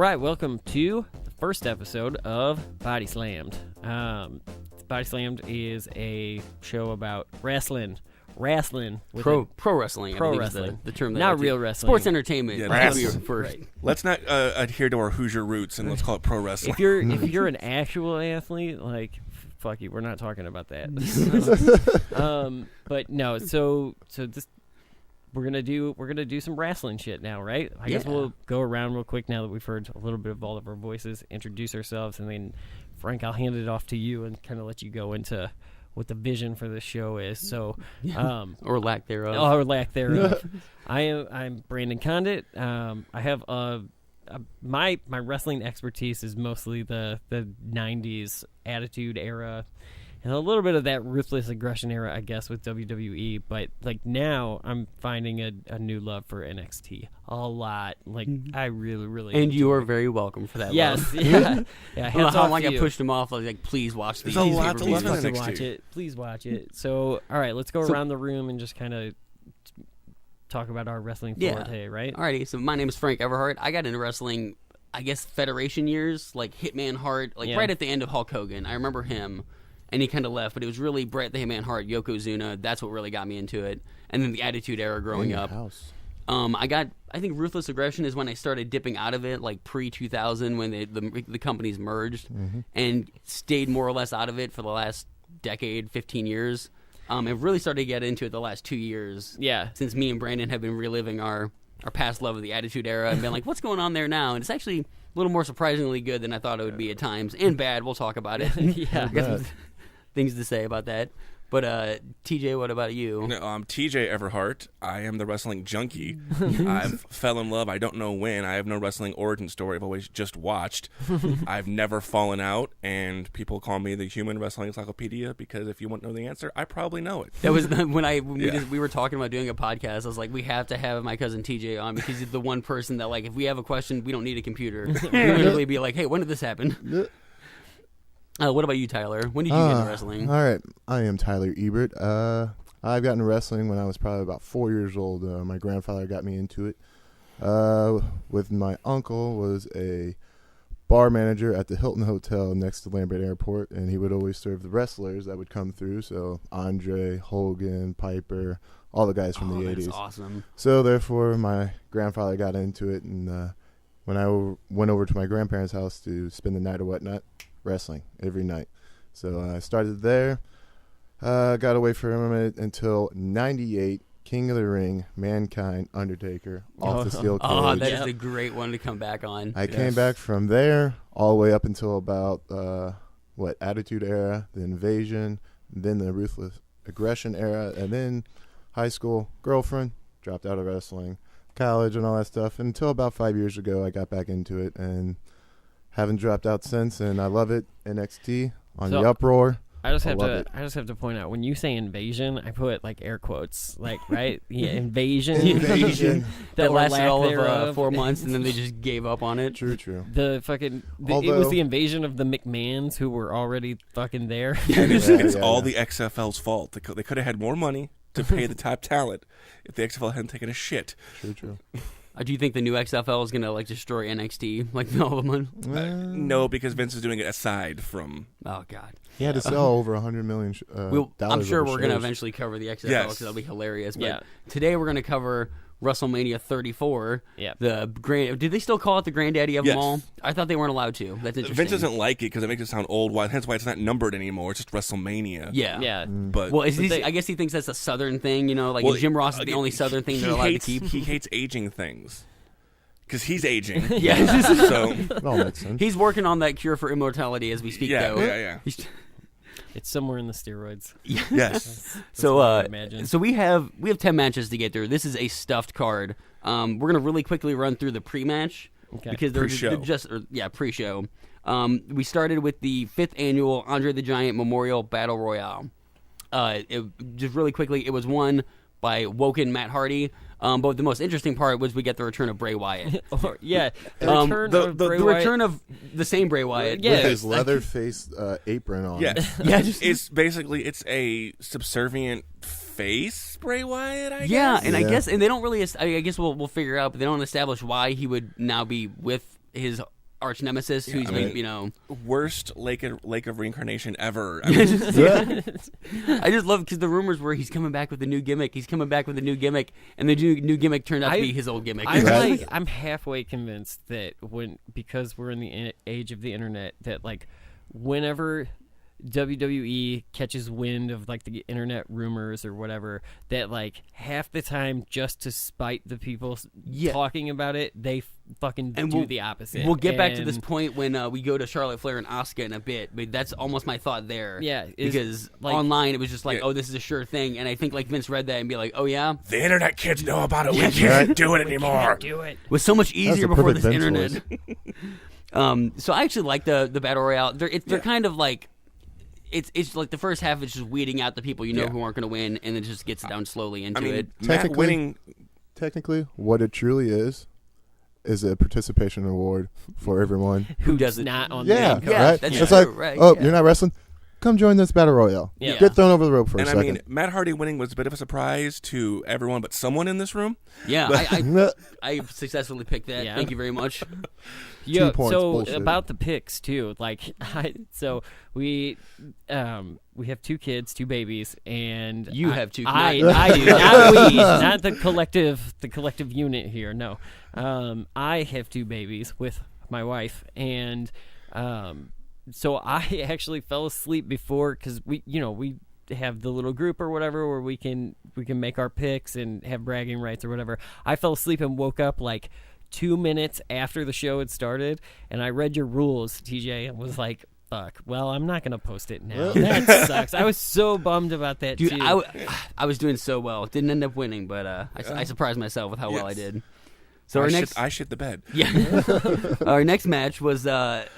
right, welcome to the first episode of Body Slammed. Body Slammed is a show about wrestling. Pro wrestling. Pro I believe wrestling. Is the term. Not real wrestling. Sports entertainment. Yeah, Wrestling. First. Right. Let's not adhere to our Hoosier roots and let's call it pro wrestling. If you're an actual athlete, like, fuck you, we're not talking about that. But no, so this we're gonna do some wrestling shit now, right? I guess we'll go around real quick now that we've heard a little bit of all of our voices, introduce ourselves, and then Frank, I'll hand it off to you and kind of let you go into what the vision for this show is. So, or lack thereof. I'm Brandon Condit. I have my wrestling expertise is mostly the 90s Attitude Era and a little bit of that Ruthless Aggression Era, I guess, with WWE. But like now, I'm finding a new love for NXT a lot. Like I really and you are very welcome for that. Yes, love. yeah. Hands off like I pushed him off. I was like, please watch these. There's a lot to love in Please NXT. watch it. Please watch it. So, all right, let's go around the room and just kind of talk about our wrestling forte, right? Alrighty, so my name is Frank Everhart. I got into wrestling, I guess, Federation years, like Hitman Hart, right at the end of Hulk Hogan. I remember him, and he kind of left, but it was really Bret the Hitman Hart, Yokozuna. That's what really got me into it. And then the Attitude Era growing up. I think Ruthless Aggression is when I started dipping out of it, like pre-2000 when the companies merged, and stayed more or less out of it for the last decade, 15 years. I've really started to get into it the last 2 years. Yeah. Since me and Brandon have been reliving our past love of the Attitude Era and been like, what's going on there now? And it's actually a little more surprisingly good than I thought it would be at times. And bad. We'll talk about it. Yeah. Got some things to say about that. But TJ, what about you? No, I'm TJ Everhart. I am the wrestling junkie. I fell in love. I don't know when. I have no wrestling origin story. I've always just watched. I've never fallen out, and people call me the human wrestling encyclopedia because if you want to know the answer, I probably know it. That was when we were talking about doing a podcast. I was like, we have to have my cousin TJ on because he's the one person that, like, if we have a question, we don't need a computer. We literally be like, hey, when did this happen? What about you, Tyler? When did you get into wrestling? All right, I am Tyler Ebert. I've gotten into wrestling when I was probably about 4 years old. My grandfather got me into it. With my uncle was a bar manager at the Hilton Hotel next to Lambert Airport, and he would always serve the wrestlers that would come through. So Andre, Hogan, Piper, all the guys from the 80s. That's awesome. So therefore, my grandfather got into it, and when I went over to my grandparents' house to spend the night or whatnot, wrestling every night. So I started there, got away from it until 98, King of the Ring, Mankind, Undertaker, off the steel cage. Oh, that is a great one to come back on. I came back from there all the way up until about, Attitude Era, the Invasion, then the Ruthless Aggression Era, and then high school, girlfriend, dropped out of wrestling, college and all that stuff. Until about 5 years ago, I got back into it, and haven't dropped out since, and I love it. NXT on the uproar. I just have to point out when you say invasion, I put like air quotes, like right, invasion. That lasted all of 4 months, and then they just gave up on it. True. It was the invasion of the McMahons who were already fucking there. It's all the XFL's fault. They could have had more money to pay the top talent if the XFL hadn't taken a shit. True. Do you think the new XFL is going to destroy NXT like all of them? No, because Vince is doing it aside from. Oh God, he had to sell over $100 million. I'm sure we're going to eventually cover the XFL because that'll be hilarious. But today we're going to cover WrestleMania 34. Yeah. Did they still call it the granddaddy of them all? I thought they weren't allowed to. That's interesting. Vince doesn't like it because it makes it sound old. Hence why it's not numbered anymore. It's just WrestleMania. Yeah. But I guess he thinks that's a Southern thing. Jim Ross is the only Southern thing they're allowed to keep. He hates aging things. Because he's aging. Yeah. So it all makes sense. He's working on that cure for immortality as we speak, though. Yeah. It's somewhere in the steroids. Yes. So we have 10 matches to get through. This is a stuffed card. We're gonna really quickly run through the pre-match because they're just pre-show. We started with the 5th annual Andre the Giant Memorial Battle Royale. Just really quickly, it was won by Woken Matt Hardy. But the most interesting part was we get the return of Bray Wyatt. The return of the same Bray Wyatt. With his leather-face apron on. Yes. It's a subservient face Bray Wyatt, I guess. I guess, and they don't really, I guess we'll figure out, but they don't establish why he would now be with his arch nemesis, who's worst lake of reincarnation ever. I just love because the rumors were he's coming back with a new gimmick. He's coming back with a new gimmick, and the new gimmick turned out to be his old gimmick. I'm halfway convinced that because we're in the age of the internet, that like whenever WWE catches wind of like the internet rumors or whatever, that like half the time, just to spite the people talking about it, they fucking do the opposite. We'll get back to this point when we go to Charlotte Flair and Asuka in a bit, but that's almost my thought there. Yeah, because like, online it was just like, oh, this is a sure thing, and I think like Vince read that and be like, oh yeah, the internet kids know about it. We can't do it anymore. Can't do it. It was so much easier before this internet. So I actually like the battle royale. They're kind of like. It's like the first half is just weeding out the people who aren't going to win, and then it just gets down slowly into it. Technically, what it truly is a participation award for everyone who does it. Not on the right? That's it's true, like, right? You're not wrestling? Come join this battle royale. Yeah. Get thrown over the rope for a and second. I mean, Matt Hardy winning was a bit of a surprise to everyone but someone in this room. Yeah, I successfully picked that. Yeah. Thank you very much. Yeah, 2 points, so bullshit. about the picks too, like we have 2 kids, 2 babies, and you have 2 kids. I do, not we, not the collective unit here. No, I have 2 babies with my wife, and so I actually fell asleep before because we have the little group or whatever where we can make our picks and have bragging rights or whatever. I fell asleep and woke up like 2 minutes after the show had started, and I read your rules, TJ, and was like, fuck, well, I'm not going to post it now. That sucks. I was so bummed about that, dude, too. I was doing so well. Didn't end up winning, but I surprised myself with how well I did. So I shit the bed. Yeah. Our next match was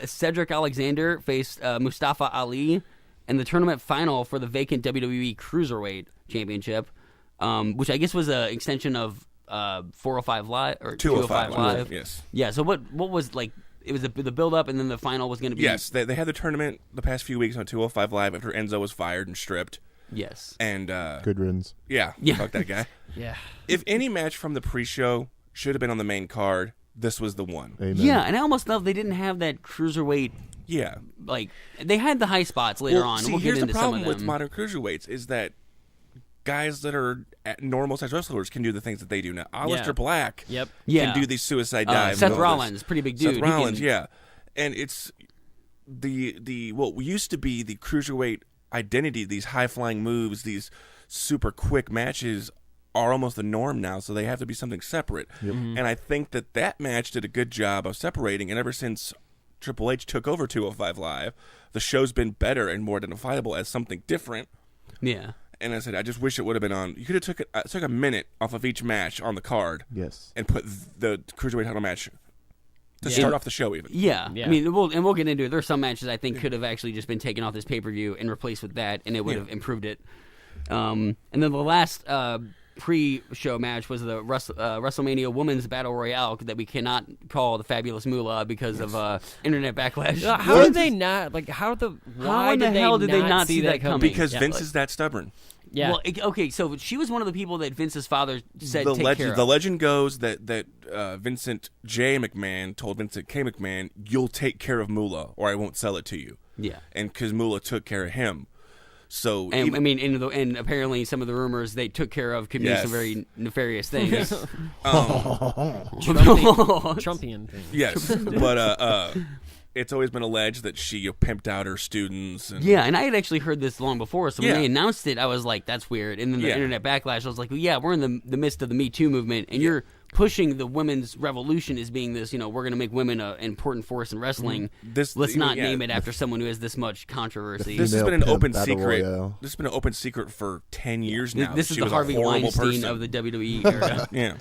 Cedric Alexander faced Mustafa Ali in the tournament final for the vacant WWE Cruiserweight Championship, which I guess was an extension of 405 Live or 205 Live. Yes. Yeah. So what was like? It was the build up, and then the final was going to be. Yes, they had the tournament the past few weeks on 205 Live after Enzo was fired and stripped. Yes. And good riddance. Yeah. Fuck that guy. Yeah. If any match from the pre-show should have been on the main card, this was the one. Amen. Yeah, and I almost love they didn't have that cruiserweight. Yeah. Like they had the high spots later on. See, we'll here's get the into some problem of them. with modern cruiserweights is that guys that are normal size wrestlers can do the things that they do now. Aleister Black Yep. can do these suicide dives. Seth Rollins, pretty big dude. Seth Rollins, yeah. And it's the what used to be the cruiserweight identity, these high-flying moves, these super quick matches are almost the norm now, so they have to be something separate. Yep. And I think that match did a good job of separating, and ever since Triple H took over 205 Live, the show's been better and more identifiable as something different. Yeah. And I said, I just wish it would have been on. You could have took a minute off of each match on the card, yes, and put the cruiserweight title match to start off the show. Even yeah. I mean, we'll get into it. There's some matches I think could have actually just been taken off this pay-per-view and replaced with that, and it would have improved it. And then the last pre-show match was the WrestleMania Women's Battle Royale that we cannot call the Fabulous Moolah because of internet backlash. How did they not? Like, how in the hell did they not see that coming? Because Vince is that stubborn. Yeah. Well, okay, so she was one of the people that Vince's father said the take care of. The legend goes that Vincent J. McMahon told Vincent K. McMahon, "You'll take care of Moolah, or I won't sell it to you." Yeah. And because Moolah took care of him. So, and I mean, and apparently some of the rumors they took care of could mean some very nefarious things. Trumpian things. Yes, but it's always been alleged that she pimped out her students. And yeah, and I had actually heard this long before, so when they announced it, I was like, that's weird. And then the internet backlash, I was like, well, yeah, we're in the midst of the Me Too movement, and you're pushing the women's revolution as being this, we're going to make women an important force in wrestling. Let's not name it after someone who has this much controversy. This has been an open secret. This has been an open secret for 10 years now. This is the Harvey Weinstein of the WWE era. Yeah.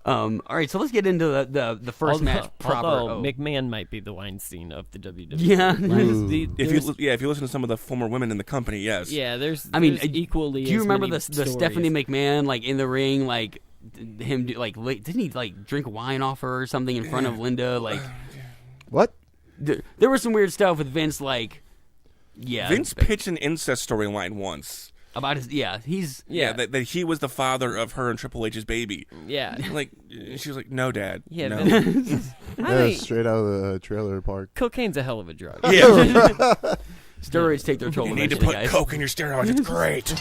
All right, so let's get into the first match proper. Although McMahon might be the Weinstein of the WWE. Yeah. If you listen to some of the former women in the company, yes. Yeah, there's Do equally. you remember the stories. Stephanie McMahon like in the ring like him didn't he like drink wine off her or something in front of Linda like what? There was some weird stuff with Vince like Vince pitched an incest storyline once. About his that he was the father of her and Triple H's baby. Yeah. Like she was like, no, Dad. Yeah, no. Straight out of the trailer park. Cocaine's a hell of a drug. Yeah. Steroids take their toll. You need to put coke in your steroids. It's great. The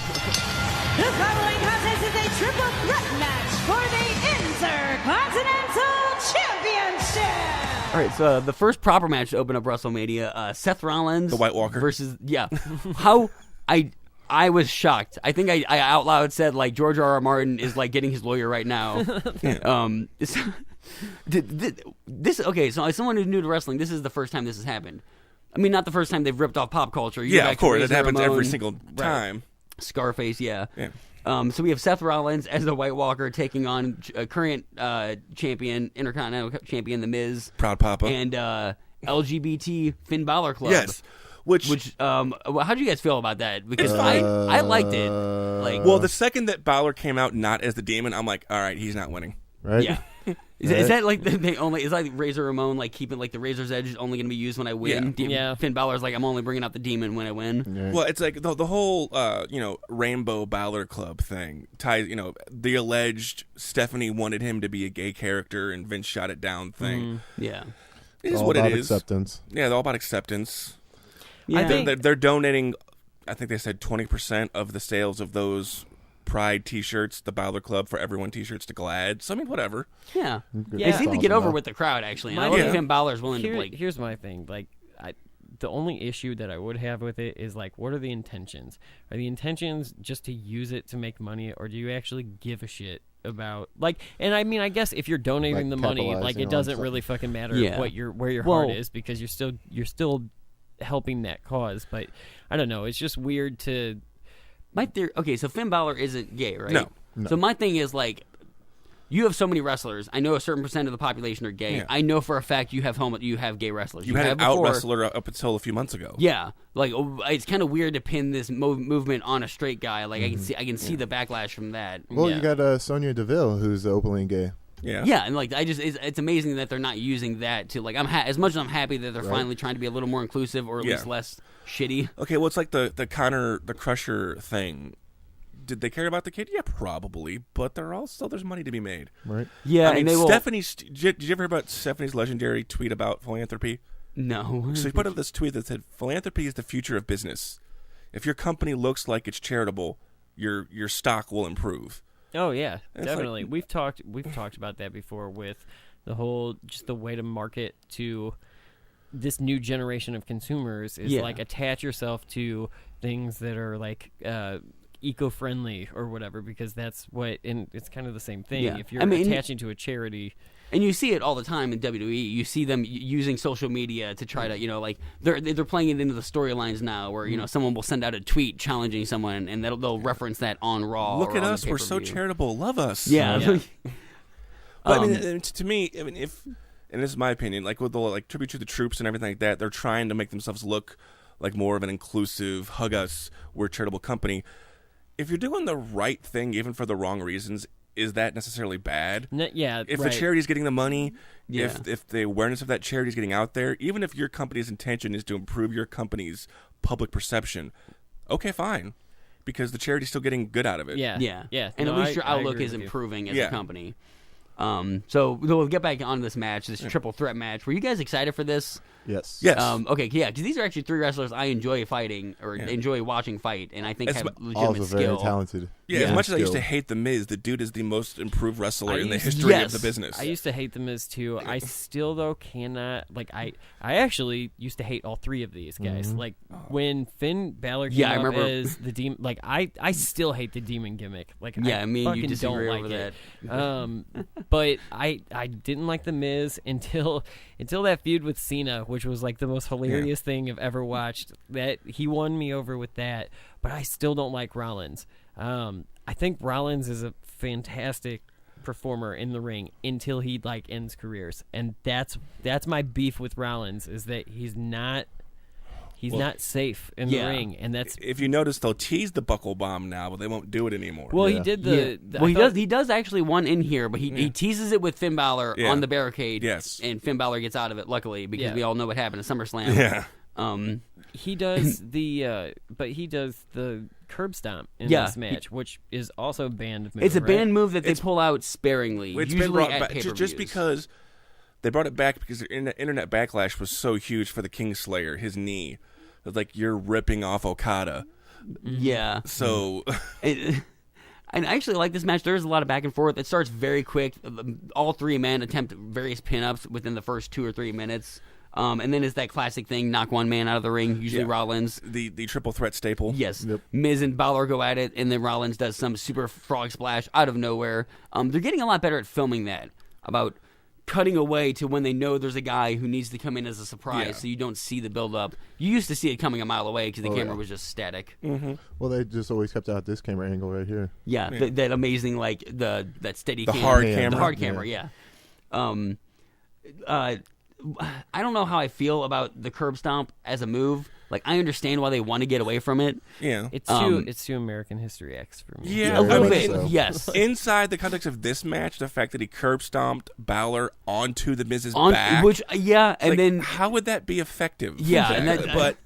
following contest is a triple threat match for the Intercontinental Championship. All right, so the first proper match to open up WrestleMania, Seth Rollins, the White Walker versus how I was shocked. I think I out loud said like George R.R. Martin is like getting his lawyer right now. This okay? So as someone who's new to wrestling, this is the first time this has happened. I mean, not the first time they've ripped off pop culture. Of course, it happens every single time. Scarface, yeah. So we have Seth Rollins as the White Walker taking on current champion, Intercontinental Champion, The Miz, Proud Papa, and LGBT Finn Balor Club. Yes. Which how do you guys feel about that? Because I liked it. Like, well, the second that Balor came out not as the Demon, I'm like, all right, he's not winning. Right? Yeah. Is that like they only? Is like Razor Ramon like keeping like the Razor's Edge is only going to be used when I win? Yeah. Finn Balor's like, I'm only bringing out the Demon when I win. Yeah. Well, it's like the whole Rainbow Balor Club thing ties. The alleged Stephanie wanted him to be a gay character and Vince shot it down thing. Yeah. It is all what about it is. Acceptance. Yeah, they're all about acceptance. Yeah. I think They're donating. I think they said 20% of the sales of those Pride T-shirts, the Balor Club for Everyone T-shirts to GLAAD. So I mean, whatever. Yeah. Yeah. They seem to get over with the crowd actually. And I don't think Finn Balor's willing to like. Here's my thing. Like, the only issue that I would have with it is like, what are the intentions? Are the intentions just to use it to make money, or do you actually give a shit about like? And I mean, I guess if you're donating the money, like it doesn't really fucking matter where your heart is, because you're still helping that cause. But I don't know. It's just weird to. My theory. Okay, so Finn Balor isn't gay, right? No. So my thing is like, you have so many wrestlers. I know a certain percent of the population are gay. Yeah. I know for a fact you have gay wrestlers. You had an out wrestler up until a few months ago. Yeah, like it's kind of weird to pin this movement on a straight guy. Like I can see the backlash from that. Well, you got Sonya Deville, who's openly gay. Yeah, and like it's amazing that they're not using that to like as much as I'm happy that they're finally trying to be a little more inclusive or at least less shitty. Okay, well, it's like the Connor the Crusher thing. Did they care about the kid? Yeah, probably, but there's money to be made. Right. Yeah, I mean, and Stephanie's. Did you ever hear about Stephanie's legendary tweet about philanthropy? No. So she put up this tweet that said, "Philanthropy is the future of business. If your company looks like it's charitable, your stock will improve." Oh yeah, It's definitely. like- We've talked about that before with the whole just the way to market to this new generation of consumers is like attach yourself to things that are like eco-friendly or whatever, because that's what, and it's kind of the same thing. Yeah. If you're attaching to a charity. And you see it all the time in WWE. You see them using social media to try to, like they're playing it into the storylines now, where someone will send out a tweet challenging someone, and they'll reference that on Raw. Look or at on us, the we're so pay-per-view. charitable. Love us. Yeah. But I mean, to me, I mean, and this is my opinion, like with the like tribute to the troops and everything like that, they're trying to make themselves look like more of an inclusive, hug us, we're a charitable company. If you're doing the right thing, even for the wrong reasons, is that necessarily bad? If the charity's getting the money, if the awareness of that charity is getting out there, even if your company's intention is to improve your company's public perception, okay, fine, because the charity's still getting good out of it. Yeah. And No, at least your I outlook agree is with you. improving as a company. So we'll get back on this match, this triple threat match. Were you guys excited for this? Yes. Yes. Okay, yeah, because these are actually three wrestlers I enjoy fighting or enjoy watching fight, and I think have legitimate Also very skill. talented. Yeah, as much as I used to hate The Miz, the dude is the most improved wrestler in the history of the business. I used to hate The Miz too. I still though cannot I actually used to hate all three of these guys. Like when Finn Balor came I up remember. as the demon, like I still hate the demon gimmick. Like I me and you fucking disagree don't over like that. it. But I didn't like The Miz until that feud with Cena, which was like the most hilarious thing I've ever watched. That he won me over with that, but I still don't like Rollins. I think Rollins is a fantastic performer in the ring until he like ends careers, and that's my beef with Rollins, is that he's not safe in the ring, and that's. If you notice, they'll tease the buckle bomb now, but they won't do it anymore. Well, he did he does actually one in here, but he teases it with Finn Balor on the barricade. Yes. And Finn Balor gets out of it, luckily, because we all know what happened at SummerSlam. Yeah. He does the curb stomp in Yeah. this match, which is also a banned move. It's a right? banned move that they pull out sparingly. It's usually been brought at back pay-per-views. just because they brought it back because the internet backlash was so huge for the Kingslayer, his knee. It's like you're ripping off Okada. Yeah. So And I actually like this match. There's a lot of back and forth. It starts very quick. All three men attempt various pinups within the first 2 or 3 minutes. And then it's that classic thing, knock one man out of the ring, usually Rollins. the triple threat staple. Yes. Yep. Miz and Balor go at it, and then Rollins does some super frog splash out of nowhere. They're getting a lot better at filming that, about cutting away to when they know there's a guy who needs to come in as a surprise, so you don't see the build-up. You used to see it coming a mile away because the camera was just static. Well, they just always kept out this camera angle right here. Yeah, that amazing, like, that steady The camera. hard Yeah. camera. The hard camera, yeah. I don't know how I feel about the curb stomp as a move. Like, I understand why they want to get away from it. Yeah. It's too American History X for me. Yeah, A little I bit, think so. yes. Inside the context of this match, the fact that he curb stomped Balor onto the Miz's back, Which, and like, then how would that be effective? Yeah, and that- but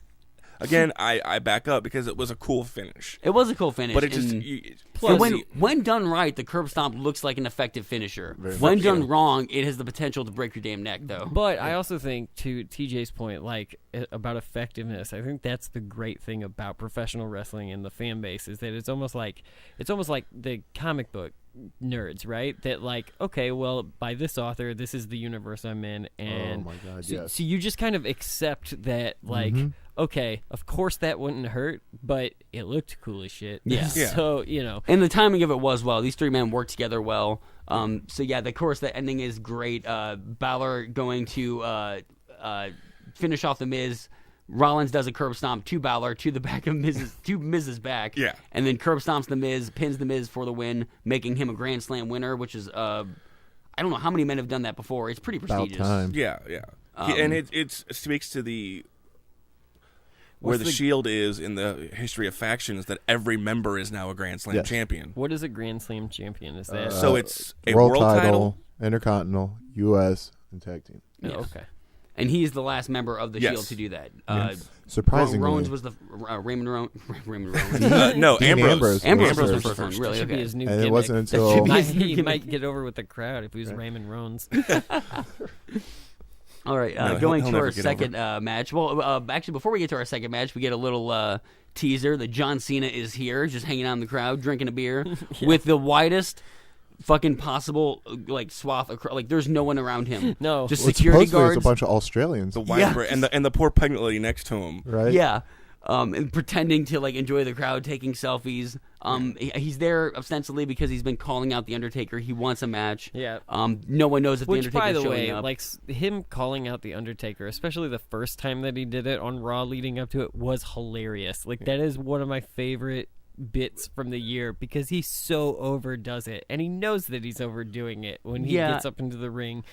again, I back up because it was a cool finish. it was a cool finish. But it just and- plus and when done right, the curb stomp looks like an effective finisher. Very When much done so. wrong, it has the potential to break your damn neck, though. But I also think, to TJ's point, like about effectiveness, I think that's the great thing about professional wrestling and the fan base is that it's almost like the comic book nerds, right? That like, okay, well, by this author, this is the universe I'm in, and Oh my God, so, yes. so you just kind of accept that, like, okay, of course that wouldn't hurt, but it looked cool as shit. Yeah. Yeah. So you know. And the timing of it was well. These three men worked together well. So yeah, of course, the ending is great. Balor going to finish off the Miz. Rollins does a curb stomp to Balor to the back of Miz's back. Yeah. And then curb stomps the Miz, pins the Miz for the win, making him a Grand Slam winner, which is I don't know how many men have done that before. It's pretty About prestigious. time. yeah. And it speaks to the where the Shield is in the history of factions, that every member is now a Grand Slam Yes. champion. What is a Grand Slam champion? Is that So it's a world world title. Intercontinental, U.S., and tag team. Yeah. okay? And he's the last member of the Yes. Shield to do that. Surprisingly, Rollins was the Raymond Rollins. No, Dean Ambrose. Ambrose was the was first one. first. Really? Should be Okay. his new and gimmick. it wasn't should until be- He might get over with the crowd if he was Raymond Rollins. All right, No, going he'll to our never get second match. Well, actually, before we get to our second match, we get a little teaser that John Cena is here, just hanging out in the crowd, drinking a beer, with the widest fucking possible like swath of like. There's no one around him. No. just well, security supposedly guards. it's a bunch of Australians, The wide and the poor pregnant lady next to him. right? Yeah. And pretending to like enjoy the crowd, taking selfies. He's there ostensibly because he's been calling out the Undertaker. He wants a match. Yeah. No one knows if Which, the by Undertaker's the showing way, up. like him calling out the Undertaker, especially the first time that he did it on Raw, leading up to it, was hilarious. Like that is one of my favorite bits from the year because he so overdoes it, and he knows that he's overdoing it when he Yeah. gets up into the ring.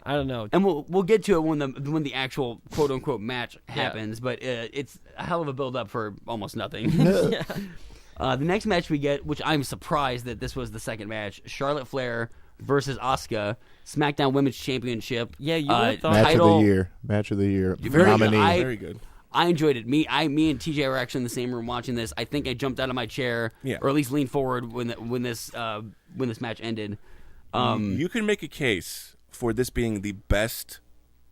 I don't know. And we'll get to it when the actual quote unquote match happens, but it's a hell of a build up for almost nothing. The next match we get, which I'm surprised that this was the second match, Charlotte Flair versus Asuka, SmackDown Women's Championship. Yeah, you would've thought- Match title. of the year. Match of the year. Very good. Nominee. Very good. I enjoyed it. Me and TJ were actually in the same room watching this. I think I jumped out of my chair, or at least leaned forward when this match ended. You can make a case for this being the best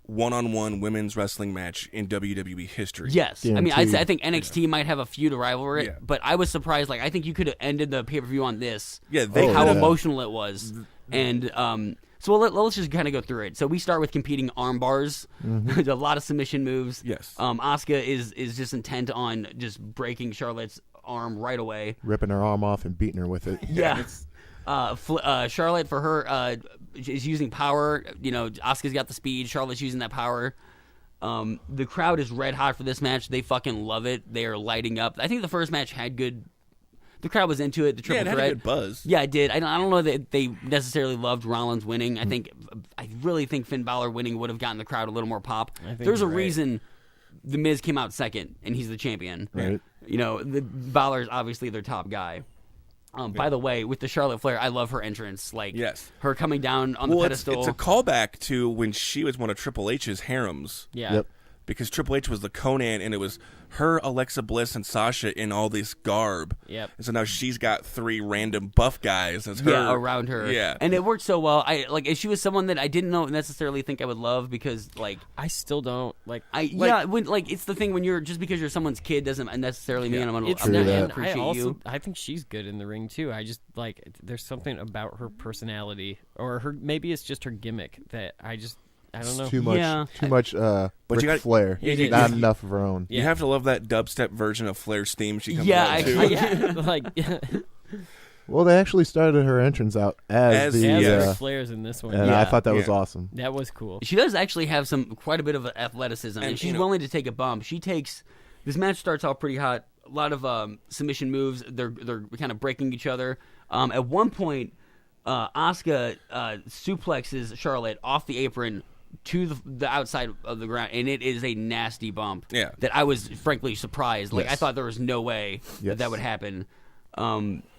one-on-one women's wrestling match in WWE history. Yes, I mean Guaranteed. I think NXT might have a few to rival it, Yeah. but I was surprised. Like I think you could have ended the pay-per-view on this. Yeah, they how could've- emotional it was, and so let's just kind of go through it. So we start with competing arm bars, a lot of submission moves. Yes. Asuka is just intent on just breaking Charlotte's arm right away. Ripping her arm off and beating her with it. Yeah. Charlotte, for her, is using power. You know, Asuka's got the speed. Charlotte's using that power. The crowd is red hot for this match. They fucking love it. They are lighting up. I think the first match had good. The crowd was into it. The triple it had threat. a good buzz. Yeah, it did. I don't know that they necessarily loved Rollins winning. I really think Finn Balor winning would have gotten the crowd a little more pop. think There's a you're right. reason the Miz came out second and he's the champion. Right. You know, the Balor's obviously their top guy. By the way, with the Charlotte Flair, I love her entrance. Like, Yes. her coming down on the Well, pedestal. it's a callback to when she was one of Triple H's harems. Yeah. Yep. because Triple H was the Conan, and it was her, Alexa Bliss, and Sasha in all this garb. Yep. And so now she's got 3 random buff guys as her. Around her. Yeah. And it worked so well. She was someone that I didn't necessarily think I would love because I still don't it's the thing when you're just because you're someone's kid doesn't necessarily mean I'm going to appreciate you. I think she's good in the ring too. I just there's something about her personality or maybe it's just her gimmick that I don't know. Too much But Ric Flair. Not enough of her own. You have to love that dubstep version of Flair's theme she comes out to. Well, they actually started her entrance out as Ric Flair's in this one. And I thought that was awesome. That was cool. She does actually have quite a bit of athleticism, and she's willing to take a bump. This match starts off pretty hot. A lot of submission moves. They're kind of breaking each other. At one point, Asuka suplexes Charlotte off the apron to the outside of the ground, and it is a nasty bump. Yeah. That I was frankly surprised. I thought there was no way that would happen.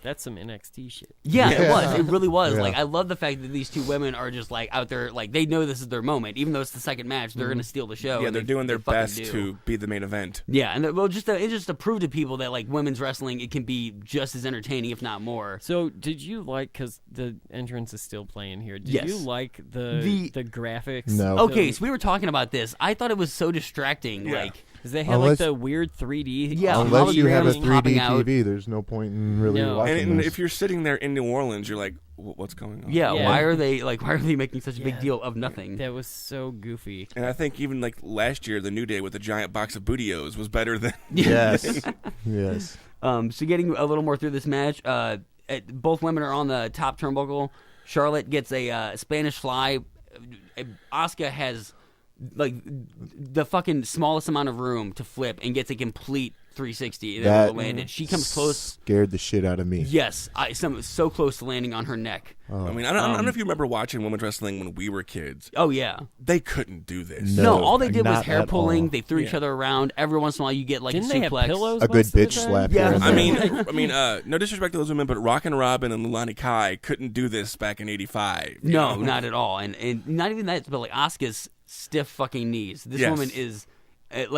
That's some NXT shit. Yeah, it was. It really was. Yeah. I love the fact that these two women are just out there. They know this is their moment. Even though it's the second match, they're going to steal the show. Yeah, they're doing their best do. to be the main event. Yeah, and just to prove to people that women's wrestling, it can be just as entertaining, if not more. So, did you because the entrance is still playing here? Did you like the graphics? No. Okay, so we were talking about this. I thought it was so distracting. Yeah. Because they had the weird 3D. Yeah, unless you have a holograms 3D popping TV, there's no point in really watching And this. if you're sitting there in New Orleans, you're like, what's going on? Yeah, why are they making such a big deal of nothing? That was so goofy. And I think even last year, the New Day with the giant box of Bootios was better than. Yes. Yes. So getting a little more through this match, both women are on the top turnbuckle. Charlotte gets a Spanish fly. Asuka has the fucking smallest amount of room to flip and gets a complete 360 that landed. She comes close. Scared the shit out of me. Yes, so close to landing on her neck. I mean, I don't know if you remember watching women's wrestling when we were kids. Oh yeah, they couldn't do this. No, all they did was hair pulling. All. They threw each other around. Every once in a while, you get Didn't a they have suplex. pillows a good most of the bitch time? slap. Yeah. I mean, no disrespect to those women, but Rockin' Robin and Lulani Kai couldn't do this back in '85. No, not at all, and not even that. But Asuka's stiff fucking knees. This woman is.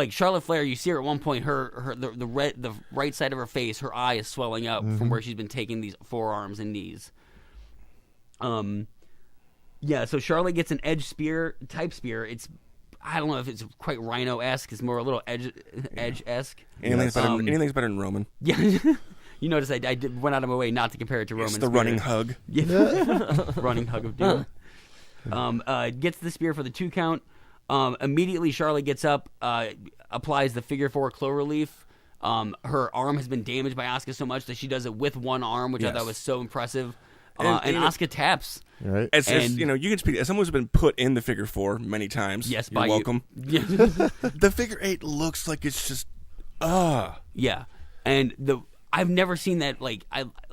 Charlotte Flair, you see her at one point. The right side of her face, her eye is swelling up from where she's been taking these forearms and knees. So Charlotte gets an edge type spear. I don't know if it's quite Rhino-esque. It's more a little edge-esque. Anything's better than Roman. Yeah, you notice I went out of my way not to compare it to Roman's It's the running hug. Yeah. Running hug of doom. Gets the spear for the 2 count. Immediately, Charlotte gets up, applies the figure 4 cloverleaf. Her arm has been damaged by Asuka so much that she does it with one arm, which I thought was so impressive. And Asuka taps. Right. You can speak as someone who's been put in the figure 4 many times. Yes, you're welcome. Yeah. The figure 8 looks like it's just Yeah, and I've never seen that.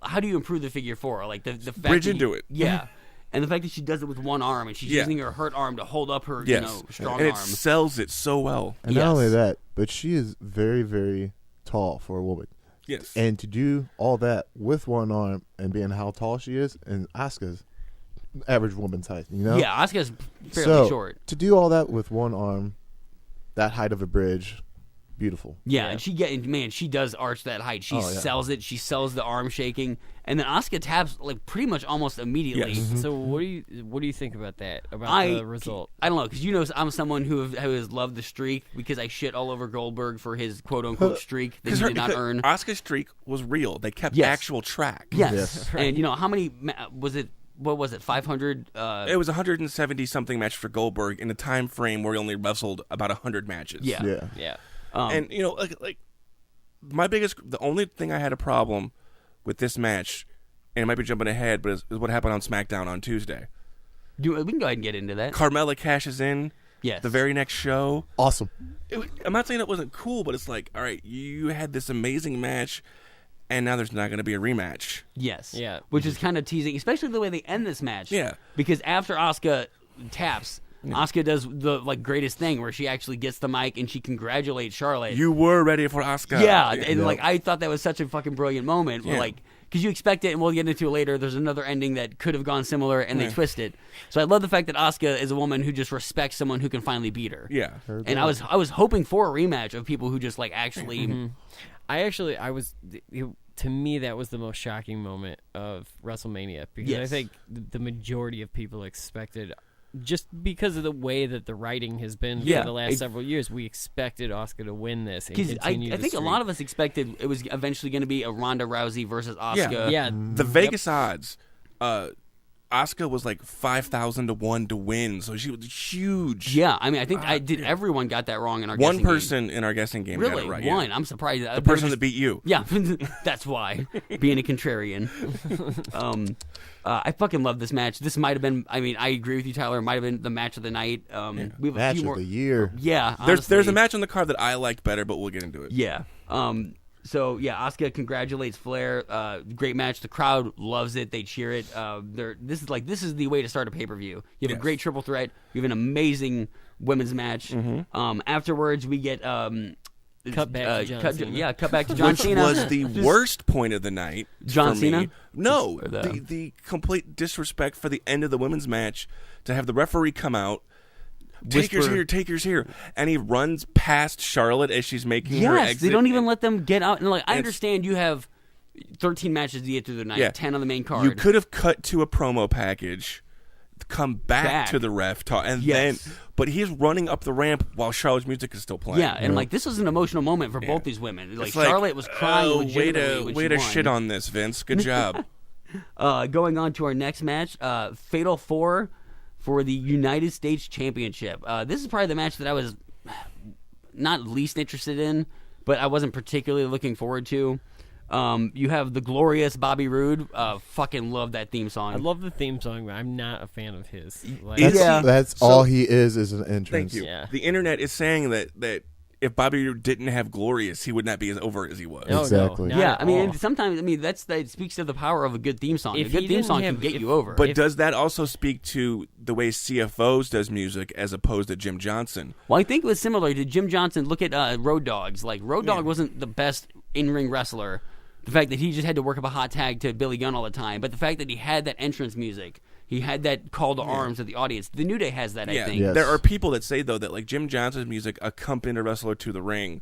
How do you improve the figure 4? The fact bridge that into it. Yeah. And the fact that she does it with one arm, and she's using her hurt arm to hold up her, strong and arm. it sells it so well. And not only that, but she is very, very tall for a woman. Yes. And to do all that with one arm and being how tall she is, and Asuka's average woman's height, Yeah, Asuka's fairly short. To do all that with one arm, that height of a bridge, beautiful. Yeah, and she does arch that height. She sells it. She sells the arm shaking, and then Asuka taps pretty much almost immediately. Yes. So what do you think about that? About the result? I don't know, because I'm someone who has loved the streak because I shit all over Goldberg for his quote unquote streak that he did not earn. Asuka's streak was real. They kept actual track. Yes. And how many was it? What was it? 500. It was 170 something match for Goldberg in a time frame where he only wrestled about 100 matches. Yeah. And the only thing I had a problem with this match, and it might be jumping ahead, but is what happened on SmackDown on Tuesday. We can go ahead and get into that. Carmella cashes in. Yes. The very next show. Awesome. I'm not saying it wasn't cool, but it's all right, you had this amazing match, and now there's not going to be a rematch. Yes. Yeah. Which is kind of teasing, especially the way they end this match. Yeah. Because after Asuka taps, Asuka does the greatest thing where she actually gets the mic and she congratulates Charlotte. You were ready for Asuka. Yeah, and I thought that was such a fucking brilliant moment. Yeah. Because you expect it, and we'll get into it later. There's another ending that could have gone similar, and they twist it. So I love the fact that Asuka is a woman who just respects someone who can finally beat her. Yeah, and I was hoping for a rematch of people who just actually. Mm-hmm. To me, that was the most shocking moment of WrestleMania because I think the majority of people expected. Just because of the way that the writing has been for the last several years, we expected Asuka to win this and continue I think a lot of us expected it was eventually going to be a Ronda Rousey versus Asuka. Yeah. The Vegas odds, Asuka was 5,000 to 1 to win, so she was huge. Yeah, I mean, I think everyone got that wrong in our one guessing person in our guessing game got it right. One. Yeah. I'm surprised. The person that beat you. Yeah, that's why. Being a contrarian. I fucking love this match. This might have been. I mean, I agree with you, Tyler. It might have been the match of the night. We have match a few more, of the year. Yeah, there's a match on the card that I liked better, but we'll get into it. Yeah. So Asuka congratulates Flair. Great match. The crowd loves it. They cheer it. This is the way to start a pay-per-view. You have a great triple threat. You have an amazing women's match. Mm-hmm. Afterwards, we get cut back to John Cena. Cut back to John Which Cena. was the worst point of the night. John for Cena? Me. No, the complete disrespect for the end of the women's match to have the referee come out. Takers here. And he runs past Charlotte as she's making her exit. They don't even let them get out. And I understand you have 13 matches to get through the night, 10 on the main card. You could have cut to a promo package, come back to the ref, but he's running up the ramp while Charlotte's music is still playing. Yeah, and this was an emotional moment for both these women. Charlotte was crying legitimately. Way to shit on this, Vince. Good job. Going on to our next match, Fatal 4 for the United States Championship. This is probably the match that I was not least interested in, but I wasn't particularly looking forward to. You have the glorious Bobby Roode. Fucking love that theme song. I love the theme song, but I'm not a fan of his. That's all he is an entrance. Thank you. Yeah. The internet is saying that if Bobby Roode didn't have Glorious, he would not be as over as he was. Exactly. No, I mean, sometimes that speaks to the power of a good theme song. A good theme song can get you over. But does that also speak to the way CFOs does music as opposed to Jim Johnson? Well, I think it was similar to Jim Johnson. Look at Road Dogs. Road Dogg wasn't the best in-ring wrestler. The fact that he just had to work up a hot tag to Billy Gunn all the time, but the fact that he had that entrance music, he had that call to arms of the audience. The New Day has that, I think. Yes. There are people that say, though, that Jim Johnson's music accompanied a wrestler to the ring,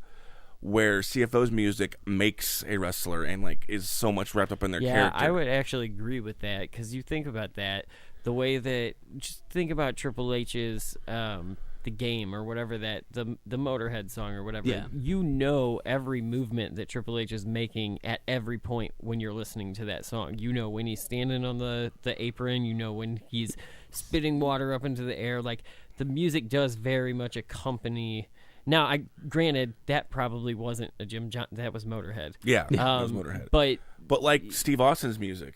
where CFO's music makes a wrestler and is so much wrapped up in their character. Yeah, I would actually agree with that because you think about that, the way that just think about Triple H's The Game or whatever the Motorhead song or whatever. Yeah. You know every movement that Triple H is making at every point when you're listening to that song. You know when he's standing on the apron. You know when he's spitting water up into the air. The music does very much accompany. Now, granted, that probably wasn't a Jim Johnson. That was Motorhead. Yeah, that was Motorhead. But Steve Austin's music.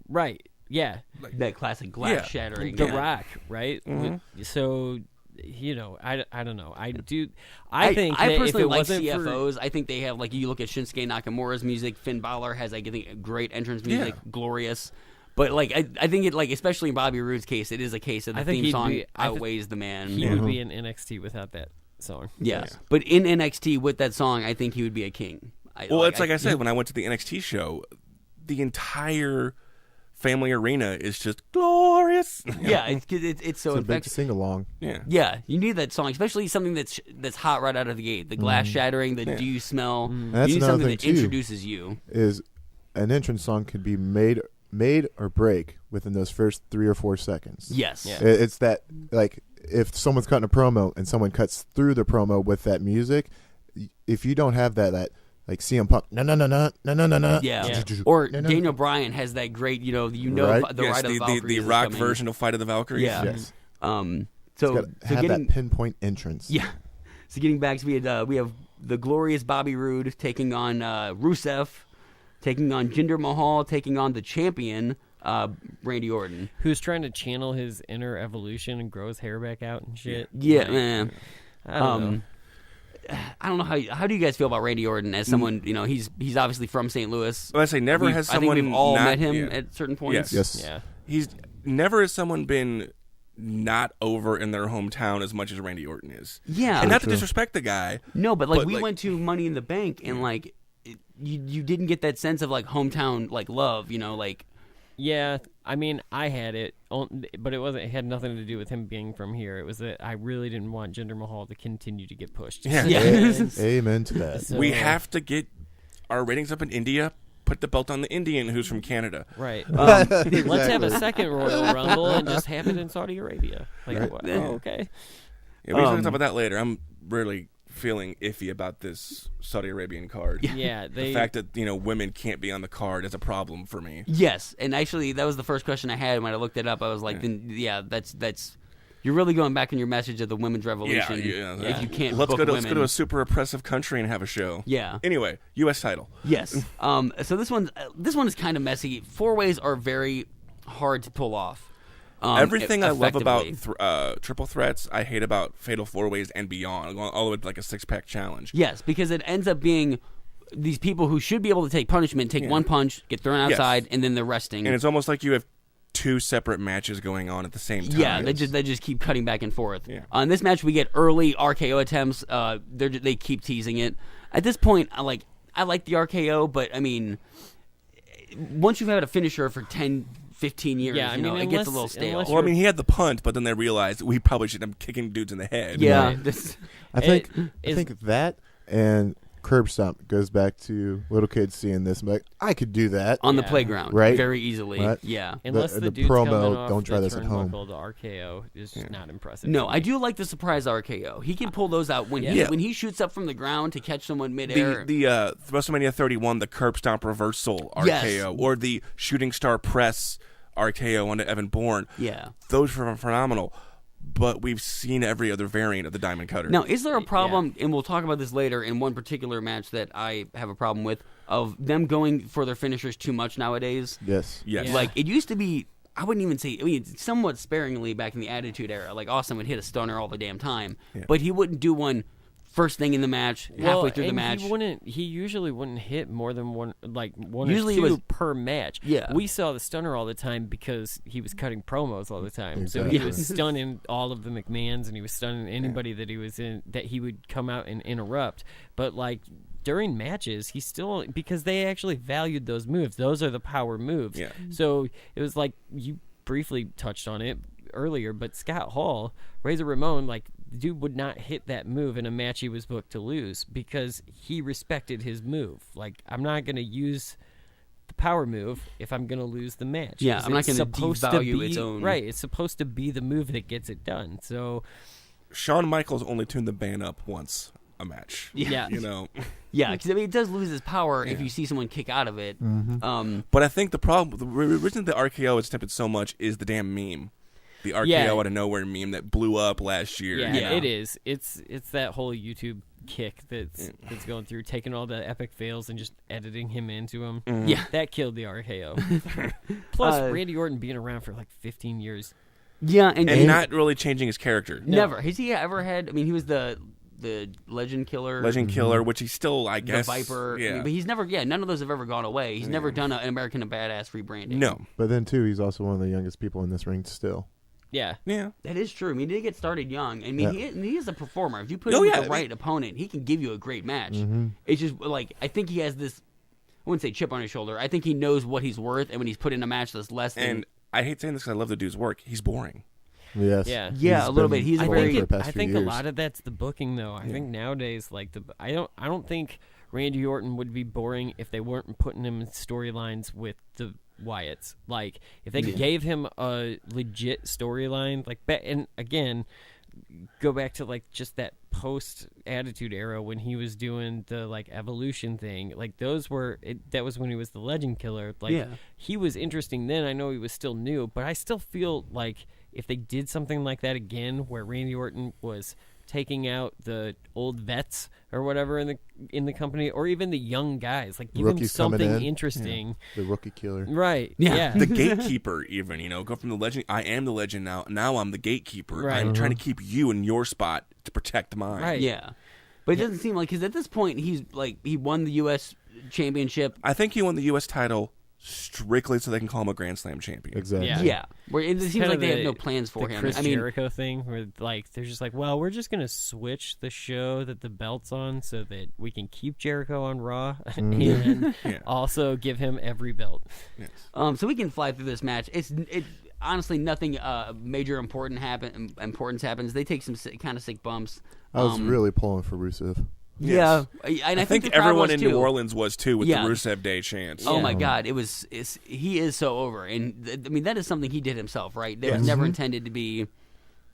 Right, yeah. That classic glass shattering. The Rock, right? Mm-hmm. So... I don't know. I think I that personally if it like wasn't CFOs. I think they have you look at Shinsuke Nakamura's music. Finn Balor has I think great entrance music, glorious. But I think it especially in Bobby Roode's case, it is a case of the theme song outweighs the man. He would be in NXT without that song. Yes, but in NXT with that song, I think he would be a king. It's like I said when I went to the NXT show, the entire Family Arena is just glorious. Yeah, it's so a big effective. sing along. Yeah, you need that song, especially something that's hot right out of the gate. The glass shattering, the do you smell? That's you need another something thing that too, introduces you. Is an entrance song could be made or break within those first 3 or 4 seconds. Yes, It's that if someone's cutting a promo and someone cuts through the promo with that music, if you don't have that. CM Punk, no. Yeah. Or Daniel Bryan has that great, the Right. Ride of the Valkyries. The rock version of Fight of the Valkyries. Yeah. Yes. So that pinpoint entrance. Yeah. So getting back, we have the glorious Bobby Roode taking on Rusev, taking on Jinder Mahal, taking on the champion Randy Orton, who's trying to channel his inner evolution and grow his hair back out and shit. Yeah, man. I don't know. I don't know how do you guys feel about Randy Orton as someone he's obviously from St. Louis. Well, I say never has someone. I think we've all met him at certain points. Yes. He's never has someone been not over in their hometown as much as Randy Orton is. Yeah. And not to disrespect the guy. No, but like we went to Money in the Bank and like you didn't get that sense of like hometown like love, you know, like. Yeah, I mean, I had it, but it had nothing to do with him being from here. It was that I really didn't want Jinder Mahal to continue to get pushed. Yeah. Amen to that. So, We have to get our ratings up in India. Put the belt on the Indian who's from Canada. Right. Let's have a second Royal Rumble and just have it in Saudi Arabia. Like, Right. okay. Yeah, we can talk about that later. I'm really feeling iffy about this Saudi Arabian card. Yeah, The fact that women can't be on the card is a problem for me. Yes, and actually that was the first question I had when I looked it up. I was like, that's you're really going back in your message of the women's revolution. If you can't, let's book go women. to a super oppressive country and have a show. Yeah. Anyway, U.S. title. Yes. So this one is kind of messy. 4-ways are very hard to pull off. Everything I love about effectively. triple threats, I hate about fatal 4-ways and beyond, going all the way to like a 6-pack challenge. Yes, because it ends up being these people who should be able to take punishment, take one punch, get thrown outside, and then they're resting. And it's almost like you have 2 separate matches going on at the same time. Yeah, they just keep cutting back and forth. Yeah. On this match, we get early RKO attempts. They keep teasing it. At this point, I like the RKO, but I mean, once you've had a finisher for 10, 15 years, Yeah, I mean, it gets a little stale. Well, I mean, he had the punt, but then they realized we probably shouldn't have kicking dudes in the head. Yeah, Right. I think that and curb stomp goes back to little kids seeing this and be like, I could do that. on the playground, Right. very easily. Right. Yeah. Unless The the dude's promo, coming off don't try the this at home. turnbuckle, the RKO is just not impressive. No, to I me. do like the surprise RKO. He can pull those out when Yeah. he shoots up from the ground to catch someone midair. The WrestleMania 31, the curb stomp reversal Yes. RKO, or the shooting star press RKO on Evan Bourne. Yeah. Those were phenomenal. But we've seen every other variant of the Diamond Cutter. Now, is there a problem, and we'll talk about this later, in one particular match that I have a problem with, of them going for their finishers too much nowadays? Yes. Yes. Yeah. Like, it used to be, I wouldn't even say, I mean, somewhat sparingly back in the Attitude Era. Like, Austin would hit a stunner all the damn time. Yeah. But he wouldn't do one first thing in the match, halfway through the and match. He usually wouldn't hit more than one Usually or it two was- per match. Yeah. We saw the stunner all the time because he was cutting promos all the time. So Exactly. he was stunning all of the McMahons and he was stunning anybody that he was in, that he would come out and interrupt. But like during matches, he still, because they actually valued those moves. Those are the power moves. Yeah. So it was like, you briefly touched on it earlier, but Scott Hall, Razor Ramon, like, the dude would not hit that move in a match he was booked to lose because he respected his move. Like, I'm not going to use the power move if I'm going to lose the match. Yeah, 'Cause I'm not it's gonna supposed to devalue be- its own- Right, it's supposed to be the move that gets it done. So, Shawn Michaels only tuned the band up once a match. yeah. Yeah, because I mean, it does lose its power if you see someone kick out of it. But I think the problem, the reason the RKO is attempted so much is the damn meme. The RKO Yeah. out of nowhere meme that blew up last year. Yeah, you know? it is. It's that whole YouTube kick that's going through, taking all the epic fails and just editing him into them. Yeah. That killed the RKO. Plus, Randy Orton being around for like 15 years. Yeah, And not really changing his character. never. Has he ever had, I mean, he was the Legend Killer. Legend Killer, which he's still, I The guess. Viper. I Yeah. mean, but he's never, none of those have ever gone away. He's never done an American Badass rebranding. No. But then, too, he's also one of the youngest people in this ring still. Yeah. Yeah. That is true. I mean, he did get started young. I mean, Yeah. he is a performer. If you put Oh, him with yeah, the I right opponent, he can give you a great match. It's just, like, I think he has this, I wouldn't say chip on his shoulder. I think he knows what he's worth, and when he's put in a match that's less than... And I hate saying this because I love the dude's work. He's boring. Yes. Yeah. Yeah, He's a little been bit. He's boring very- for the past I few think years. a lot of that's the booking, though. I think nowadays, like I don't think Randy Orton would be boring if they weren't putting him in storylines with the Wyatts. Like if they gave him a legit storyline, like and again, go back to like just that post Attitude Era when he was doing the like evolution thing. Like those were that was when he was the Legend Killer. Like he was interesting then. I know he was still new, but I still feel like if they did something like that again, where Randy Orton was taking out the old vets or whatever in the company, or even the young guys, like give him Rookies coming something in. interesting. The rookie killer. Right. Yeah. Yeah. The gatekeeper, even, go from the legend. I am the legend now. Now I'm the gatekeeper. Right. I'm trying to keep you in your spot to protect mine. Right. Yeah. But it doesn't seem like, because at this point, he's like, he won the U.S. championship. I think he won the U.S. title strictly so they can call him a Grand Slam champion. Exactly. Yeah. Where it seems Kinda like they have the- no plans for the him. Chris I mean, Jericho thing, where like they're just like, well, we're just gonna switch the show that the belt's on so that we can keep Jericho on Raw and Yeah. also give him every belt. Yes. so we can fly through this match. It honestly nothing major importance happens. They take some kind of sick bumps. I was really pulling for Rusev. Yeah, and I think the crowd everyone was in too. New Orleans was too with Yeah. the Rusev Day chants. Oh Yeah. my God! He is so over, and I mean that is something he did himself, right? That was never intended to be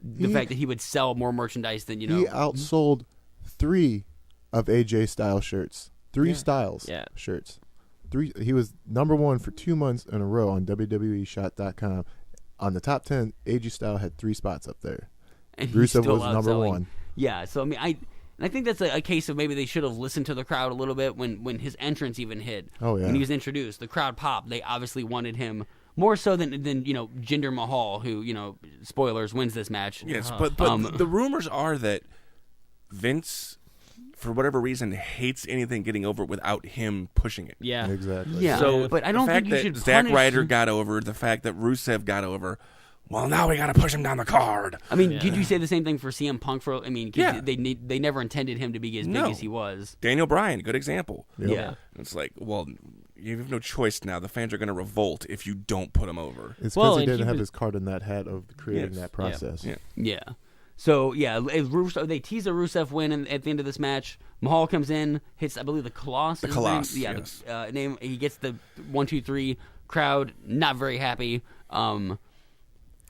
the fact that he would sell more merchandise than He outsold 3 of AJ Styles shirts. 3 Styles shirts. 3. He was number 1 for 2 months in a row on WWEshot.com. On the top 10, AJ Styles had 3 spots up there. and he's Rusev still was number outselling. 1. Yeah, so I mean, I think that's a case of maybe they should have listened to the crowd a little bit when his entrance even hit. Oh, yeah. When he was introduced, the crowd popped. They obviously wanted him more so than Jinder Mahal, who spoilers, wins this match. Yes, but the rumors are that Vince, for whatever reason, hates anything getting over without him pushing it. Yeah, Exactly. Yeah, So but I don't the think fact you that should Zack punish Ryder got over, the fact that Rusev got over, well, now we got to push him down the card. I mean, could you say the same thing for CM Punk? I mean, 'cause Yeah. they never intended him to be as big No. as he was. Daniel Bryan, good example. Yep. Yeah. It's like, well, you have no choice now. The fans are going to revolt if you don't put him over. It's because Well, he and didn't he have was- his card in that hat of creating Yes. that process. Yeah. Yeah. So yeah, they tease a Rusev win at the end of this match. Mahal comes in, hits I believe the Colossus. The Colossus, Yeah. yes. Name. He gets the 1, 2, 3. Crowd not very happy.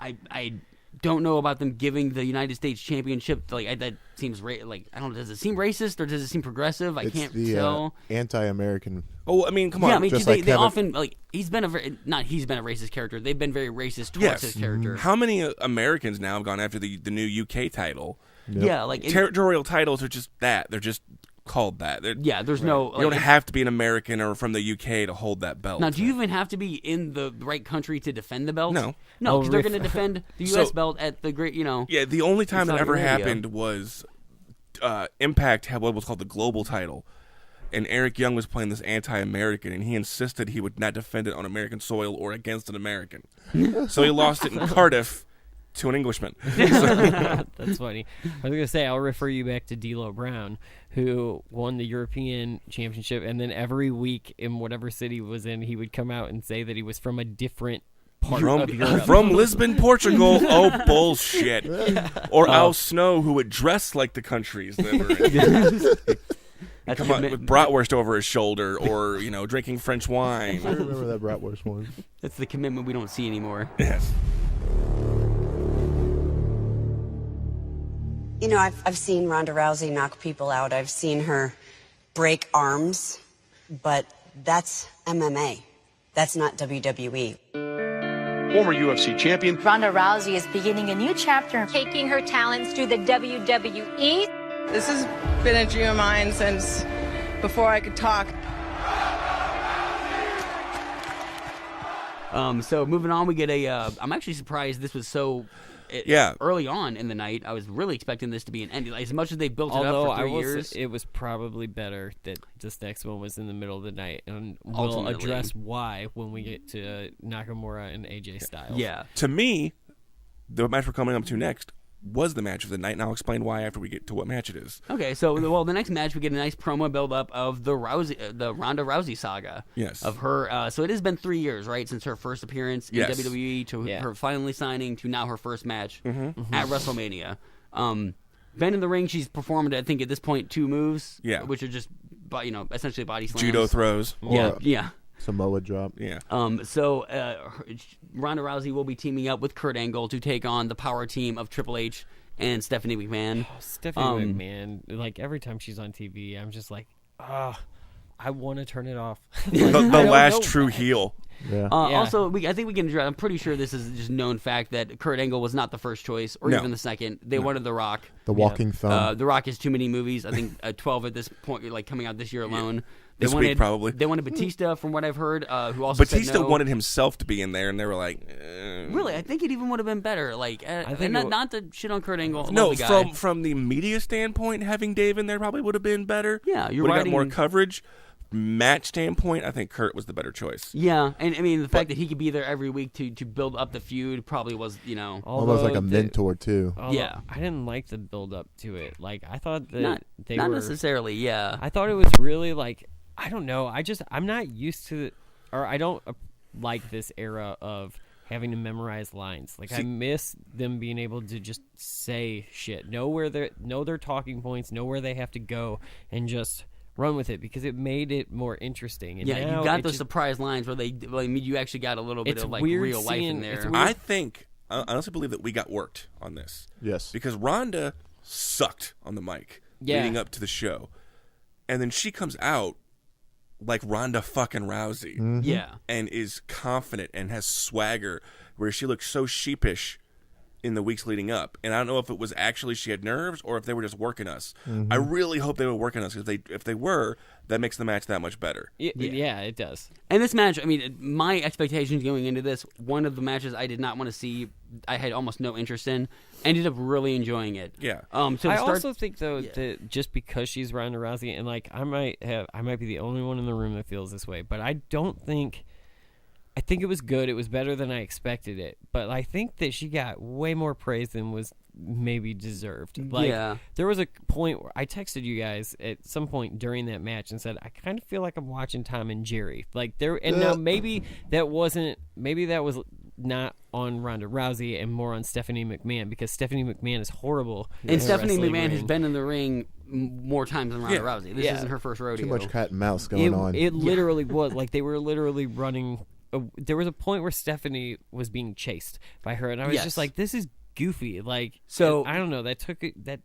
I don't know about them giving the United States Championship. That seems I don't know. Does it seem racist or does it seem progressive? I It's can't the tell. anti-American. Oh, I mean, come on. Yeah, I mean, 'cause just they like Kevin- often he's been he's been a racist character. They've been very racist towards Yes. his character. How many Americans now have gone after the new UK title? Yeah, Territorial titles are just that. They're just called that. there's no. You don't have to be an American or from the UK to hold that belt. Now, do you even have to be in the right country to defend the belt? No. No, Oh, because they're ref- going to defend the So- U.S. belt at the great, Yeah, the only time that Saudi ever Arabia. happened was Impact had what was called the global title. And Eric Young was playing this anti-American, and he insisted he would not defend it on American soil or against an American. So he lost it in Cardiff to an Englishman. that's funny. I was gonna say I'll refer you back to D'Lo Brown, who won the European Championship, and then every week in whatever city he was in, he would come out and say that he was from a different part of Europe. From Lisbon, Portugal. Oh, bullshit. Or Al Snow, who would dress like the countries that were in. That's Come on, with bratwurst over his shoulder, or drinking French I wine. remember that bratwurst one. That's the commitment we don't see anymore. Yes. I've seen Ronda Rousey knock people out. I've seen her break arms, but that's MMA. That's not WWE. Former UFC champion Rhonda Rousey is beginning a new chapter. Taking her talents to the WWE. This has been a dream of mine since before I could talk. So moving on, we get I'm actually surprised this was so. Early on in the night, I was really expecting this to be an end. As much as they built it Although up for 3 I will years, say it was probably better that this next one was in the middle of the night, and we'll Ultimately. address why when we get to Nakamura and AJ Styles. yeah. To me, the match we're coming up to next was the match of the night, and I'll explain why after we get to what match it is. Okay, so the next match we get a nice promo build up of the Ronda Rousey saga. Yes. Of her. So it has been 3 years, right, since her first appearance in Yes. WWE to her finally signing to now her first match Mm-hmm. at WrestleMania. Been in the ring, she's performed I think at this point 2 moves. Yeah. Which are just essentially body slams. Judo throws. Yeah. Samoa drop. Yeah. So Ronda Rousey will be teaming up with Kurt Angle to take on the power team of Triple H and Stephanie McMahon. Stephanie McMahon, like every time she's on TV, I'm just like, I want to turn it off. The last true heel. Yeah. Also, I think we can address. I'm pretty sure this is just known fact that Kurt Angle was not the first choice or No. even the second. They wanted The Rock. The walking thumb. The Rock has too many movies. I think 12 at this point, like coming out this year alone. They This wanted, week, probably. They wanted Batista, from what I've heard, who also Batista said no. wanted himself to be in there, and they were like, Really, I think it even would have been better. Like, I think and it not to shit on Kurt Angle. No, love the guy. from the media standpoint, having Dave in there probably would have been better. Yeah, you're would have got writing- more coverage. match standpoint, I think Kurt was the better choice. Yeah, and I mean the fact that he could be there every week to build up the feud probably was, almost like a mentor too. Yeah, I didn't like the build up to it. Like I thought that not necessarily. Yeah, I thought it was really like I don't know. I'm not used to, or I don't like this era of having to memorize lines. Like I miss them being able to just say shit, know their talking points, know where they have to go, and just run with it because it made it more interesting. And yeah, now you got those surprise lines where you actually got a little bit of like real life in there. I honestly believe that we got worked on this. Yes, because Rhonda sucked on the mic leading up to the show, and then she comes out like Rhonda fucking Rousey. Mm-hmm. Yeah. And is confident and has swagger, where she looked so sheepish in the weeks leading up. And I don't know if it was actually she had nerves or if they were just working us. Mm-hmm. I really hope they were working us, because if they were, that makes the match that much better. Yeah, it does. And this match, I mean, my expectations going into this, one of the matches I did not want to see, I had almost no interest in, ended up really enjoying it. Yeah. So I also think though that just because she's Ronda Rousey, and like I might be the only one in the room that feels this way, but I think it was good. It was better than I expected it, but I think that she got way more praise than was maybe deserved. Like, there was a point where I texted you guys at some point during that match and said, I kind of feel like I'm watching Tom and Jerry. Like now maybe that was not on Ronda Rousey and more on Stephanie McMahon, because Stephanie McMahon is horrible. And Stephanie McMahon has been in the ring more times than Ronda Rousey. This isn't her first rodeo. Too much cat and mouse going on. It literally was. Like, they were literally running. There was a point where Stephanie was being chased by her, and I was just like, this is goofy. Like, so I don't know, that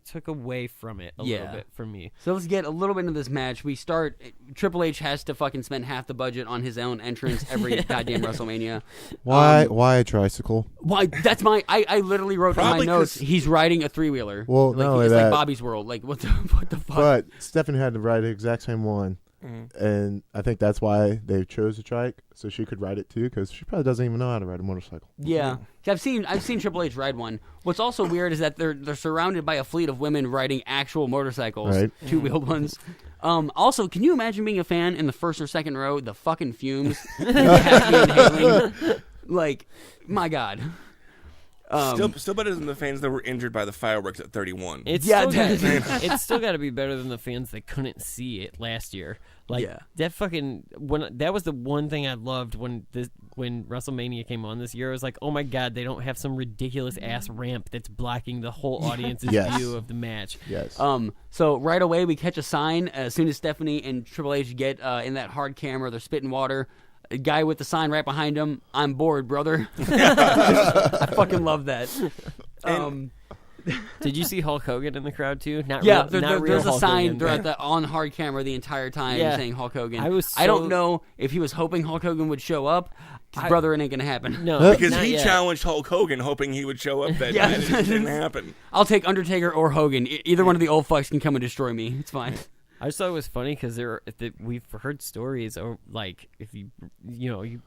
took away from it a little bit for me. So let's get a little bit into this match. We start, Triple H has to fucking spend half the budget on his own entrance every goddamn WrestleMania. Why a tricycle? Why? That's I literally wrote in my notes, he's riding a three-wheeler. Well, like, it's like Bobby's World. Like, what the fuck? But Stephanie had to ride the exact same one. Mm-hmm. And I think that's why they chose the trike, so she could ride it too, because she probably doesn't even know how to ride a motorcycle. Yeah, I've seen Triple H ride one. What's also weird is that they're surrounded by a fleet of women riding actual motorcycles, right? Two-wheeled ones. Also, can you imagine being a fan in the first or second row? The fucking fumes you have to be inhaling. Like, my God. Still better than the fans that were injured by the fireworks at 31. It's still got to be better than the fans that couldn't see it last year. Like that fucking that was the one thing I loved when WrestleMania came on this year. I was like, oh my God, they don't have some ridiculous ass ramp that's blocking the whole audience's view of the match. Yes. So right away we catch a sign as soon as Stephanie and Triple H get in that hard camera. They're spitting water. A guy with the sign right behind him, I'm bored, brother. I fucking love that. Did you see Hulk Hogan in the crowd too? There's a sign. They're on hard camera the entire time saying Hulk Hogan. I don't know if he was hoping Hulk Hogan would show up. His brother, it ain't gonna happen. No, because he challenged Hulk Hogan, hoping he would show up that night. It didn't happen. I'll take Undertaker or Hogan. Either one of the old fucks can come and destroy me. It's fine. I just thought it was funny because we've heard stories, or like if you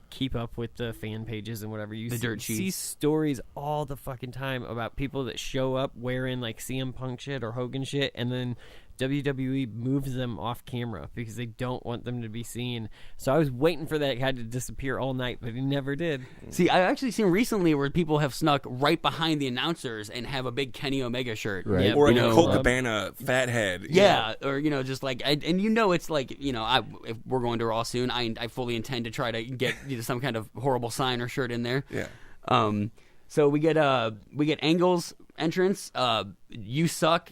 keep up with the fan pages and whatever, you see stories all the fucking time about people that show up wearing like CM Punk shit or Hogan shit, and then WWE moves them off camera because they don't want them to be seen. So I was waiting for that guy to disappear all night, but he never did. See, I've actually seen recently where people have snuck right behind the announcers and have a big Kenny Omega shirt. Right. Or a Colt Cabana fat head. Yeah, or, just like, and it's like, if we're going to Raw soon, I fully intend to try to get some kind of horrible sign or shirt in there. Yeah. So we get Angle's entrance. You suck.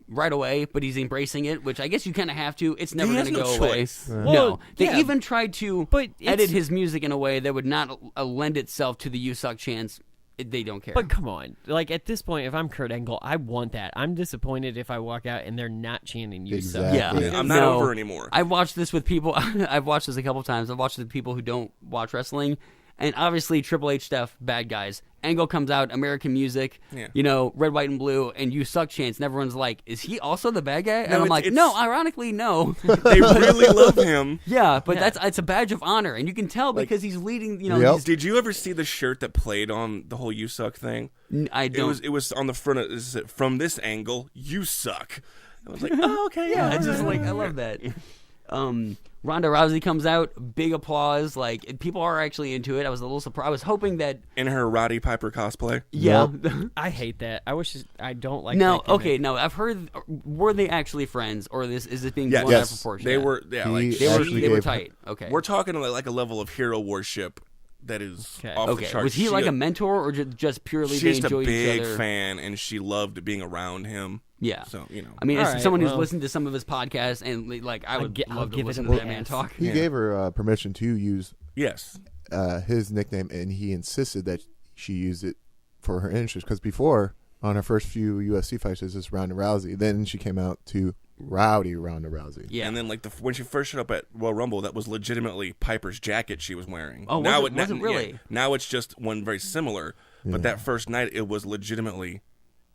Right away, but he's embracing it, which I guess you kind of have to. It's never going to go away. No, they even tried to edit his music in a way that would not lend itself to the "You Suck" chants. They don't care. But come on, like at this point, if I'm Kurt Angle, I want that. I'm disappointed if I walk out and they're not chanting "You Suck." Yeah, I'm not over anymore. I've watched this with people. I've watched this a couple times. I've watched it with people who don't watch wrestling. And obviously, Triple H stuff, bad guys. Angle comes out, American music, red, white, and blue, and "You Suck" chants. And everyone's like, is he also the bad guy? And I'm like, no, ironically, no. They really love him. Yeah, but it's a badge of honor. And you can tell because he's leading, Did you ever see the shirt that played on the whole "You Suck" thing? I don't. It was on the front, from this angle, "You Suck." I was like, oh, okay, yeah. It's just like, I love that. Ronda Rousey comes out, big applause. Like, people are actually into it. I was a little surprised. I was hoping that in her Roddy Piper cosplay. Yeah, I hate that. I don't like. No, that okay, no. I've heard. Were they actually friends, or is it being blown out of proportion? They were. Yeah, they were tight. Okay, we're talking like a level of hero worship that is off the charts. Was he like a mentor, or just purely they enjoy each other? She's a big fan, and she loved being around him. Yeah. So, I mean, as someone who's listened to some of his podcasts, and I would love to listen to that man talk. He gave her permission to use his nickname, and he insisted that she use it for her interest. Because before, on her first few UFC fights, it was just Ronda Rousey. Then she came out to Rowdy Ronda Rousey. Yeah. And then when she first showed up at Royal Rumble, that was legitimately Piper's jacket she was wearing. Oh, now was it really? Yeah, now it's just one very similar. But that first night, it was legitimately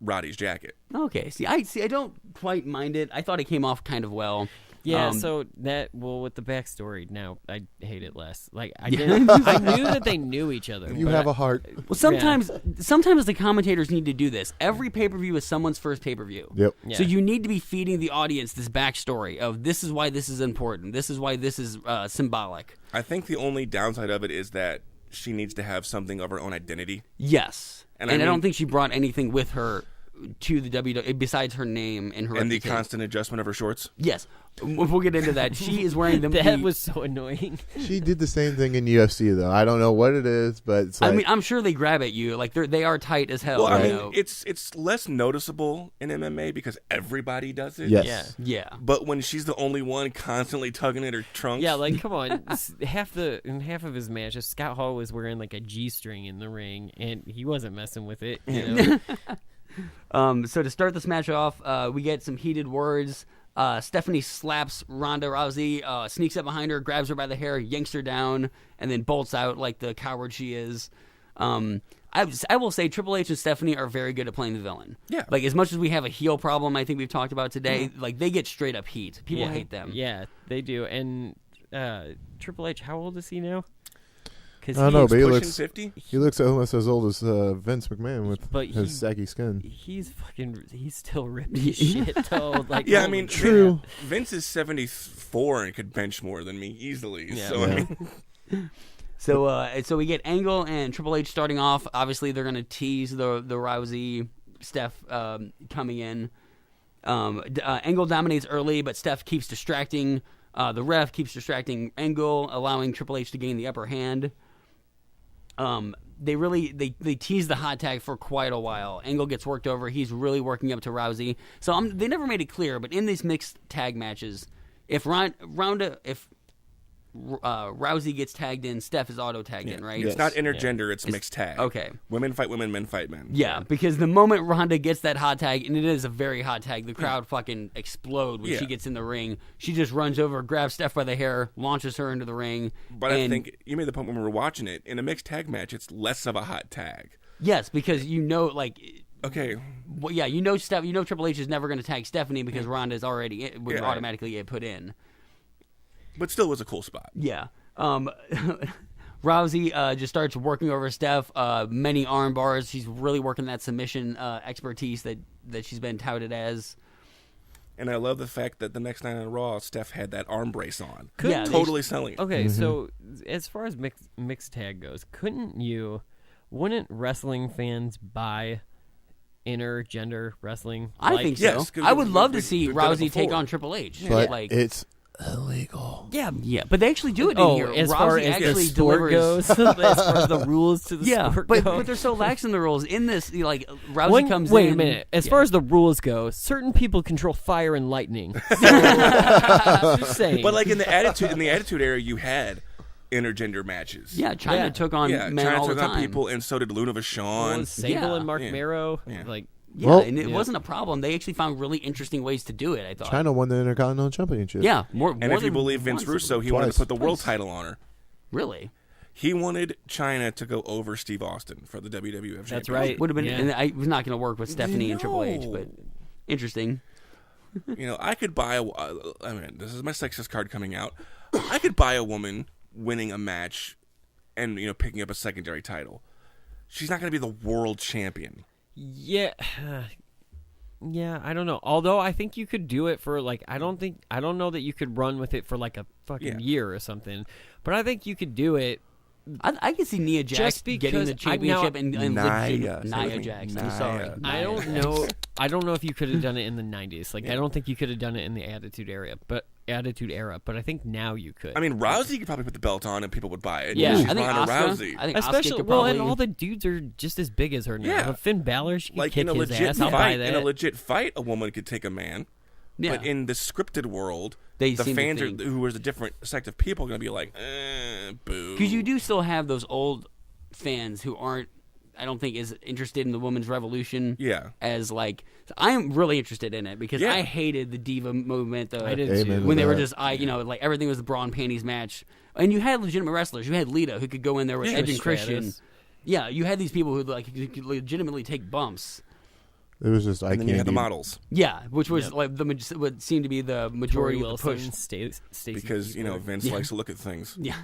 Roddy's jacket. Okay. See, I don't quite mind it. I thought it came off kind of well. Yeah, so with the backstory now, I hate it less. Like I knew that they knew each other. You have a heart. Well, sometimes the commentators need to do this. Every pay-per-view is someone's first pay-per-view. Yep. Yeah. So you need to be feeding the audience this backstory of this is why this is important. This is why this is symbolic. I think the only downside of it is that she needs to have something of her own identity. Yes. And I don't think she brought anything with her to the WWE besides her name and her and reputation. The constant adjustment of her shorts. Yes, we'll get into that. She is wearing them. That was so annoying. She did the same thing in UFC though. I don't know what it is, but it's like, I mean, I'm sure they grab at you. Like they are tight as hell. Well, right? I mean, it's less noticeable in MMA because everybody does it. Yes. Yeah. But when she's the only one constantly tugging at her trunks. Yeah, like come on. half of his matches, Scott Hall was wearing like a G-string in the ring, and he wasn't messing with it. You know? So to start this match off, we get some heated words. Stephanie slaps Ronda Rousey, sneaks up behind her, grabs her by the hair, yanks her down, and then bolts out like the coward she is. I will say Triple H and Stephanie are very good at playing the villain. Yeah. Like, as much as we have a heel problem, I think we've talked about today, like, they get straight up heat. People hate them. Yeah, they do. And Triple H, how old is he now? I don't know, but he looks 50. He looks almost as old as Vince McMahon with his saggy skin. He's still ripped as shit, though. Like, yeah, I mean, true. Vince is 74 and could bench more than me easily. Yeah. So, I mean. So we get Angle and Triple H starting off. Obviously, they're going to tease the Rousey Steph coming in. Angle dominates early, but Steph keeps distracting. The ref keeps distracting Angle, allowing Triple H to gain the upper hand. They tease the hot tag for quite a while. Angle gets worked over. He's really working up to Rousey. So they never made it clear, but in these mixed tag matches, if Rousey gets tagged in, Steph is auto tagged in, right? It's not intergender, it's mixed tag. Okay. Women fight women, men fight men. Yeah, because the moment Ronda gets that hot tag, and it is a very hot tag, the crowd fucking explode when she gets in the ring. She just runs over, grabs Steph by the hair, launches her into the ring. But I think you made the point when we were watching it, in a mixed tag match, it's less of a hot tag. Yes, because okay. Well, yeah, Triple H is never going to tag Stephanie because Ronda's already automatically get put in. But still was a cool spot. Yeah. Rousey just starts working over Steph. Many arm bars. She's really working that submission expertise that she's been touted as. And I love the fact that the next night on Raw, Steph had that arm brace on. Yeah, totally selling it. Okay, so as far as mixed tag goes, wouldn't wrestling fans buy intergender wrestling? I think so. Yes, I would love to see Rousey take on Triple H. But it's illegal. Yeah, but they actually do it in here. As Rousey far as actually the sport delivers. goes, as far as the rules to the sport but go. they're so lax in the rules. In this, Rousey comes in. Wait a minute. As far as the rules go, certain people control fire and lightning. Just saying. But like in the Attitude Era, you had intergender matches. Yeah, China took on men China all took the time. on people, and so did Luna Vachon. Sable and Mark Marrow, it wasn't a problem. They actually found really interesting ways to do it, I thought. China won the Intercontinental Championship. Yeah. And if you believe Vince Russo, he wanted to put the world title on her. Really? He wanted China to go over Steve Austin for the WWF Championship. That's right. Would have been, and I was not going to work with Stephanie and Triple H, but interesting. I could buy this is my sexist card coming out. I could buy a woman winning a match and, picking up a secondary title. She's not going to be the world champion. Yeah. Yeah, I don't know. Although I think you could do it for like I don't know that you could run with it for like a fucking year or something. But I think you could do it. I can see Nia Jax getting the championship and Nia Jax. I'm sorry. I don't know. I don't know if you could have done it in the 90s. Like I don't think you could have done it in the Attitude Era. But I think now you could. I mean, Rousey could probably put the belt on and people would buy it. Yeah, She's I think Ronda Asuka, Rousey. I think especially Asuka could probably, and all the dudes are just as big as her now. Yeah. Finn Balor, she could like kick in a his legit ass. I'll buy fight, that. in a legit fight, a woman could take a man. Yeah. But in the scripted world, They the seem to fans think- who are the different sect of people are going to be like, boo. Because you do still have those old fans who aren't, I don't think, as interested in the women's revolution. Yeah. As like, I am really interested in it because Yeah. I hated the diva movement. I did Amen too. When they were that. just, like everything was the bra and panties match, and you had legitimate wrestlers. You had Lita who could go in there with Yeah. Edge and Trish Christian. Stratus. Yeah, you had these people who could legitimately take bumps. It was just and then you had the models. Yeah, which was like what seemed to be the Tori majority of the Wilson, push. Stacey Because, Keibler. Vince likes to look at things. Yeah.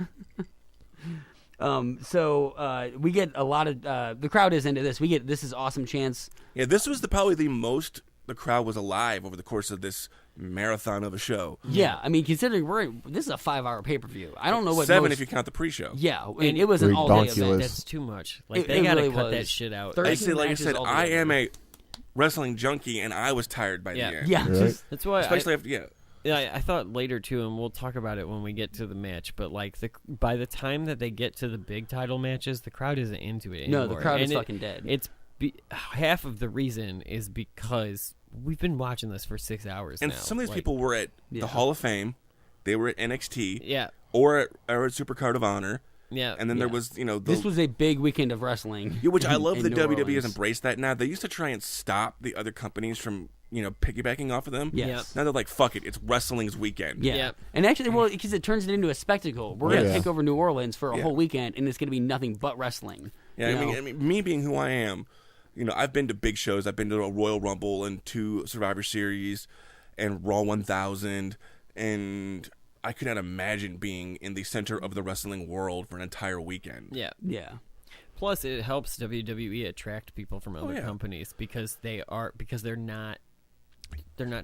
So we get a lot of the crowd is into this. We get this is awesome chance. Yeah, this was probably the most the crowd was alive over the course of this marathon of a show. Yeah, I mean considering this is a 5-hour pay-per-view. I don't know what 7 most, if you count the pre-show. Yeah, and it was an all-day Redonkulous. event. That's too much. Like It they gotta really cut was. that shit out. 13 Like I matches said, all I together. am a wrestling junkie, and I was tired by Yeah. the end. Yeah, Right? That's why. Especially after, Yeah, I thought later too, and we'll talk about it when we get to the match. But like by the time that they get to the big title matches, the crowd isn't into it anymore. No, the crowd is And fucking dead. It's half of the reason is because we've been watching this for 6 hours And now. some of these Like, people were at the Hall of Fame, they were at NXT, Yeah, or at Supercard of Honor, yeah, and then there was, this was a big weekend of wrestling. which I love in that New WWE has Orleans. embraced that now. They used to try and stop the other companies from, piggybacking off of them. Yes. Now they're like, fuck it, it's wrestling's weekend. Yeah. Yep. And actually, well, because it turns it into a spectacle. We're going to Yeah. take over New Orleans for a Yeah. whole weekend, and it's going to be nothing but wrestling. Yeah, you I know? mean, me being who I am, I've been to big shows. I've been to a Royal Rumble and 2 Survivor Series and Raw 1000, and I could not imagine being in the center of the wrestling world for an entire weekend. yeah. Yeah. Plus, it helps WWE attract people from other yeah. companies because they're not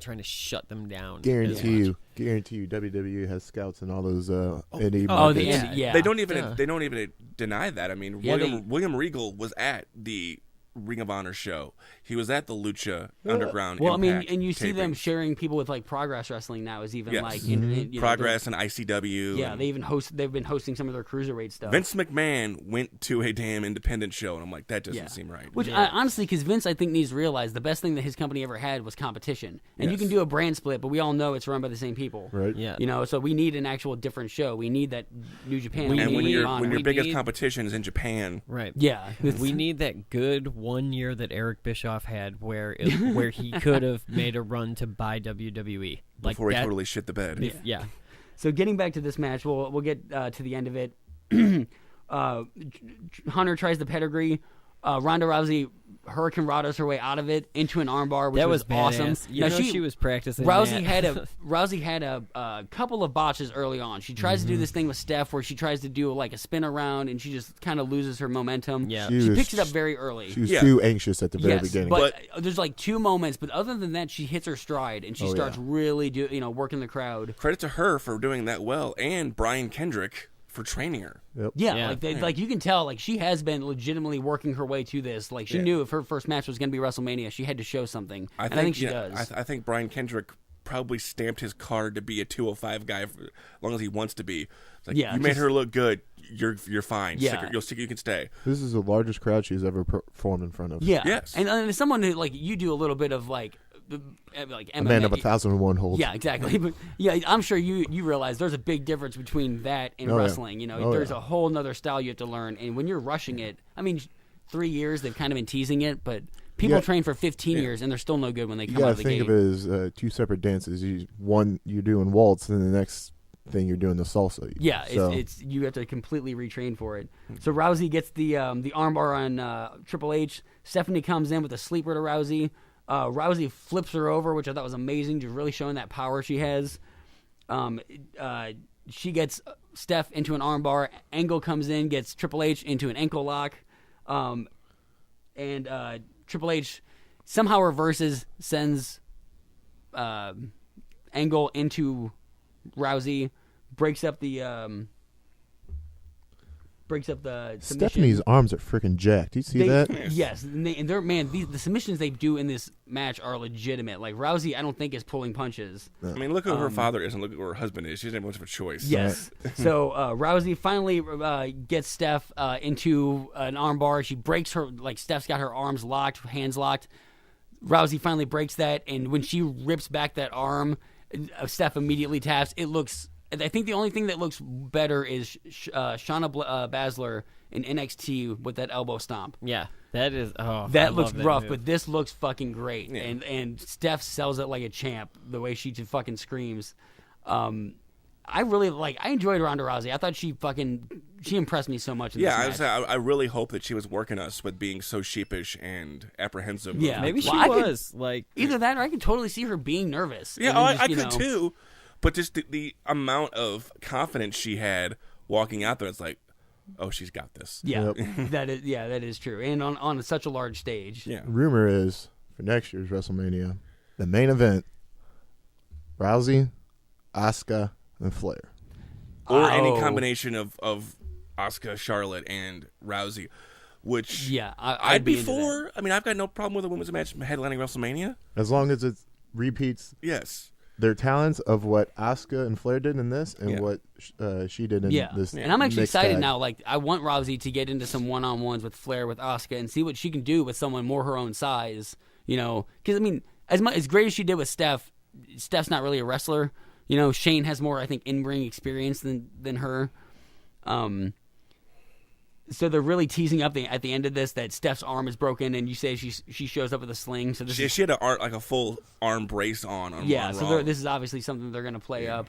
trying to shut them down. Guarantee you, WWE has scouts in all those indie Oh, markets. the end. Yeah. They don't even deny that. I mean, Yeah, William Regal was at the Ring of Honor show. He was at the Lucha Underground. Well, Impact I mean, and you see them tapings. sharing people with like Progress Wrestling now is even Yes. like Progress and ICW. Yeah, and they've been hosting some of their cruiserweight stuff. Vince McMahon went to a damn independent show, and I'm like, that doesn't seem right. Which honestly, because Vince, I think, needs to realize the best thing that his company ever had was competition. And you Yes. can do a brand split, but we all know it's run by the same people. Right. Yeah. So we need an actual different show. We need that New Japan. We we and need when need- your Honor. when your we biggest need- competition is in Japan, Right. Yeah. We need that good 1 year that Eric Bischoff had where he could have made a run to buy WWE. Like before he that, totally shit the bed. Yeah. So getting back to this match, we'll get to the end of it. Hunter tries the pedigree. Ronda Rousey Hurricane Rada's her way out of it into an armbar, which That was awesome. badass. You know she was practicing Rousey that. had a couple of botches early on. She tries to do this thing with Steph where she tries to do like a spin around and she just kind of loses her momentum. Yeah. She picks it up very early. She was too anxious at the very beginning. But there's like 2 moments, but other than that, she hits her stride and she starts yeah. really working the crowd. Credit to her for doing that well, and Brian Kendrick for training her. Yep. Yeah, like you can tell, like she has been legitimately working her way to this. Like she knew if her first match was going to be WrestleMania, she had to show something. I think she does. I think Brian Kendrick probably stamped his card to be a 205 guy for as long as he wants to be. It's like, you made her look good. You're fine. Yeah. You can stay. This is the largest crowd she's ever performed in front of. Yeah. Yes. And as someone who like you do a little bit of like MMA. A man of 1,001 holds. Yeah, exactly. But yeah, I'm sure you realize there's a big difference between that and wrestling. You know, there's a whole nother style you have to learn, and when you're rushing it, I mean, 3 years they've kind of been teasing it, but people train for 15 years and they're still no good when they come out of the gate. You got to think of it as 2 separate dances. One you're doing waltz, and the next thing you're doing the salsa. Yeah, so. it's you have to completely retrain for it. So Rousey gets the armbar on Triple H. Stephanie comes in with a sleeper to Rousey. Rousey flips her over, which I thought was amazing, just really showing that power she has. She gets Steph into an armbar. Angle comes in, gets Triple H into an ankle lock. And Triple H somehow reverses, sends Angle into Rousey, breaks up the submission. Stephanie's arms are freaking jacked. Do you see that? Yes, and the submissions they do in this match are legitimate. Like Rousey, I don't think is pulling punches. I mean, look at who her father is and look at who her husband is. She doesn't have much of a choice. Yes. So Rousey finally gets Steph into an armbar. She breaks her, like Steph's got her arms locked, hands locked. Rousey finally breaks that, and when she rips back that arm, Steph immediately taps. It looks. I think the only thing that looks better is Shayna Baszler in NXT with that elbow stomp. Yeah, that is. Oh, that looks rough, move. but this looks fucking great. Yeah. And Steph sells it like a champ. The way she just fucking screams. I really I enjoyed Ronda Rousey. I thought she impressed me so much. In this match. I really hope that she was working us with being so sheepish and apprehensive. Yeah, maybe she was like either that, or I could totally see her being nervous. Yeah, I could too. But just the amount of confidence she had walking out there, it's like, oh, she's got this. Yeah, that is true. And on such a large stage. Yeah. Rumor is for next year's WrestleMania, the main event, Rousey, Asuka, and Flair. Or any combination of Asuka, Charlotte, and Rousey. Which I'd be for. I mean, I've got no problem with a women's match headlining WrestleMania. As long as it repeats their talents of what Asuka and Flair did in this and what she did in this. And I'm actually excited tag. now. Like, I want Rousey to get into some one-on-ones with Flair, with Asuka, and see what she can do with someone more her own size. You know, because I mean, as great as she did with Steph, Steph's not really a wrestler. You know, Shane has more, I think, in-ring experience than her. So they're really teasing up at the end of this that Steph's arm is broken, and you say she shows up with a sling. So she had a full arm brace on so this is obviously something they're going to play up.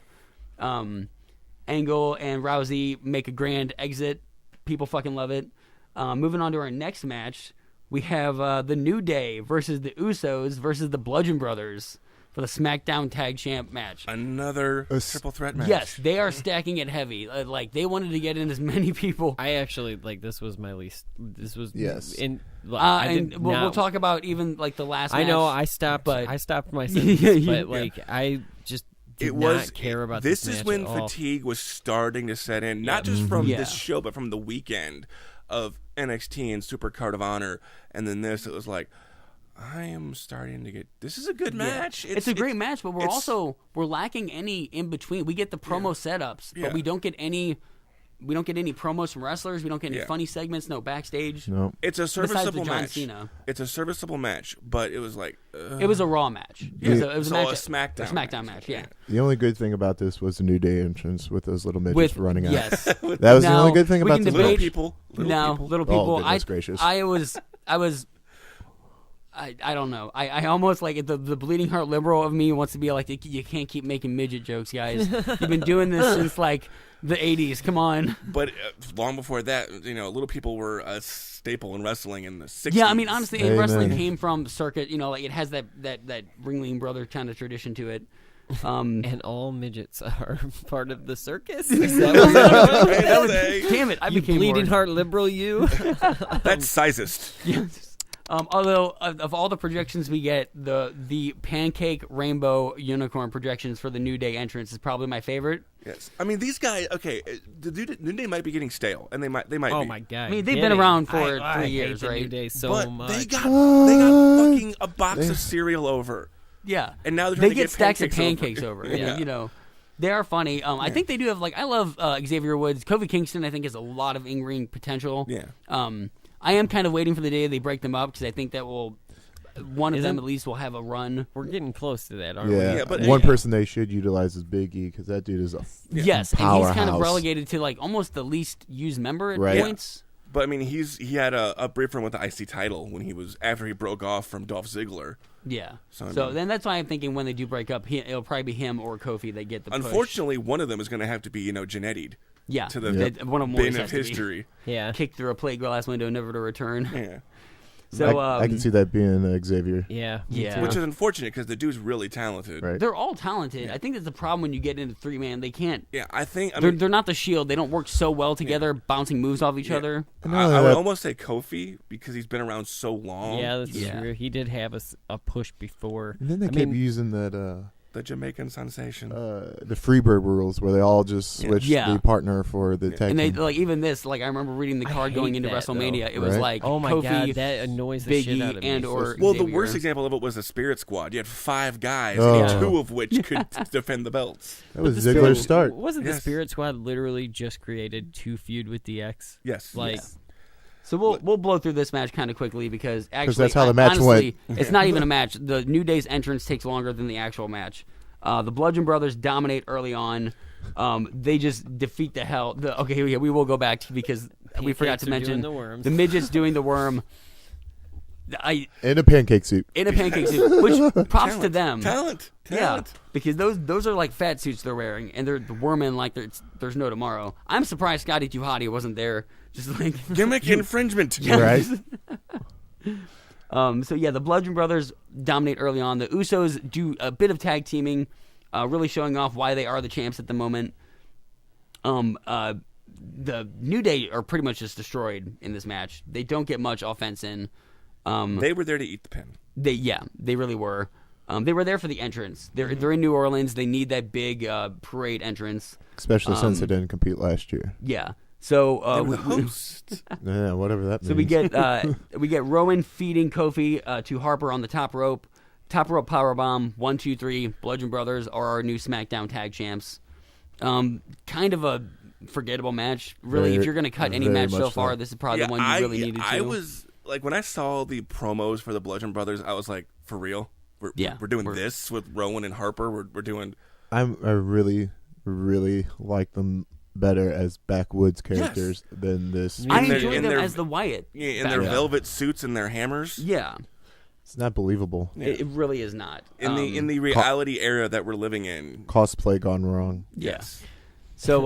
Angle and Rousey make a grand exit. People fucking love it. Moving on to our next match, we have the New Day versus the Usos versus the Bludgeon Brothers for the SmackDown Tag Champ match. Another triple threat match. Yes, they are stacking it heavy. Like, they wanted to get in as many people. I actually, this was my least. This was. Yes. We'll talk about even, like, the last match. I know, I stopped my sentence, I just did not care about this match. This is when fatigue was starting to set in, not just from this show, but from the weekend of NXT and Super Card of Honor, and then this, it was like, I am starting to get. This is a good match. It's a great match, but we're lacking any in between. We get the promo setups, but we don't get any. We don't get any promos from wrestlers. We don't get any funny segments. No backstage. No. It's a serviceable John match. Cena. It's a serviceable match, but it was like it was a Raw match. Yeah. It was a SmackDown match. Yeah. The only good thing about this was the New Day entrance with those little midgets running out. Yes. That was the only good thing about this. Little people. Little people. Oh, goodness gracious. I don't know. I almost like the bleeding heart liberal of me wants to be like, you can't keep making midget jokes, guys. You've been doing this since like the 80s. Come on. But long before that, little people were a staple in wrestling in the 60s. Yeah, I mean, honestly, wrestling came from circuit. Like it has that Ringling Brother kind of tradition to it. And all midgets are part of the circus. Damn it! I became bleeding heart liberal. You. That's sizest. Yes. Although of all the projections we get, the pancake rainbow unicorn projections for the New Day entrance is probably my favorite. Yes, I mean these guys. Okay, the New Day might be getting stale, and they might. Oh be. my god! I mean, they've been around for 3 years, hate right? the New Day so but much. they got fucking a box of cereal over. Yeah, and now they get stacks of pancakes over. Yeah. They are funny. I think they do have I love Xavier Woods. Kofi Kingston, I think, has a lot of in-ring potential. Yeah. I am kind of waiting for the day they break them up because I think that one of them at least will have a run. We're getting close to that, aren't we? Yeah, but one person they should utilize is Big E because that dude is a yes, powerhouse. And he's kind of relegated to almost the least used member at points. But I mean, he had a brief run with the IC title when after he broke off from Dolph Ziggler. Yeah. So then that's why I'm thinking when they do break up, it'll probably be him or Kofi that get the push. Unfortunately, one of them is going to have to be Janetti'd. Yeah. To the one of them bin of history. Yeah. Kicked through a plate glass window, never to return. Yeah. So I can see that being Xavier. Yeah. Yeah. Which is unfortunate because the dude's really talented. Right. They're all talented. I think that's the problem when you get into 3-man. They can't. Yeah, I think They're not the Shield. They don't work so well together, bouncing moves off each other. I would almost say Kofi because he's been around so long. Yeah, that's true. He did have a push before. And then they kept using that the Jamaican sensation, the Freebird rules, where they all just switched the partner for the tag and they team. like even this. Like I remember reading the card going into WrestleMania. It was like oh my Kofi, god, that annoys the Biggie, shit out of me. and or well, Xavier. the worst example of it was the Spirit Squad. You had 5 guys, Oh. and 2 of which could defend the belts. That was Ziggler's start. Wasn't the Spirit Squad literally just created to feud with DX? Yes. Like. Yeah. So we'll blow through this match kind of quickly because actually that's how the match honestly, went. It's not even a match. The New Day's entrance takes longer than the actual match. The Bludgeon Brothers dominate early on. They just defeat the hell. We will go back to because we forgot to mention the midgets doing the worm. In a pancake suit. In a pancake suit, which props to them. Talent. Yeah, because those are like fat suits they're wearing, and they're worming like there's no tomorrow. I'm surprised Scotty Too Hottie wasn't there. Just like gimmick infringement, right? So yeah, the Bludgeon Brothers dominate early on. The Usos do a bit of tag teaming, really showing off why they are the champs at the moment. The New Day are pretty much just destroyed in this match. They don't get much offense in. They were there to eat the pin. They really were. They were there for the entrance. They're in New Orleans. They need that big parade entrance, especially since they didn't compete last year. Yeah. So the host. Yeah, whatever that means. So we get Rowan feeding Kofi to Harper on the top rope. Top rope powerbomb. 1, 2, 3. Bludgeon Brothers are our new SmackDown tag champs. Kind of a forgettable match. Really, if you're going to cut any match so far, this is probably the one you really needed to. I was like, when I saw the promos for the Bludgeon Brothers, I was like, for real? We're doing this with Rowan and Harper. We're doing. I really, really like them better as backwoods characters than this. I enjoy them as the Wyatt. Yeah, in their velvet suits and their hammers. Yeah. It's not believable. Yeah. It really is not. In the reality era that we're living in. Cosplay gone wrong. Yes. So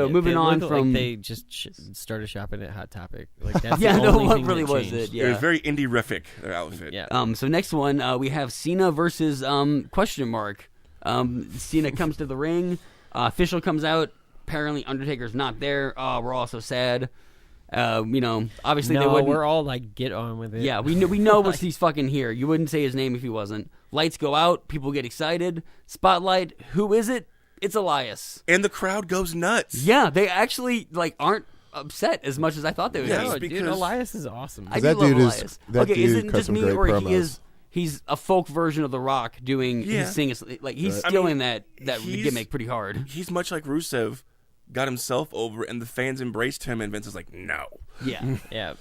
moving on from like they just started shopping at Hot Topic. Like that's what really was it? Yeah, it was very indie-rific, their outfit. Yeah. So next one we have Cena versus question mark. Cena comes to the ring. Official comes out. Apparently Undertaker's not there. We're all so sad. Obviously they wouldn't. We're all like, get on with it. Yeah, we know he's fucking here. You wouldn't say his name if he wasn't. Lights go out. People get excited. Spotlight. Who is it? It's Elias. And the crowd goes nuts. Yeah, they actually aren't upset as much as I thought they would. No, dude, Elias is awesome. I do love Elias. Okay, is it just me or he's a folk version of The Rock doing his singing? Like he's stealing that gimmick pretty hard. He's much like Rusev. Got himself over, and the fans embraced him, and Vince is like, no. Yeah. Yeah.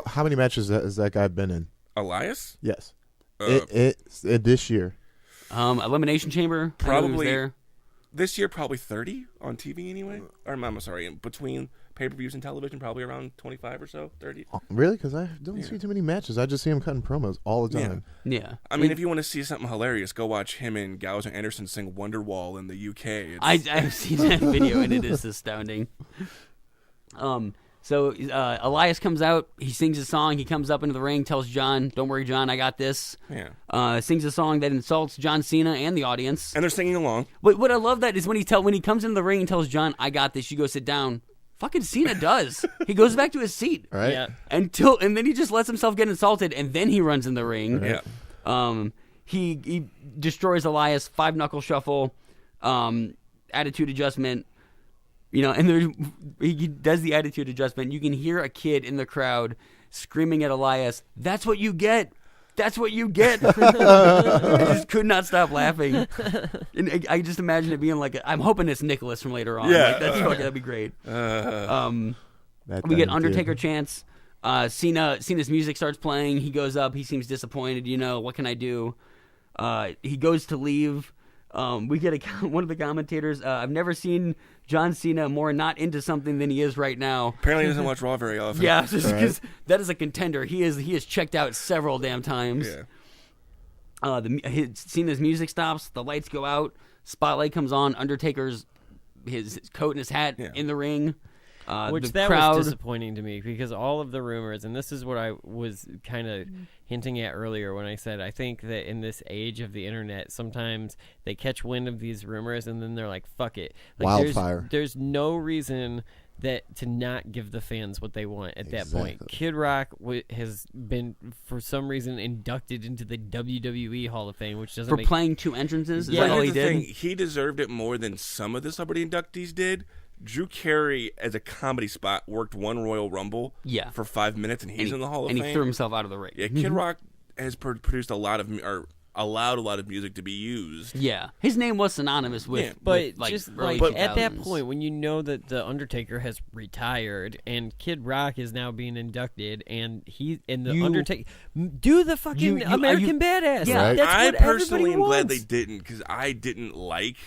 How many matches has that guy been in? Elias? Yes. This year. Elimination Chamber? Probably. There. This year, probably 30 on TV anyway. Or I'm sorry, between pay-per-views and television, probably around 25 or so, 30. Really? Because I don't see too many matches. I just see him cutting promos all the time. Yeah. I mean, if you want to see something hilarious, go watch him and Gallows and Anderson sing Wonderwall in the UK. I've seen that video, and it is astounding. So Elias comes out. He sings a song. He comes up into the ring, tells John, "Don't worry, John, I got this." Yeah. Sings a song that insults John Cena and the audience. And they're singing along. What I love that is when he comes into the ring and tells John, "I got this," you go sit down. Fucking Cena does. He goes back to his seat. Right. Yeah. And then he just lets himself get insulted, and then he runs in the ring. Right. Yeah. He destroys Elias, 5-knuckle shuffle, attitude adjustment. And he does the attitude adjustment. You can hear a kid in the crowd screaming at Elias, "That's what you get. That's what you get." I just could not stop laughing. And I just imagine it being like, I'm hoping it's Nicholas from later on. Yeah. That'd be great. We get Undertaker chants. Cena's music starts playing. He goes up. He seems disappointed. What can I do? He goes to leave. We get one of the commentators. I've never seen John Cena more not into something than he is right now. Apparently he doesn't watch Raw very often. Yeah, because that is a contender. He is checked out several damn times. Yeah. Cena's music stops. The lights go out. Spotlight comes on. Undertaker's his coat and his hat in the ring. Which the that crowd... was disappointing to me because all of the rumors, and this is what I was kind of hinting at earlier when I said I think that in this age of the internet, sometimes they catch wind of these rumors and then they're like, fuck it. Like, Wildfire. There's no reason to not give the fans what they want at that point. Kid Rock has been, for some reason, inducted into the WWE Hall of Fame, which doesn't playing 2 entrances? Yeah, is that all he did? He deserved it more than some of the celebrity inductees did. Drew Carey, as a comedy spot, worked one Royal Rumble for 5 minutes, and he's in the Hall of Fame. And he threw himself out of the ring. Yeah, Kid Rock has produced allowed a lot of music to be used. Yeah, his name was synonymous with, but like, just early like 2000s. at that point when you know that the Undertaker has retired and Kid Rock is now being inducted, and Undertaker do the fucking American Badass. Yeah, that's I what personally am everybody glad wants. they didn't because I didn't like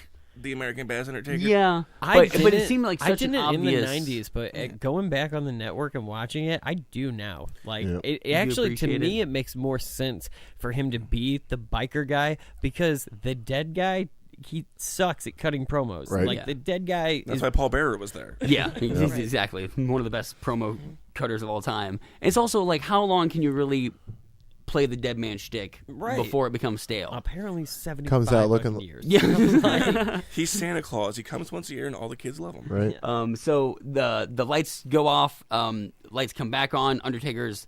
the American Badass Undertaker. Yeah, but it seemed like such an obvious... in the 90s, but going back on the network and watching it, I do now. Like it actually, to appreciate me, it makes more sense for him to be the biker guy because the dead guy, he sucks at cutting promos. Right. Like the dead guy. That's why Paul Bearer was there. Yeah, he's exactly one of the best promo cutters of all time. It's also like, how long can you really play the dead man shtick before it becomes stale? Apparently 75 comes out looking years. Yeah. He's Santa Claus. He comes once a year and all the kids love him. Right. So the lights go off, lights come back on. Undertaker's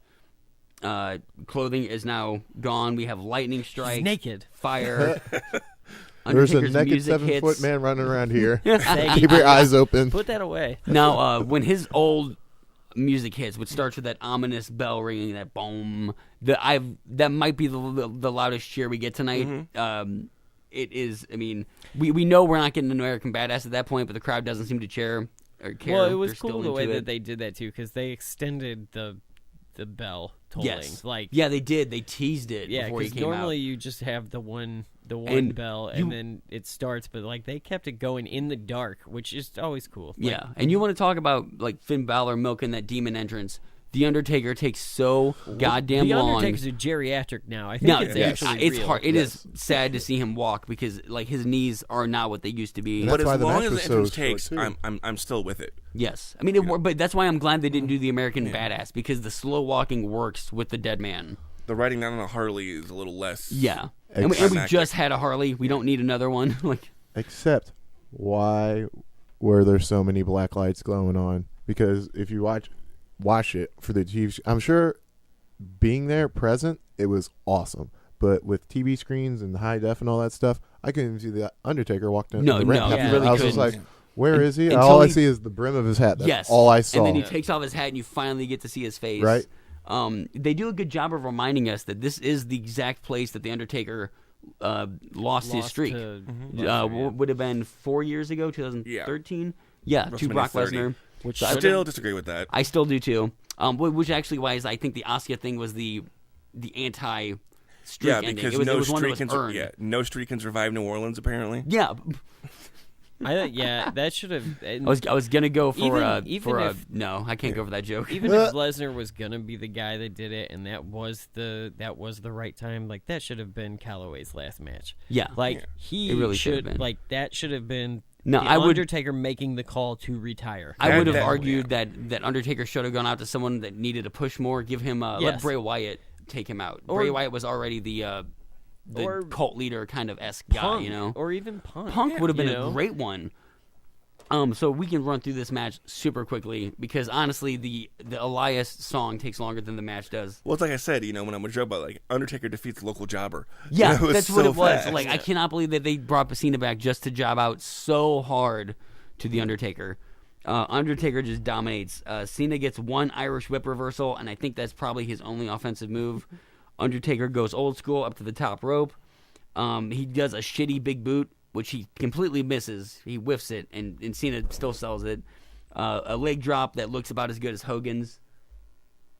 clothing is now gone. We have lightning strike. He's naked. Fire. There's a Undertaker's naked music 7-foot hits. man running around here. Saggy. Keep your eyes open. Put that away. Now, when his old music hits, which starts with that ominous bell ringing, that boom, that might be the loudest cheer we get tonight. It is. I mean, we know we're not getting an American Badass at that point, but the crowd doesn't seem to cheer or care. Well, it was They're still cool the way into that it. they did that too, because they extended the bell tolling. Yes. Like they did. They teased it. Yeah, before he because came normally out. you just have the one And bell and then it starts, but like they kept it going in the dark, which is always cool. Like, Yeah, and you want to talk about like Finn Balor milking that demon entrance? The Undertaker takes so goddamn the long. Undertaker's a geriatric now. I think No, it's actually it's real. hard. It is sad to see him walk because like his knees are not what they used to be. That's But why as the long match as the was so entrance short, takes, too. I'm still with it. Yes, I mean, but that's why I'm glad they didn't do the American Badass because the slow walking works with the dead man. The riding down on a Harley is a little less. Yeah, and we just had a Harley. We don't need another one. Like, Except, why were there so many black lights glowing on? Because if you watch it for the TV, I'm sure being there present, it was awesome. But with TV screens and high def and all that stuff, I couldn't even see the Undertaker walk down. No, the ramp. you really I was just couldn't. like, where is he? Until All I he- see is the brim of his hat. That's yes, all I saw. And then he takes off his hat, and you finally get to see his face. Right. They do a good job of reminding us that this is the exact place that the Undertaker lost his streak. Would have been 4 years ago, 2013. Yeah, to WrestleMania Brock 30. Lesnar. Which I still disagree with that. I still do too. Which actually why is I think the Asuka thing was the anti streak ending. Because It was no one that streak was earned. no streak can survive New Orleans apparently. Yeah. That should have. I was gonna go for if, no, I can't go for that joke. Even if Lesnar was gonna be the guy that did it, and that was the right time, like that should have been Calloway's last match. Yeah, like he it really should been. like that should have been. No, the I would- Undertaker making the call to retire. I would have argued that Undertaker should have gone out to someone that needed to push more. Give him let Yes. Bray Wyatt take him out. Or- Bray Wyatt was already the or cult leader kind of esque guy, Punk, you know, or even Punk. Punk would have been you know? a great one. So we can run through this match super quickly because honestly, the Elias song takes longer than the match does. Well, it's like I said, when I'm a joke about like Undertaker defeats local jobber. Yeah, it was that's so what it was. fast. Like I cannot believe that they brought Cena back just to job out so hard to the Undertaker. Undertaker just dominates. Cena gets one Irish whip reversal, and I think that's probably his only offensive move. Undertaker goes old school up to the top rope. He does a shitty big boot, which he completely misses. He whiffs it, and Cena still sells it. A leg drop that looks about as good as Hogan's.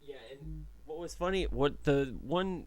Yeah, and what was funny, what the one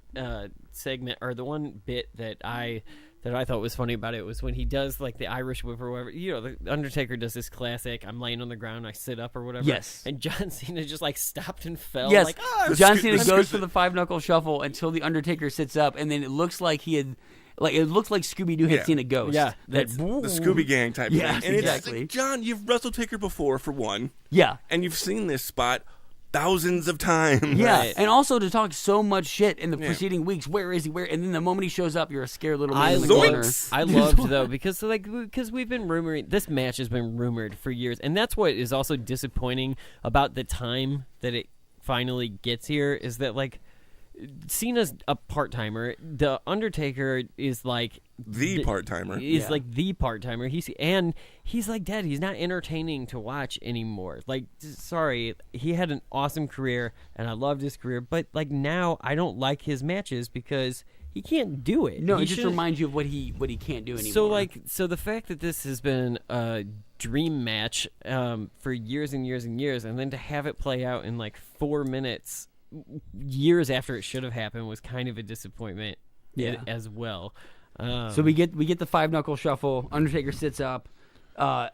segment or the one bit that I thought was funny about it was when he does like the Irish whip or whatever. The Undertaker does this classic, I'm laying on the ground, I sit up or whatever. Yes. And John Cena just like stopped and fell. Yes, Like, oh, John Cena goes for the 5-knuckle shuffle until the Undertaker sits up, and then it looks like he had Like it looks like Scooby-Doo had seen a ghost. Yeah, that's the Scooby Gang type thing. And exactly. It's like, John, you've wrestled Taker before, for one. Yeah. And you've seen this spot thousands of times. Yeah, Right. and also to talk so much shit in the preceding weeks. Where is he? Where? And then the moment he shows up, you're a scared little man in the corner. I loved though because we've been rumoring this match has been rumored for years, and that's what is also disappointing about the time that it finally gets here is that like Cena's a part-timer. The Undertaker is like the part-timer. Is like the part-timer. He's like dead. He's not entertaining to watch anymore. Like, sorry, he had an awesome career, and I loved his career, but like now I don't like his matches because he can't do it. No, he it just reminds you of what he can't do anymore. So the fact that this has been a dream match for years and years and years, and then to have it play out in like 4 minutes, years after it should have happened, was kind of a disappointment. As well. So we get the 5-knuckle shuffle. Undertaker sits up,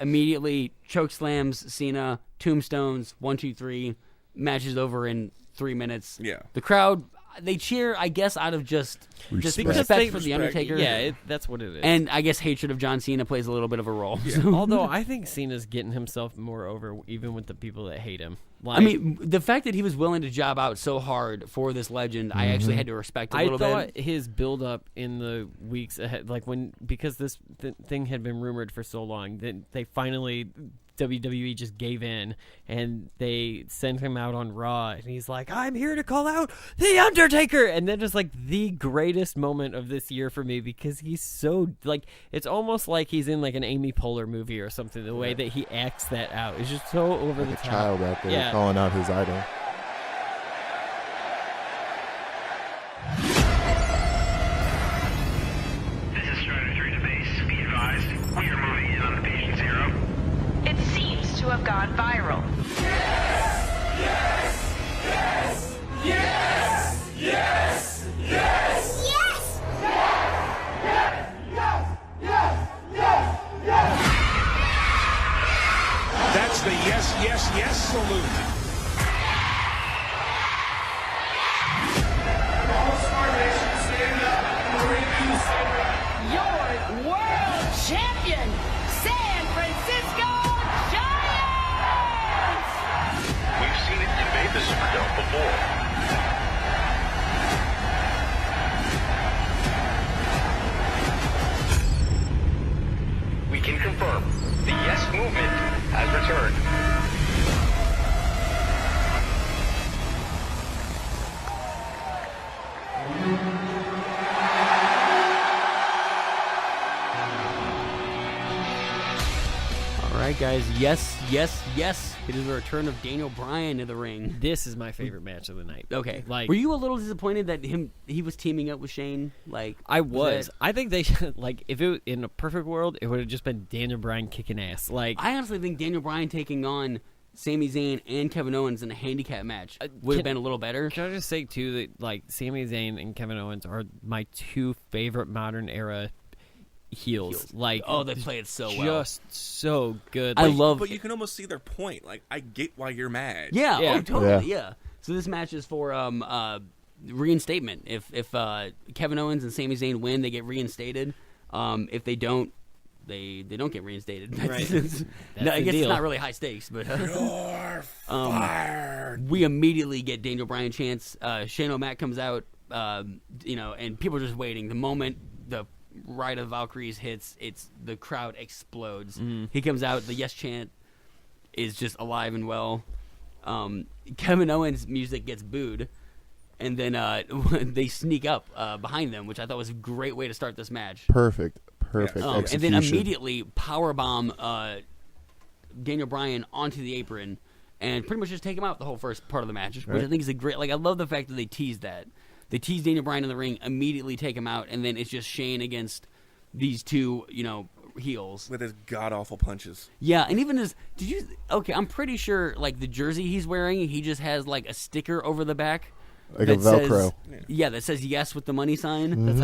immediately choke slams Cena, tombstones, 1, 2, 3. Match is over in 3 minutes. Yeah. The crowd, they cheer, I guess, out of just respect for the Undertaker. Yeah, that's what it is. And I guess hatred of John Cena plays a little bit of a role. Yeah. Although I think Cena's getting himself more over, even with the people that hate him. Like, I mean, the fact that he was willing to job out so hard for this legend, I actually had to respect a little bit. I thought his build-up in the weeks ahead, like because this thing had been rumored for so long, that they finally, WWE just gave in, and they sent him out on Raw, and he's like, I'm here to call out The Undertaker! And that is like the greatest moment of this year for me, because he's so, like, it's almost like he's in like an Amy Poehler movie or something, the way that he acts that out. It's just so over the top. A child out there calling out his idol. This is Strider 3 to base. Be advised, we are moving in on the patient 0. It seems to have gone viral. That's the yes salute. Your world champion, San Francisco Giants! We've seen it invade the Superdome before. We can confirm the yes movement has returned. All right, guys. Yes. It is the return of Daniel Bryan to the ring. This is my favorite match of the night. Okay. Like, were you a little disappointed that he was teaming up with Shane? Like, I was. I think they should, like, if it in a perfect world, it would have just been Daniel Bryan kicking ass. Like, I honestly think Daniel Bryan taking on Sami Zayn and Kevin Owens in a handicap match would have been a little better. Can I just say too that like Sami Zayn and Kevin Owens are my two favorite modern era heels. Like, oh, they play it so well, just so good. I Like, love. But you can almost see their point. Like, I get why you're mad. Yeah, Yeah. oh, totally. Yeah. So this match is for reinstatement. If Kevin Owens and Sami Zayn win, they get reinstated. If they don't, they don't get reinstated. Right. No, I guess deal. it's not really high stakes, but You're fired. we immediately get Daniel Bryan chants. Shane O'Mac comes out, and people are just waiting. The moment the Ride of the Valkyries hits, the crowd explodes. He comes out, the yes chant is just alive and well. Kevin Owens' music gets booed, and then they sneak up behind them, which I thought was a great way to start this match. Perfect And execution. then immediately powerbomb Daniel Bryan onto the apron and pretty much just take him out the whole first part of the match, which I think is a great. Like, I love the fact that they teased that. They tease Daniel Bryan in the ring, immediately take him out, and then it's just Shane against these two, heels. With his god-awful punches. Yeah, and even I'm pretty sure, like, the jersey he's wearing, he just has, like, a sticker over the back. Like a Velcro. That says yes with the money sign. Mm-hmm.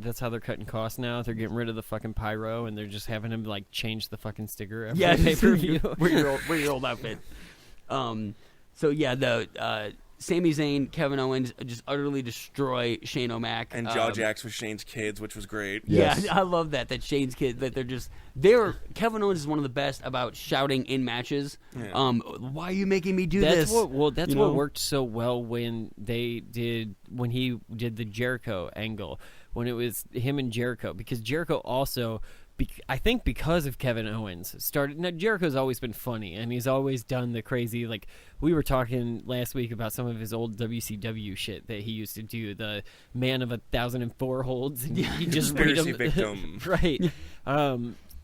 That's how they're cutting costs now. They're getting rid of the fucking pyro, and they're just having him, like, change the fucking sticker every pay-per-view. Wear your old outfit. So, yeah, Sami Zayn, Kevin Owens just utterly destroy Shane O'Mac. And Jaw Jacks with Shane's kids, which was great. Yes. Yeah, I love that Shane's kids, that Kevin Owens is one of the best about shouting in matches. Yeah. Why are you making me do this? That's what worked so well when he did the Jericho angle, when it was him and Jericho, because Jericho also, I think because of Kevin Owens, started. Now, Jericho's always been funny, and he's always done the crazy. Like, we were talking last week about some of his old WCW shit that he used to do. The man of 1,004 holds, and he just read them. Victim. Right.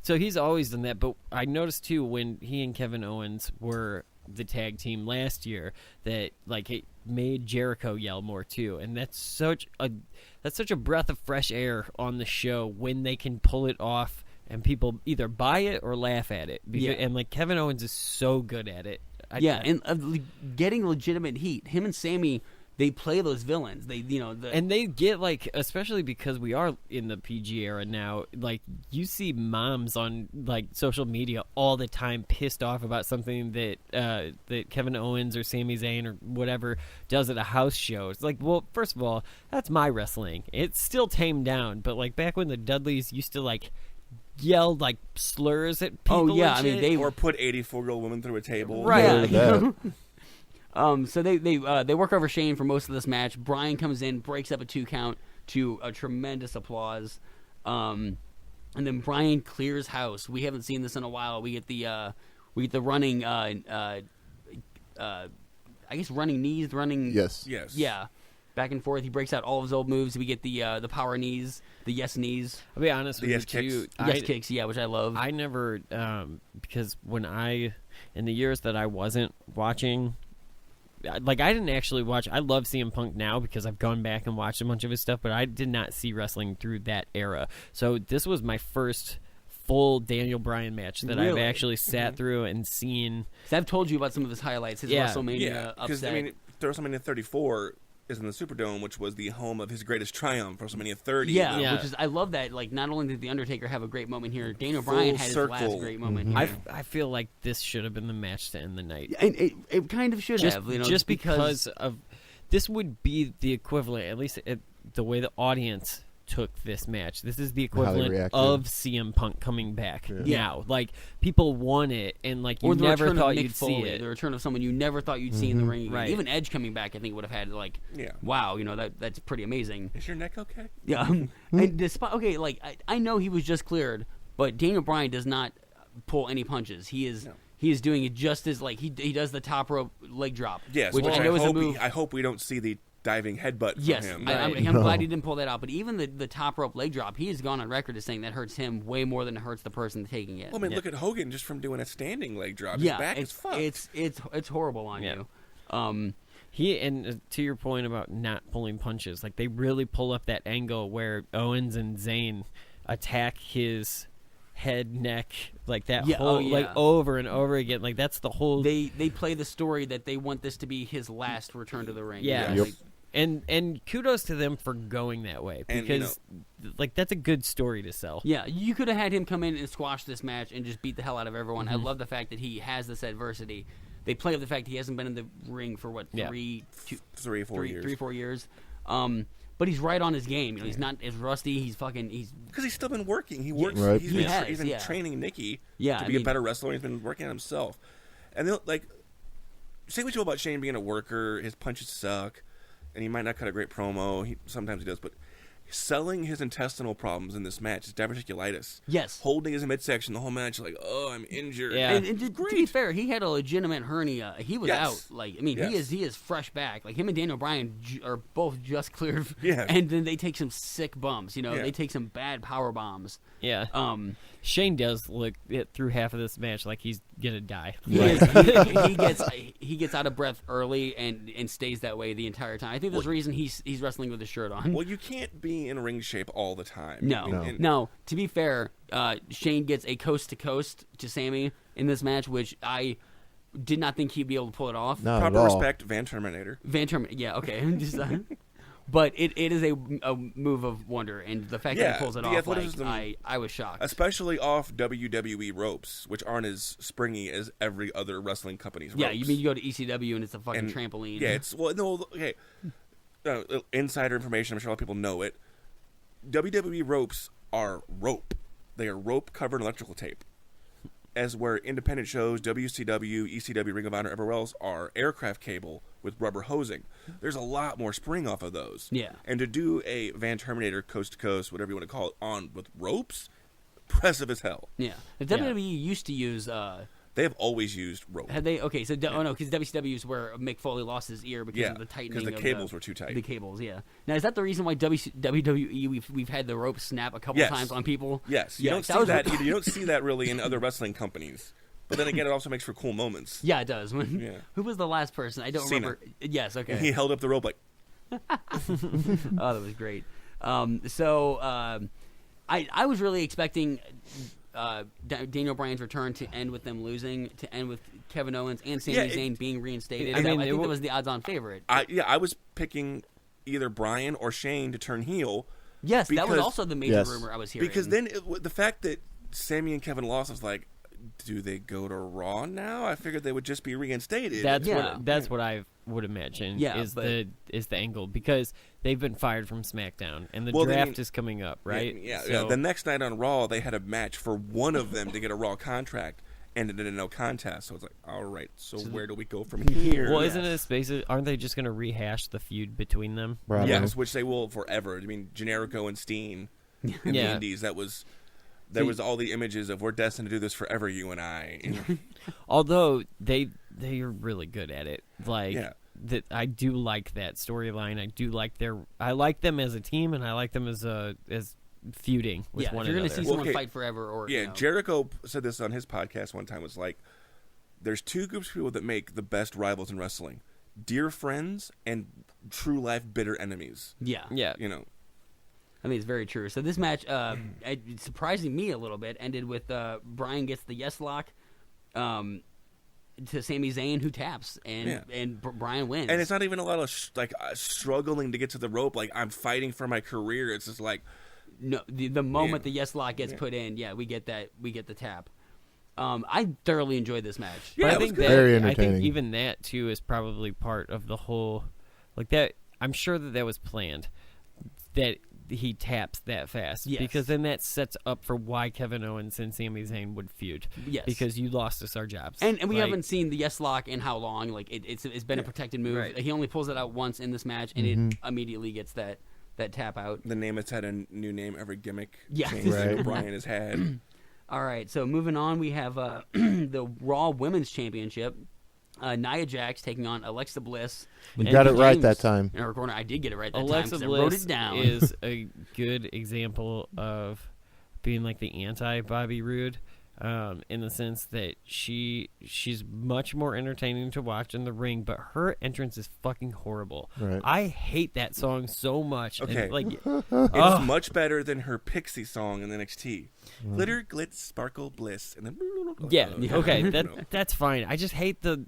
So he's always done that. But I noticed too when he and Kevin Owens were the tag team last year that it made Jericho yell more too, and that's such a breath of fresh air on the show when they can pull it off and people either buy it or laugh at it. And Kevin Owens is so good at it. And getting legitimate heat. Him and Sammy, they play those villains. And they get especially because we are in the PG era now. You see moms on social media all the time pissed off about something that Kevin Owens or Sami Zayn or whatever does at a house show. It's well, first of all, that's my wrestling. It's still tamed down, but back when the Dudleys used to yelled slurs at people. Oh yeah, and shit. they or put 84-year-old women through a table. Right. So they work over Shane for most of this match. Bryan comes in, breaks up a 2 count to a tremendous applause, and then Bryan clears house. We haven't seen this in a while. We get the running, I guess running knees, Yes. Yeah. Back and forth. He breaks out all of his old moves. We get the power knees, the yes knees. I'll be honest with you, too. Yes kicks, which I love. I never, because in the years that I wasn't watching, I didn't actually watch. I love CM Punk now because I've gone back and watched a bunch of his stuff, but I did not see wrestling through that era. So this was my first full Daniel Bryan match that I've actually sat through and seen. So I've told you about some of his highlights, his WrestleMania upset. Because, WrestleMania 34 is in the Superdome, which was the home of his greatest triumph, WrestleMania 30. Yeah, which is, I love that. Not only did The Undertaker have a great moment here, Daniel Bryan had his last great moment here. I feel like this should have been the match to end the night. And it kind of should have, just because of this would be the equivalent, at least the way the audience took this match. This is the equivalent of CM Punk coming back now. People want it, and you never thought you'd see it. The return of someone you never thought you'd see in the ring. Right. Even Edge coming back, I think would have had wow, that's pretty amazing. Is your neck okay? Yeah. And despite I know he was just cleared, but Daniel Bryan does not pull any punches. He is. No. He is doing it just as he does the top rope leg drop. Yes, which I know is a move. I hope we don't see the diving headbutt from him. I'm glad he didn't pull that out. But even the top rope leg drop, he has gone on record as saying that hurts him way more than it hurts the person taking it. Well, look at Hogan just from doing a standing leg drop. His back is fucked. It's horrible on you. To your point about not pulling punches, they really pull up that angle where Owens and Zayn attack his head, neck, over and over again. That's the whole. They play the story that they want this to be his last return to the ring. Yeah. Yep. And kudos to them for going that way, because that's a good story to sell. Yeah, you could have had him come in and squash this match and just beat the hell out of everyone. I love the fact that he has this adversity. They play up the fact he hasn't been in the ring for 3 or 4 years. But he's right on his game. He's not as rusty. He's because he's still been working. He works. Right. He's been training Nikki to be a better wrestler. He's been working on himself. And they'll say what you will about Shane being a worker. His punches suck, and he might not cut a great promo. Sometimes he does, but selling his intestinal problems in this match, his diverticulitis. Yes. Holding his midsection the whole match, I'm injured. Yeah. And to be fair, he had a legitimate hernia. He was out. He is fresh back. Him and Daniel Bryan are both just cleared. Yeah. And then they take some sick bumps. They take some bad power bombs. Yeah. Shane does look through half of this match like he's gonna die. He gets out of breath early and stays that way the entire time. I think there's a reason he's wrestling with his shirt on. Well, you can't be in ring shape all the time. No. To be fair, Shane gets a coast to coast to Sammy in this match, which I did not think he'd be able to pull it off. Proper respect, Van Terminator. Yeah, okay. But it is a move of wonder, and the fact that he pulls it off, like, I was shocked. Especially off WWE ropes, which aren't as springy as every other wrestling company's ropes. Yeah, you mean you go to ECW and it's a fucking trampoline. Yeah, okay. Insider information, I'm sure a lot of people know it. WWE ropes are rope. They are rope covered in electrical tape. As where independent shows, WCW, ECW, Ring of Honor, everywhere else are aircraft cable with rubber hosing. There's a lot more spring off of those. Yeah. And to do a Van Terminator coast to coast, whatever you want to call it, on with ropes, impressive as hell. Yeah. The WWE used to use... they have always used rope. Had they? Okay, so because WCW is where Mick Foley lost his ear because of the tightening. Because the cables were too tight. The cables, yeah. Now, is that the reason why WWE we've had the rope snap a couple times on people? Yes. You don't see that. You don't see that really in other wrestling companies. But then again, it also makes for cool moments. Yeah, it does. Who was the last person? I don't remember. Yes. Okay. And he held up the rope like. Oh, that was great. I was really expecting. Daniel Bryan's return to end with them losing, to end with Kevin Owens and Sami Zayn being reinstated. I think that was the odds-on favorite. I was picking either Bryan or Shane to turn heel. Yes, that was also the major rumor I was hearing. Because then the fact that Sami and Kevin lost, I was like, do they go to Raw now? I figured they would just be reinstated. That's what I would imagine is the angle, because they've been fired from SmackDown and the draft is coming up, right? Yeah. The next night on Raw, they had a match for one of them to get a Raw contract, ended in a no contest. So it's like, all right, so where do we go from here? Well, isn't it basically? Aren't they just going to rehash the feud between them? Probably. Yes, which they will forever. I mean, Generico and Steen in the Indies. There was all the images of we're destined to do this forever, you and I. Although they are really good at it. Like that, I do like that storyline. I like them as a team, and I like them as feuding with one another. You're going to see someone fight forever, or Jericho said this on his podcast one time. Was like, there's two groups of people that make the best rivals in wrestling: dear friends and true life bitter enemies. Yeah. You know. I mean, it's very true. So this match, surprising me a little bit, ended with Bryan gets the yes lock to Sami Zayn, who taps, and Bryan wins. And it's not even a lot of struggling to get to the rope. Like, I'm fighting for my career. It's just like, no. The moment the yes lock gets put in, we get that. We get the tap. I thoroughly enjoyed this match. Yeah, I think very entertaining. I think even that too is probably part of the whole, like that. I'm sure that was planned. That he taps that fast, because then that sets up for why Kevin Owens and Sami Zayn would feud. Yes, because you lost us our jobs, and we haven't seen the yes lock in how long. Like it's been a protected move. Right. He only pulls it out once in this match, and it immediately gets that tap out. The name has had a new name every gimmick change that Bryan has had. All right, so moving on, we have the Raw Women's Championship. Nia Jax taking on Alexa Bliss. You got it right that time. In our corner, I did get it right that Alexa time. Bliss I wrote it down. Is a good example of being like the anti-Bobby Roode, in the sense that she's much more entertaining to watch in the ring, but her entrance is fucking horrible. Right. I hate that song so much. Okay, and, it's much better than her Pixie song in NXT. Glitter, glitz, sparkle, bliss, and then okay, that's fine. I just hate the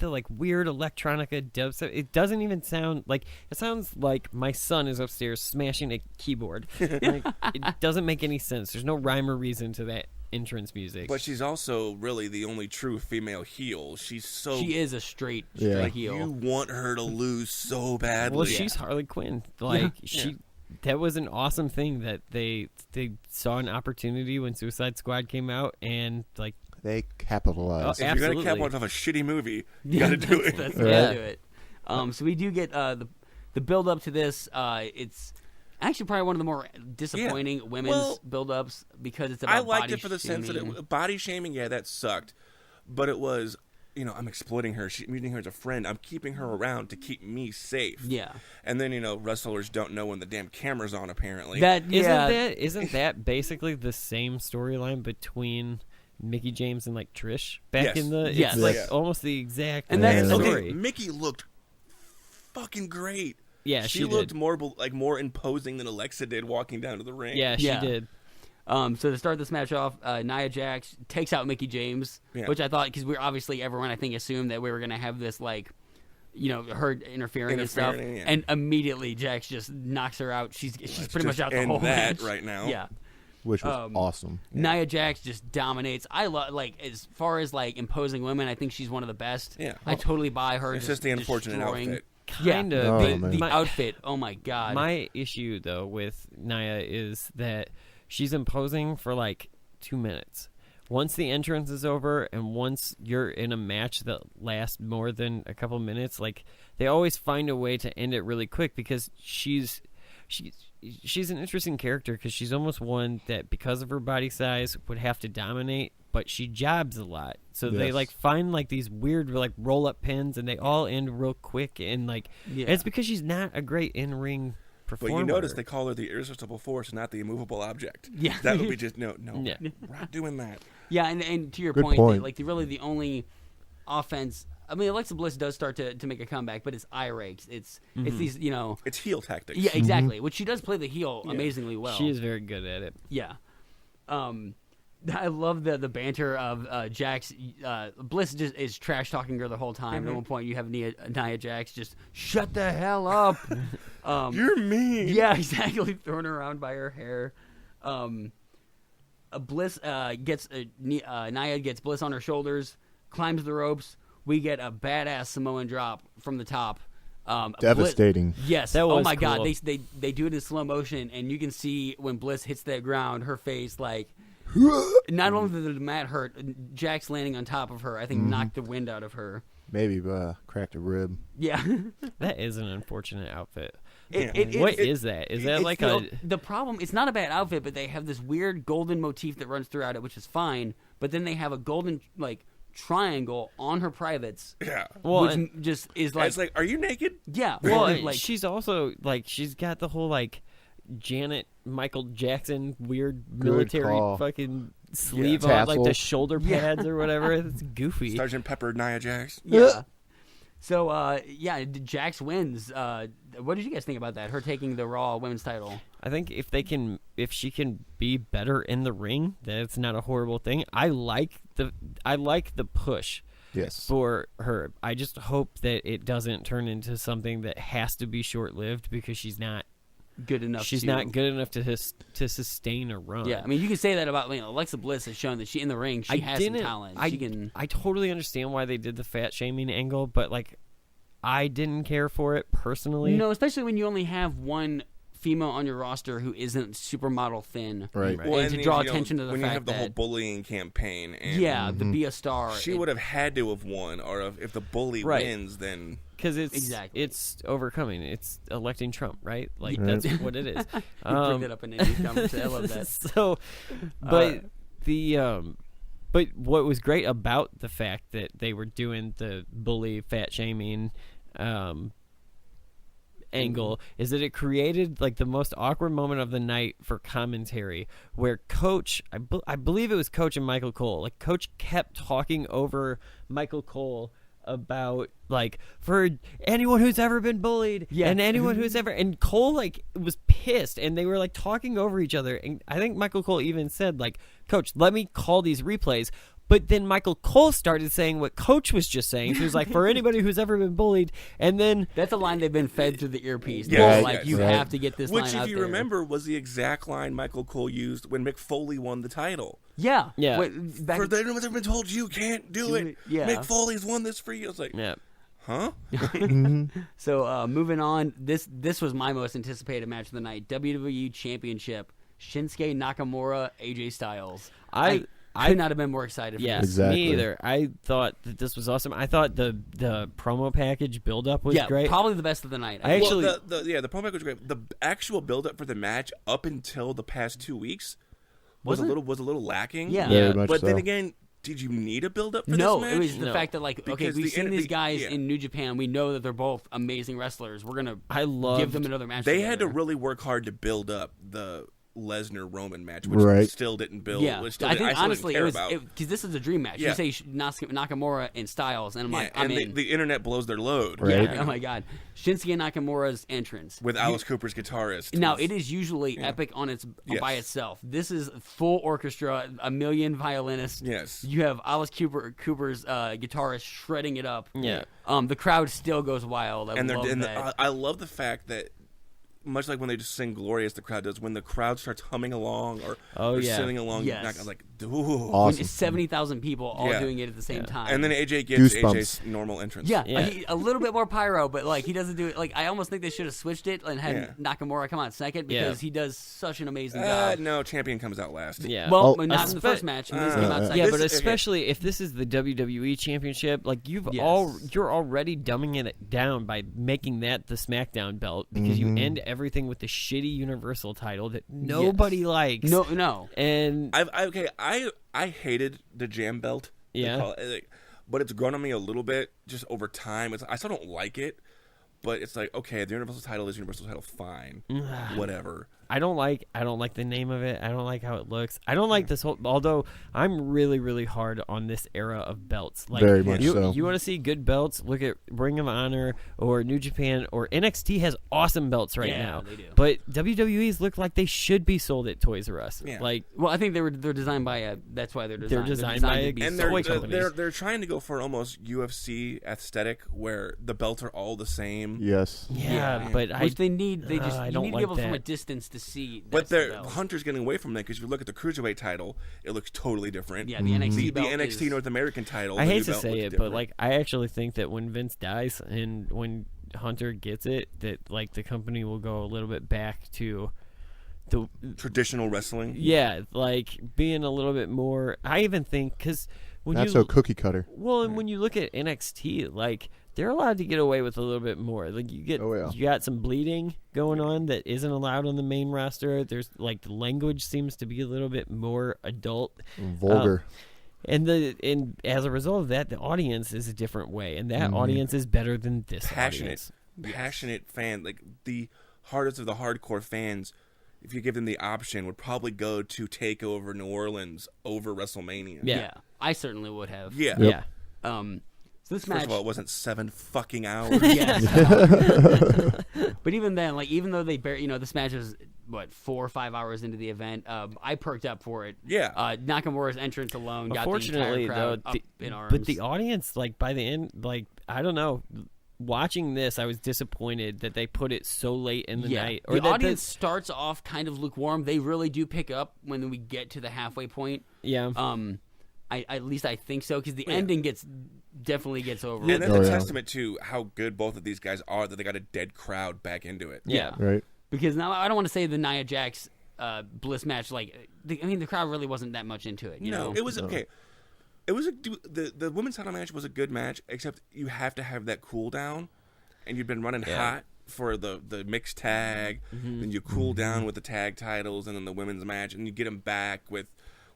like weird electronica dubstep. It doesn't even sound like, it sounds like my son is upstairs smashing a keyboard. Like, it doesn't make any sense. There's no rhyme or reason to that entrance music. But she's also really the only true female heel. She is a straight heel. You want her to lose so badly. Well, she's Harley Quinn. Like that was an awesome thing that they saw an opportunity when Suicide Squad came out, and like they capitalized. If you're gonna capitalize off a shitty movie, you gotta do it. That's gotta do it. So we do get the build up to this. It's actually probably one of the more disappointing women's build-ups, because it's about I liked body it for the shaming. sense that body shaming, that sucked. But it was, I'm exploiting her. I'm using her as a friend. I'm keeping her around to keep me safe. Yeah. And then, wrestlers don't know when the damn camera's on, apparently. Isn't that basically the same storyline between Mickie James and, like, Trish back in the... Yes. It's, like, almost the exact story. Okay, Mickie looked fucking great. Yeah, she looked more imposing than Alexa did walking down to the ring. Yeah, she did. So to start this match off, Nia Jax takes out Mickie James, which I thought, because everyone I think assumed that we were going to have this like her interfering and stuff, yeah. and immediately Jax just knocks her out. She's pretty much out the whole match right now. Yeah. Which was awesome. Nia Jax just dominates. I love as far as imposing women. I think she's one of the best. Yeah, I totally buy her. It's just the unfortunate outfit. Kind of. The outfit. Oh my god. My issue though with Nia is that she's imposing for 2 minutes. Once the entrance is over and once you're in a match that lasts more than a couple minutes, they always find a way to end it really quick because she's an interesting character because she's almost one that because of her body size would have to dominate, but she jobs a lot. So they find these weird roll up pins and they all end real quick and it's because she's not a great in ring performer. But you notice they call her the irresistible force, not the immovable object. Yeah, that would be just no. Yeah. We're not doing that. Yeah, and to your point. Really the only offense. I mean, Alexa Bliss does start to make a comeback, but it's eye rakes. It's these It's heel tactics. Yeah, exactly. Which she does play the heel amazingly well. She is very good at it. Yeah. I love the banter of Jax. Bliss just is trash talking her the whole time. At one point, you have Nia Jax just shut the hell up. You're mean. Yeah, exactly. Throwing her around by her hair. Bliss Nia gets Bliss on her shoulders, climbs the ropes. We get a badass Samoan drop from the top. Devastating. Yes. That was my cool. god. They do it in slow motion, and you can see when Bliss hits that ground, her face not only did the mat hurt, Jax landing on top of her, I think knocked the wind out of her. Maybe cracked a rib. Yeah. That is an unfortunate outfit. What is that? Is that the problem? It's not a bad outfit, but they have this weird golden motif that runs throughout it, which is fine. But then they have a golden triangle on her privates. Yeah. Well, which just is it's are you naked? Yeah. Well, she's also she's got the whole Janet Michael Jackson weird military fucking sleeve on the shoulder pads or whatever. It's goofy. Sergeant Pepper Nia Jax. Yeah. So Jax wins. What did you guys think about that? Her taking the Raw Women's title. I think if she can be better in the ring, that's not a horrible thing. I like the push. Yes. For her. I just hope that it doesn't turn into something that has to be short-lived because she's not good enough. She's not good enough to sustain a run. Yeah, I mean, you can say that about Alexa Bliss has shown that she in the ring she has some talent. I totally understand why they did the fat shaming angle, but I didn't care for it personally. No, especially when you only have one female on your roster who isn't supermodel thin, right? Well, and to draw attention to the when fact you have the whole bullying campaign, and to be a star, she would have had to have won, or if the bully wins, then because it's overcoming, it's electing Trump, right? That's what it is. You bring that up in any conversation. I love that. So, but but what was great about the fact that they were doing the bully fat shaming angle is that it created the most awkward moment of the night for commentary where Coach, I believe it was Coach and Michael Cole, Coach kept talking over Michael Cole about for anyone who's ever been bullied and anyone who's ever, and Cole was pissed and they were talking over each other, and I think Michael Cole even said Coach, let me call these replays. But then Michael Cole started saying what Coach was just saying. He was for anybody who's ever been bullied, and then that's a line they've been fed through the earpiece. Yeah, you have to get this line out there. Which, if you remember, was the exact line Michael Cole used when Mick Foley won the title. Yeah. For anyone's ever been told you can't do it. Yeah. Mick Foley's won this for you. I was yeah. Huh? So moving on, this was my most anticipated match of the night: WWE Championship, Shinsuke Nakamura, AJ Styles. I could not have been more excited for this. Exactly. Me either. I thought that this was awesome. I thought the promo package build-up was great. Probably the best of the night. The promo package was great. The actual build-up for the match up until the past 2 weeks was a little lacking. Yeah. Very much but so. then again, did you need a build-up for this match? It was the fact that Because we've seen these guys yeah. in New Japan. We know that they're both amazing wrestlers. We're gonna give them another match. They together. had to really work hard to build up the Lesnar Roman match, which Right. still didn't build. Yeah, Which still I didn't- think still honestly didn't it care was about. because this is a dream match. Yeah. You say Nakamura and Styles, and I'm like, I'm in. The internet blows their load. Right. Yeah, oh my god, Shinsuke Nakamura's entrance With Alice Cooper's guitarist. Now it is usually epic on its by itself. This is full orchestra, a million violinists. Yes. You have Alice Cooper's guitarist shredding it up. Yeah. The crowd still goes wild. I love the fact that, much like when they just sing "Glorious," the crowd does. When the crowd starts humming along or singing along, Yes. I'm like, ooh. When it's 70,000 people all doing it at the same time. And then AJ gives Goosebumps. AJ's normal entrance. Yeah, a little bit more pyro, but like he doesn't do it. Like I almost think they should have switched it and had Nakamura come out second because he does such an amazing job. No, champion comes out last. Yeah. Well, not in the first match. He came out second. Yeah, but especially if this is the WWE Championship, like you're already dumbing it down by making that the SmackDown belt because you end everything with the shitty Universal title that nobody likes. No. And I hated the Jam belt. Yeah. But it's grown on me a little bit just over time. I still don't like it, but it's like, okay, the Universal title is Universal title, fine, whatever. I don't like the name of it. I don't like how it looks. I don't like this whole. Although I'm really, really hard on this era of belts. Like, Very much so. You want to see good belts? Look at Ring of Honor or New Japan or NXT has awesome belts right now. They do. But WWE's look like they should be sold at Toys R Us. Yeah. Like, well, I think they're designed by that's why they're designed by to be And sold. they're trying to go for almost UFC aesthetic where the belts are all the same. Yes. yeah, but which they need. They just I you don't need to like be able that. from a distance to see. But that's the belt. Hunter's getting away from that because if you look at the Cruiserweight title, it looks totally different. Yeah, the NXT The belt NXT is- North American title. I the hate new to belt say looks it, different. but like I actually think that when Vince dies and when Hunter gets it, that like the company will go a little bit back to the traditional wrestling. Yeah, like being a little bit more. I even think because when Not you so cookie cutter. well, and when you look at NXT, like they're allowed to get away with a little bit more. Like you got some bleeding going on that isn't allowed on the main roster. There's like the language seems to be a little bit more adult, Vulgar. and as a result of that, the audience is a different way, and that audience is better than this audience. Passionate fan, like the hardest of the hardcore fans. If you give them the option, would probably go to TakeOver New Orleans over WrestleMania. Yeah, I certainly would have. Yeah. Yeah. So this First match, of all, it wasn't 7 fucking hours. yes. But even then, like even though they this match is what 4 or 5 hours into the event, I perked up for it. Yeah. Nakamura's entrance alone got Unfortunately, the entire crowd though, up in arms. but the audience, like by the end, like I don't know. Watching this, I was disappointed that they put it so late in the night. Or the that audience starts off kind of lukewarm. They really do pick up when we get to the halfway point. Yeah. At least I think so because the ending definitely gets over. And that's a testament to how good both of these guys are that they got a dead crowd back into it. Yeah. Right. Because now I don't want to say the Nia Jax Bliss match. The crowd really wasn't that much into it. You know? It was okay. It was the women's title match was a good match, except you have to have that cool down, and you've been running hot for the mixed tag, then you cool down with the tag titles, and then the women's match, and you get them back with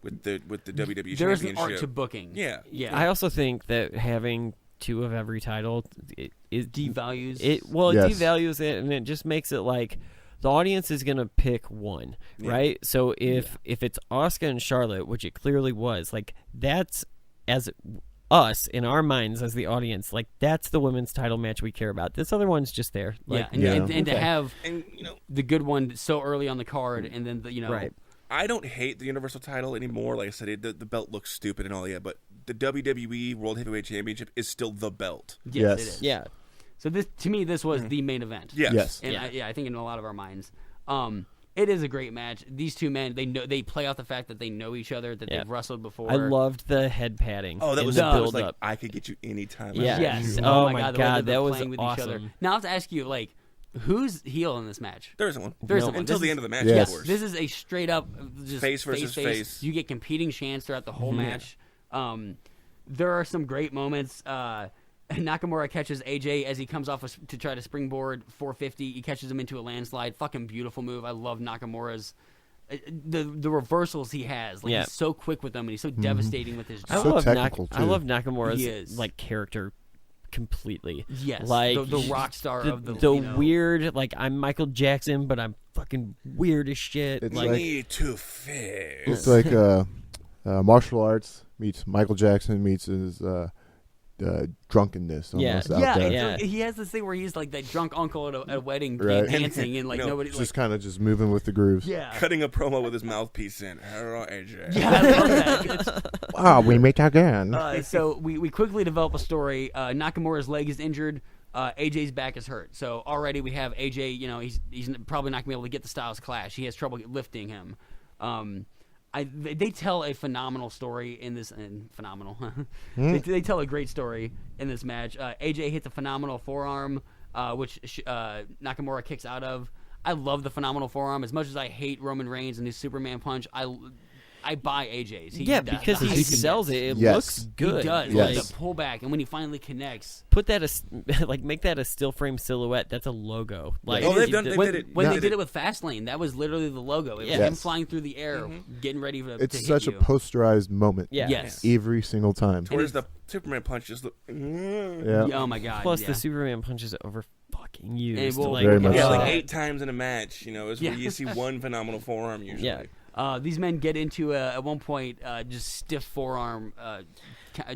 the WWE There's Championship. an art to booking. Yeah. I also think that having 2 of every title it devalues it. Well, it devalues it, and it just makes it like the audience is gonna pick one, right? So if it's Asuka and Charlotte, which it clearly was, like that's as us in our minds as the audience, like that's the women's title match we care about. This other one's just there, like, and to have the good one so early on the card, and then right. I don't hate the Universal title anymore. Like I said, the belt looks stupid and all that, but the WWE World Heavyweight Championship is still the belt. Yes, it is. Yeah. So to me, this was the main event. Yes. And I think in a lot of our minds, it is a great match. These two men, they play off the fact that they know each other, that they've wrestled before. I loved the head padding. Oh, that was the build build like up. I could get you anytime. Yeah. Yes. Oh my God, the way that they're was playing with awesome. each other. Now I have to ask you, like, who's heel in this match? There isn't one. There isn't one. Until the end of the match, Yes. of course. This is a straight up just Face versus face. You get competing chants throughout the whole match. There are some great moments. Nakamura catches AJ as he comes off to try to springboard 450. He catches him into a landslide. Fucking beautiful move. I love Nakamura's the reversals he has. Like he's so quick with them, and he's so devastating with his jump. I love Nakamura's like character completely. Yes, like the rock star of the weird. Like I'm Michael Jackson, but I'm fucking weird as shit. It's We like- need to fish. It's like martial arts meets Michael Jackson meets his drunkenness. Almost out there. Yeah. He has this thing where he's like that drunk uncle at a wedding Right. dancing and like No, nobody. Just kind of just moving with the grooves. Yeah. Cutting a promo with his mouthpiece in. Hello, AJ. Yeah, I love that. Wow, we meet again. So we quickly develop a story. Nakamura's leg is injured. AJ's back is hurt. So already we have AJ. You know, he's probably not gonna be able to get the Styles Clash. He has trouble lifting him. They tell a phenomenal story in this, and phenomenal. They tell a great story in this match. AJ hits a phenomenal forearm, which Nakamura kicks out of. I love the phenomenal forearm as much as I hate Roman Reigns and his Superman punch. I buy AJ's. Because he sells it. It Yes. looks good. He does. Yes. Like the pullback, and when he finally connects. Put that make that a still frame silhouette. That's a logo. Like Oh, they've you done- did- they When, did it. when Yeah. they did it with Fastlane, that was literally the logo. It was Yes. him flying through the air, getting ready to It's hit such you. a posterized moment. Yeah. Yes. Every single time. Whereas the Superman punch just look. Yeah. Oh my god. Plus yeah. the Superman punches over fucking used. will- Like, Very much Yeah, so. like 8 times in a match. You know, is where you see one phenomenal forearm usually. Yeah. These men get into at one point just stiff forearm.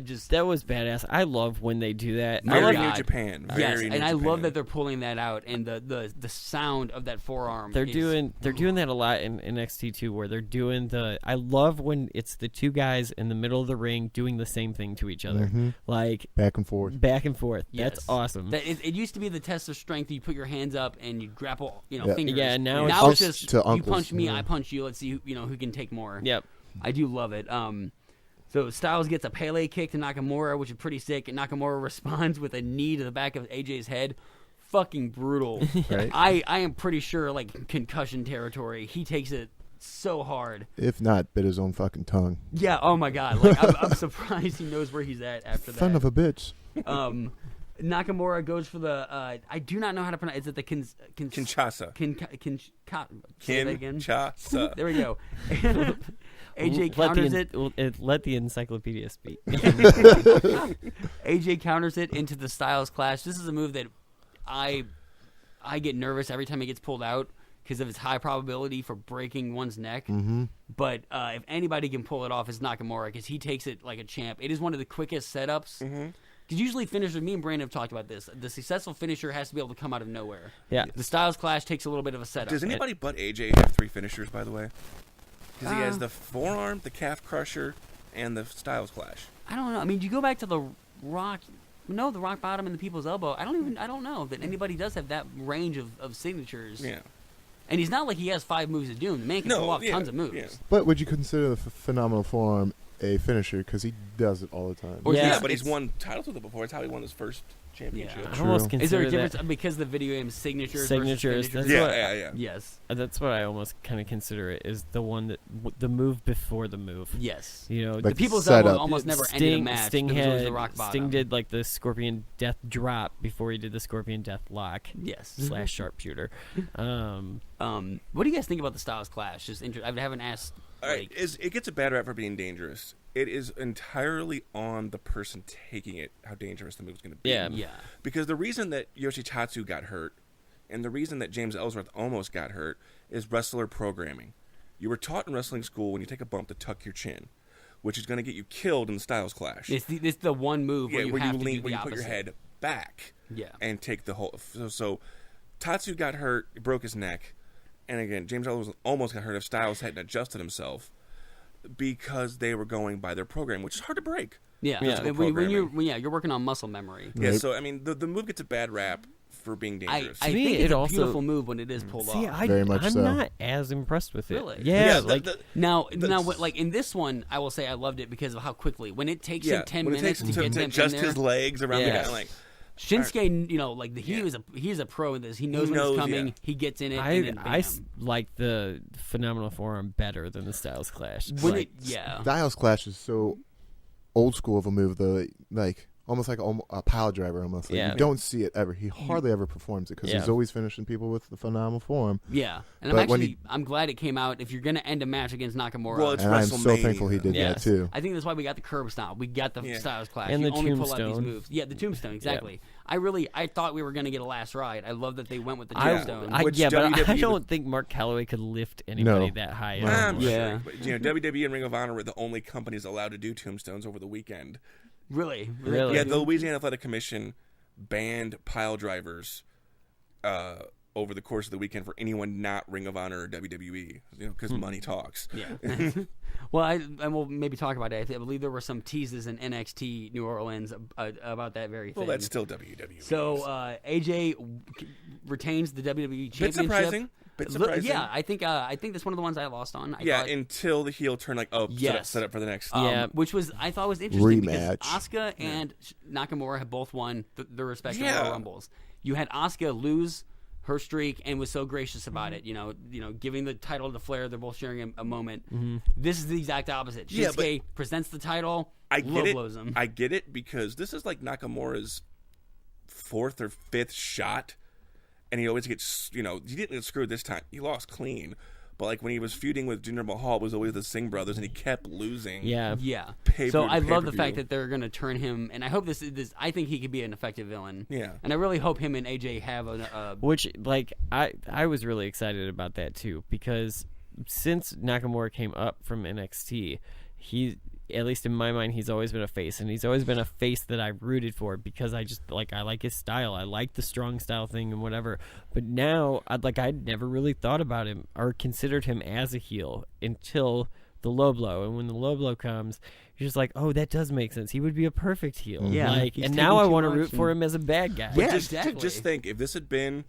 Just That was badass. I love when they do that. Oh Very my New God. Japan. yes, Very and New I Japan. love that they're pulling that out, and the sound of that forearm. They're is, doing that a lot in NXT too, where they're doing the. I love when it's the two guys in the middle of the ring doing the same thing to each other, like Back and forth. back and forth. Yes. That's awesome. It used to be the test of strength. You put your hands up and you grapple, Yeah. fingers. Yeah, now it's it's just just to you uncles. punch me, Yeah. I punch you. Let's see who can take more. Yep. I do love it. So Styles gets a Pele kick to Nakamura, which is pretty sick, and Nakamura responds with a knee to the back of AJ's head. Fucking brutal. Right. I am pretty sure, like, concussion territory. He takes it so hard. If not, bit his own fucking tongue. Yeah, oh my god. Like, I'm surprised he knows where he's at after that. Son of a bitch. Nakamura goes for the, I do not know how to pronounce, is it the Kinshasa. say that again? Kinshasa. There we go. AJ counters it. Let the encyclopedia speak. AJ counters it into the Styles Clash. This is a move that I get nervous every time it gets pulled out because of its high probability for breaking one's neck. Mm-hmm. But if anybody can pull it off, it's Nakamura because he takes it like a champ. It is one of the quickest setups. Because usually finishers, me and Brandon have talked about this, the successful finisher has to be able to come out of nowhere. Yeah. The Styles Clash takes a little bit of a setup. Does anybody but AJ have 3 finishers, by the way? Because he has the forearm, the calf crusher, and the Styles Clash. I don't know. I mean, you go back to the Rock... No, the rock bottom and the people's elbow. I don't know that anybody does have that range of signatures. Yeah. And he's not like he has 5 moves to doom. The man can pull off tons of moves. Yeah. But would you consider the phenomenal forearm a finisher? Because he does it all the time. Or Yeah. Yeah, but he's won titles with it before. It's how he won his first championship. I almost True. consider Is there a that- difference because the video game signatures Signatures, versus that's finishers? Yeah, yeah. Yes. That's what I almost kind of consider it, is the one that the move before the move. Yes. You know, Like The people's setup. elbow almost never ended a match. Sting it was always had the rock bottom. Sting did like the Scorpion Death drop before he did the Scorpion Death lock Yes. / sharpshooter. What do you guys think about the Styles Clash? Just I haven't asked. All right, it gets a bad rap for being dangerous. It is entirely on the person taking it how dangerous the move's going to be. Yeah. Yeah. Because the reason that Yoshitatsu got hurt and the reason that James Ellsworth almost got hurt is wrestler programming. You were taught in wrestling school when you take a bump to tuck your chin, which is going to get you killed in the Styles Clash. It's the one move where you have to do the where you opposite. put your head back Yeah. and take the whole... So Tatsu got hurt, broke his neck, and again, James Ellsworth almost got hurt if Styles hadn't adjusted himself because they were going by their program, which is hard to break. Yeah. Physical When you're programming. you're working on muscle memory. Yeah, so I mean, the move gets a bad rap for being I dangerous. think me, it's it a also- beautiful move when it is pulled See, off. Very much I'm so. not as impressed with it. Really? Yeah, the- like the- Now, like in this one, I will say I loved it because of how quickly when it takes him 10 when it minutes takes to him get to them adjust in there. his legs around the Yes. guy, like Shinsuke, like he's a pro in this. He knows when knows, it's coming. yeah. He gets in it. and then bam. like the phenomenal forearm better than the Styles Clash. When Like, yeah. Styles Clash is so old school of a move, though. Like almost like a pile driver almost. Like Yeah. You don't see it ever. He hardly ever performs it because he's always finishing people with the phenomenal form. Yeah. And I'm glad it came out. If you're going to end a match against Nakamura. Well, it's and I'm so WrestleMania. thankful he did that too. I think that's why we got the curb stop. We got the Styles Clash. And you the only pull tombstone. out these moves. Yeah, the tombstone, exactly. Yeah. I thought we were going to get a last ride. I love that they went with the tombstone. But WWE I don't think Mark Calloway could lift anybody that high. I'm Yeah. sure. But, WWE and Ring of Honor were the only companies allowed to do tombstones over the weekend. Really? Yeah, the Louisiana Athletic Commission banned pile drivers over the course of the weekend for anyone not Ring of Honor or WWE, because money talks. Yeah. Well, and we'll maybe talk about it. I believe there were some teases in NXT New Orleans about that very thing. Well, that's still WWE. So AJ retains the WWE Championship. Bit surprising. Yeah, I think that's one of the ones I lost on. I thought, until the heel turn, set up for the next. Which I thought was interesting rematch. because Asuka and Nakamura have both won their respective Royal Rumbles. You had Asuka lose her streak and was so gracious about it, giving the title to Flair. They're both sharing a moment. This is the exact opposite. Shinsuke presents the title. Blows him. I get it because this is like Nakamura's 4th or 5th shot, and he always gets, he didn't get screwed this time. He lost clean. But like when he was feuding with Jinder Mahal, it was always the Singh brothers, and he kept losing. Yeah. So I love the fact that they're going to turn him, and I hope this. I think he could be an effective villain. Yeah. And I really hope him and AJ have a. Which, I was really excited about that too, because since Nakamura came up from NXT, at least in my mind, he's always been a face, and he's always been a face that I've rooted for because I like his style. I like the strong style thing and whatever. But now, I'd never really thought about him or considered him as a heel until the low blow. And when the low blow comes, you're just like, oh, that does make sense. He would be a perfect heel. Yeah. And now I want to root for him as a bad guy. Yeah, exactly. Just think, if this had been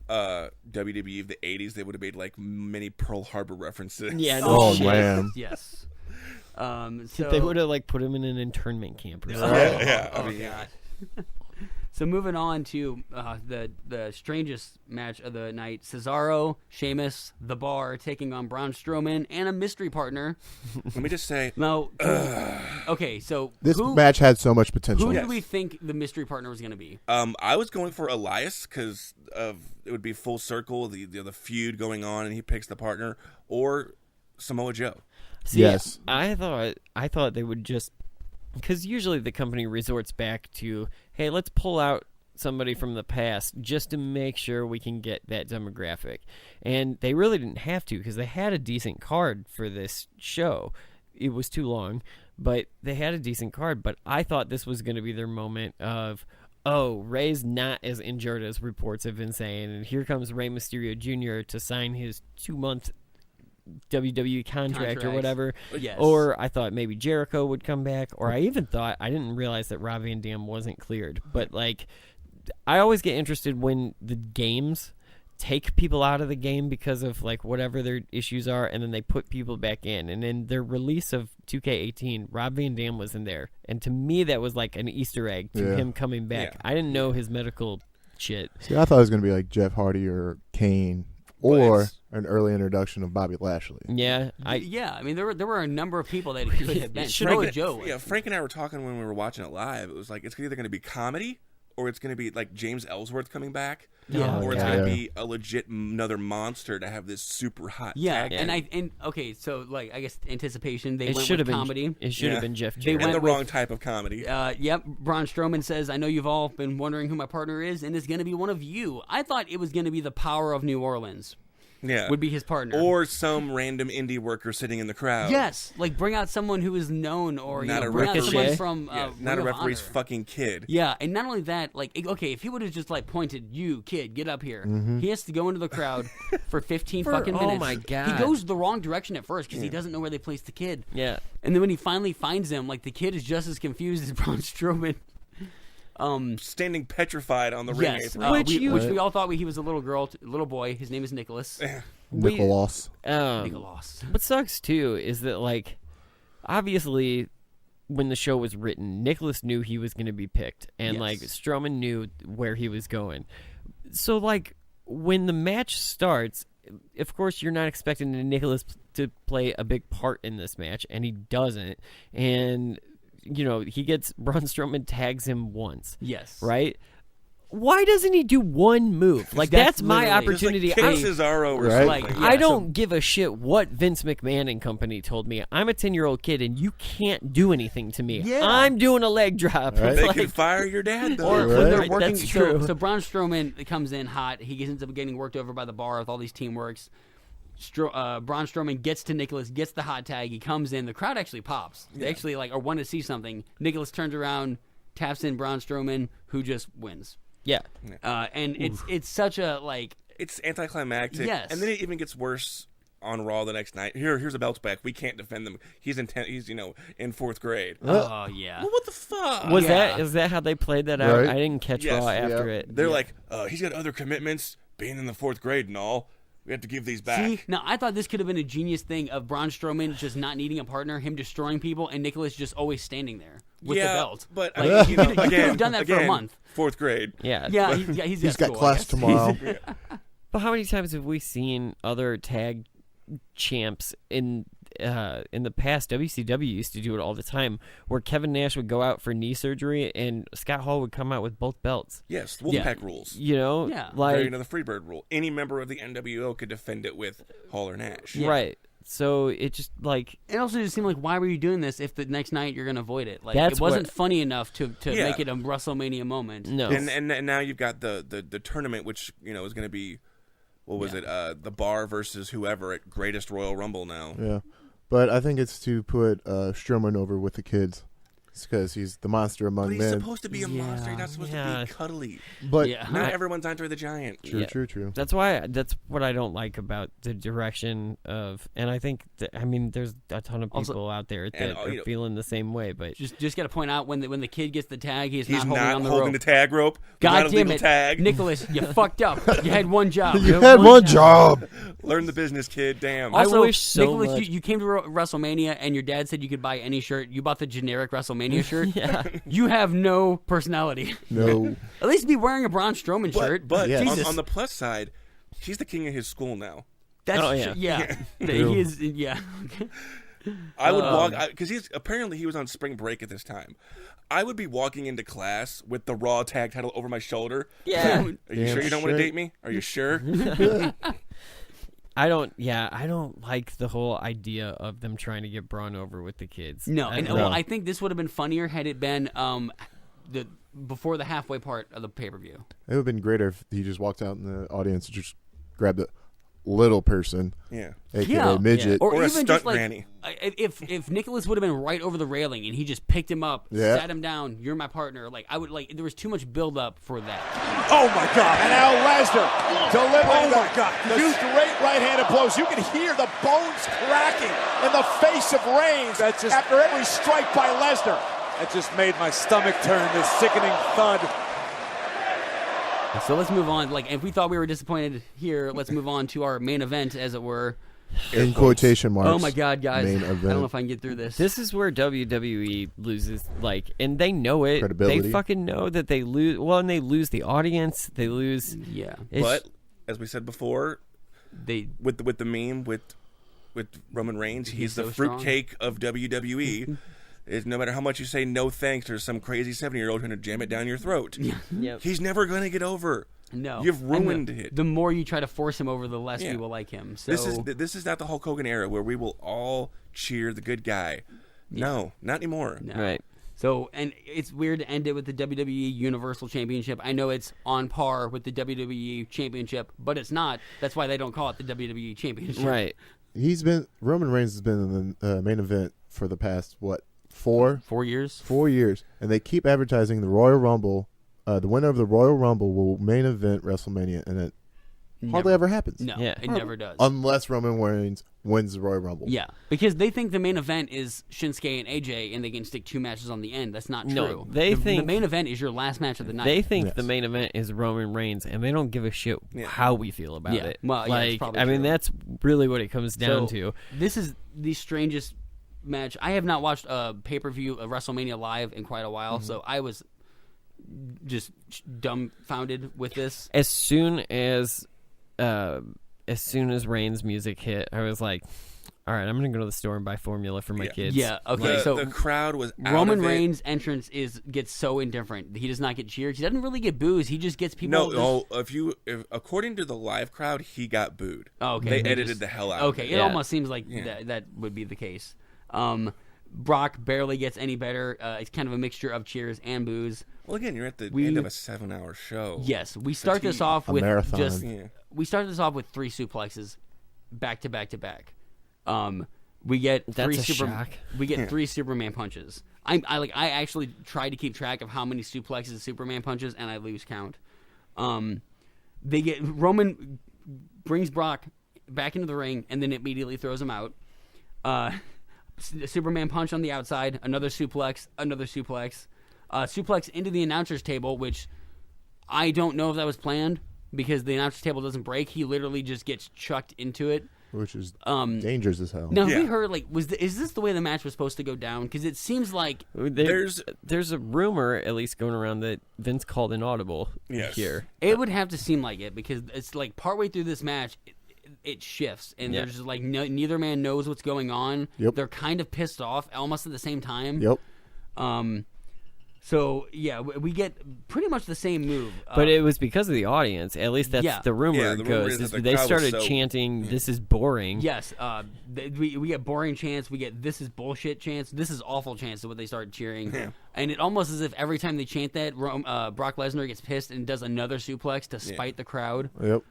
WWE of the 80s, they would have made many Pearl Harbor references. Yeah. Man. Yes. They would have put him in an internment camp or something. God. So moving on to the strangest match of the night: Cesaro, Sheamus, The Bar taking on Braun Strowman and a mystery partner. Let me just say, no. Okay, so this match had so much potential. Who did we think the mystery partner was going to be? I was going for Elias because it would be full circle, the feud going on, and he picks the partner, or Samoa Joe. See, yes. I thought they would just, because usually the company resorts back to, hey, let's pull out somebody from the past just to make sure we can get that demographic. And they really didn't have to because they had a decent card for this show. It was too long, but they had a decent card. But I thought this was going to be their moment of, oh, Rey's not as injured as reports have been saying, and here comes Rey Mysterio Jr. to sign his 2-month WWE contract or whatever. Yes. Or I thought maybe Jericho would come back, or I even thought, I didn't realize that Rob Van Dam wasn't cleared, but I always get interested when the games take people out of the game because of whatever their issues are, and then they put people back in. And in their release of 2K18, Rob Van Dam was in there, and to me that was like an Easter egg to him coming back. I didn't know his medical shit. See, I thought it was going to be like Jeff Hardy or Kane, or an early introduction of Bobby Lashley. Yeah. I mean, there were a number of people that could have been. Joe. Yeah, Frank and I were talking when we were watching it live. It was it's either going to be comedy, or it's going to be James Ellsworth coming back, or it's going to be a legit another monster to have this super hot tag. Okay, so I guess anticipation, they went with with comedy. It should have been Jeff They Jarrett. went the wrong type of comedy. Yep, Braun Strowman says, I know you've all been wondering who my partner is, and it's going to be one of you. I thought it was going to be the Power of New Orleans. Yeah, would be his partner, or some random indie worker sitting in the crowd. Yes, bring out someone who is known, or not a bring out someone Ricochet. from not a referee's Honor. fucking kid. Yeah, and not only that, okay, if he would have just pointed, you kid, get up here. He has to go into the crowd for 15 fucking minutes. Oh my god, he goes the wrong direction at first because he doesn't know where they placed the kid. Yeah, and then when he finally finds him, the kid is just as confused as Braun Strowman. Standing petrified on the ring apron. Which we all thought he was a little boy. His name is Nicholas. Nicholas. Nicholas. What sucks too is that obviously when the show was written, Nicholas knew he was going to be picked, and Strowman knew where he was going. So when the match starts, of course you're not expecting Nicholas to play a big part in this match, and he doesn't. And he gets Braun Strowman tags him once. Yes. Right? Why doesn't he do one move? Like, that's my opportunity. Just like Cesaro or something. Like, I don't give a shit what Vince McMahon and company told me. I'm a 10-year-old kid, and you can't do anything to me. Yeah. I'm doing a leg drop. Right. They can fire your dad, though. Or when they're working, That's true. So Braun Strowman comes in hot. He ends up getting worked over by the bar with all these teamworks. Braun Strowman gets to Nicholas, gets the hot tag. He comes in. The crowd actually pops. They actually want to see something. Nicholas turns around, taps in Braun Strowman, who just wins. Yeah. And it's such a it's anticlimactic. Yes. And then it even gets worse on Raw the next night. Here's the belts back. We can't defend them. He's in 4th grade. Oh yeah. Well, what the fuck? Is that how they played that out? Right. I didn't catch Raw after it. They're like, he's got other commitments, being in the 4th grade and all. We have to give these back. See, now I thought this could have been a genius thing of Braun Strowman just not needing a partner, him destroying people, and Nicholas just always standing there with the belt. But you could have done that for a month. 4th grade. Yeah. Yeah, he's got class tomorrow. But how many times have we seen other tag champs in the past? WCW used to do it all the time, where Kevin Nash would go out for knee surgery and Scott Hall would come out with both belts. Yes, Wolfpack rules. Like the Freebird rule. Any member of the NWO could defend it with Hall or Nash. Right. So it just it also just seemed like, why were you doing this if the next night you're going to avoid it? Like, That's it wasn't funny enough to make it a WrestleMania moment. No. And now you've got the tournament, which is going to be, what was it? The Bar versus whoever at Greatest Royal Rumble now. Yeah. But I think it's to put Strowman over with the kids. It's because he's the monster among men. men. But he's supposed to be a monster. He's not supposed to be cuddly. But not everyone's Andre the Giant. True. That's what I don't like about the direction of, and I think there's a ton of people out there that are feeling the same way. But just got to point out when the kid gets the tag, he's not holding the tag rope. God damn it, tag. Nicholas, you fucked up. You had one job. You had one job. Learn the business, kid. Damn. Also, I wish so Nicholas, much. you came to WrestleMania and your dad said you could buy any shirt. You bought the generic WrestleMania shirt. Yeah. You have no personality. No. At least be wearing a Braun Strowman shirt. But Jesus. on the plus side, he's the king of his school now. That's yeah. He is. Yeah. I would walk because he was on spring break at this time. I would be walking into class with the Raw tag title over my shoulder. Yeah. Are you sure you don't want to date me? Are you sure? I don't like the whole idea of them trying to get Braun over with the kids. No, I think this would have been funnier had it been before the halfway part of the pay-per-view. It would have been greater if he just walked out in the audience and just grabbed a little person, aka midget, or even a stunt just granny. If Nicholas would have been right over the railing and he just picked him up, sat him down, you're my partner. Like I would there was too much build up for that. Oh my God! And now Lesnar delivering the straight right-handed blows. You can hear the bones cracking in the face of Reigns after every strike by Lesnar. That just made my stomach turn. This sickening thud. So let's move on. If we thought we were disappointed here, let's move on to our main event, as it were. In quotation marks. Oh my God, guys! Main I event. don't know if I can get through this. This is where WWE loses, and they know it. Credibility. They fucking know that they lose. Well, and they lose the audience. They lose. Yeah. But as we said before, with the meme with Roman Reigns, he's the so fruitcake of WWE. No matter how much you say no thanks, there's some crazy 70-year-old going to jam it down your throat. Yep. He's never going to get over. No, you've ruined it. The more you try to force him over, the less we will like him. So this is not the Hulk Hogan era where we will all cheer the good guy. No, not anymore. No. Right. So, and it's weird to end it with the WWE Universal Championship. I know it's on par with the WWE Championship, but it's not. That's why they don't call it the WWE Championship. Right. Roman Reigns has been in the main event for the past 4 years? 4 years, and they keep advertising the Royal Rumble. The winner of the Royal Rumble will main event WrestleMania, and it hardly ever happens. No, it never does. Unless Roman Reigns wins the Royal Rumble. Yeah, because they think the main event is Shinsuke and AJ, and they can stick 2 matches on the end. That's not true. No, they think the main event is your last match of the night. They think the main event is Roman Reigns, and they don't give a shit how we feel about it. Well, that's probably true. That's really what it comes down to. This is the strangest match. I have not watched a pay-per-view of WrestleMania live in quite a while, so I was just dumbfounded with this. As soon as Reigns' music hit, I was like, all right, I'm going to go to the store and buy formula for my kids. Yeah, okay. The crowd was out Roman of it. Reigns' entrance gets so indifferent. He does not get cheered. He doesn't really get boos. He just gets people. No, if according to the live crowd, he got booed. Oh, okay. They edited the hell out. Okay, of it almost seems like that would be the case. Brock barely gets any better. It's kind of a mixture of cheers and boos. Well, again, you're at the end of a 7-hour show. Yes, we start this off with marathon. We start this off with 3 suplexes, back to back to back. We get three three Superman punches. I actually tried to keep track of how many suplexes Superman punches, and I lose count. Roman brings Brock back into the ring, and then immediately throws him out. Superman punch on the outside, another suplex, suplex into the announcer's table, which I don't know if that was planned because the announcer's table doesn't break. He literally just gets chucked into it. Which is dangerous as hell. Now, we heard, is this the way the match was supposed to go down? Because it seems like... There's a rumor, at least going around, that Vince called an audible here. It would have to seem like it, because it's like partway through this match, it shifts, and there's just like neither man knows what's going on. Yep. They're kind of pissed off almost at the same time. Yep. So, yeah, we get pretty much the same move. But it was because of the audience. At least that's the rumor the goes. rumor is that They crowd was started chanting, "This is boring." Yes. We get boring chants. We get "This is bullshit" chants. "This is awful" chants is what they started cheering. Yeah. And it almost as if every time they chant that, Brock Lesnar gets pissed and does another suplex to spite the crowd. Yep.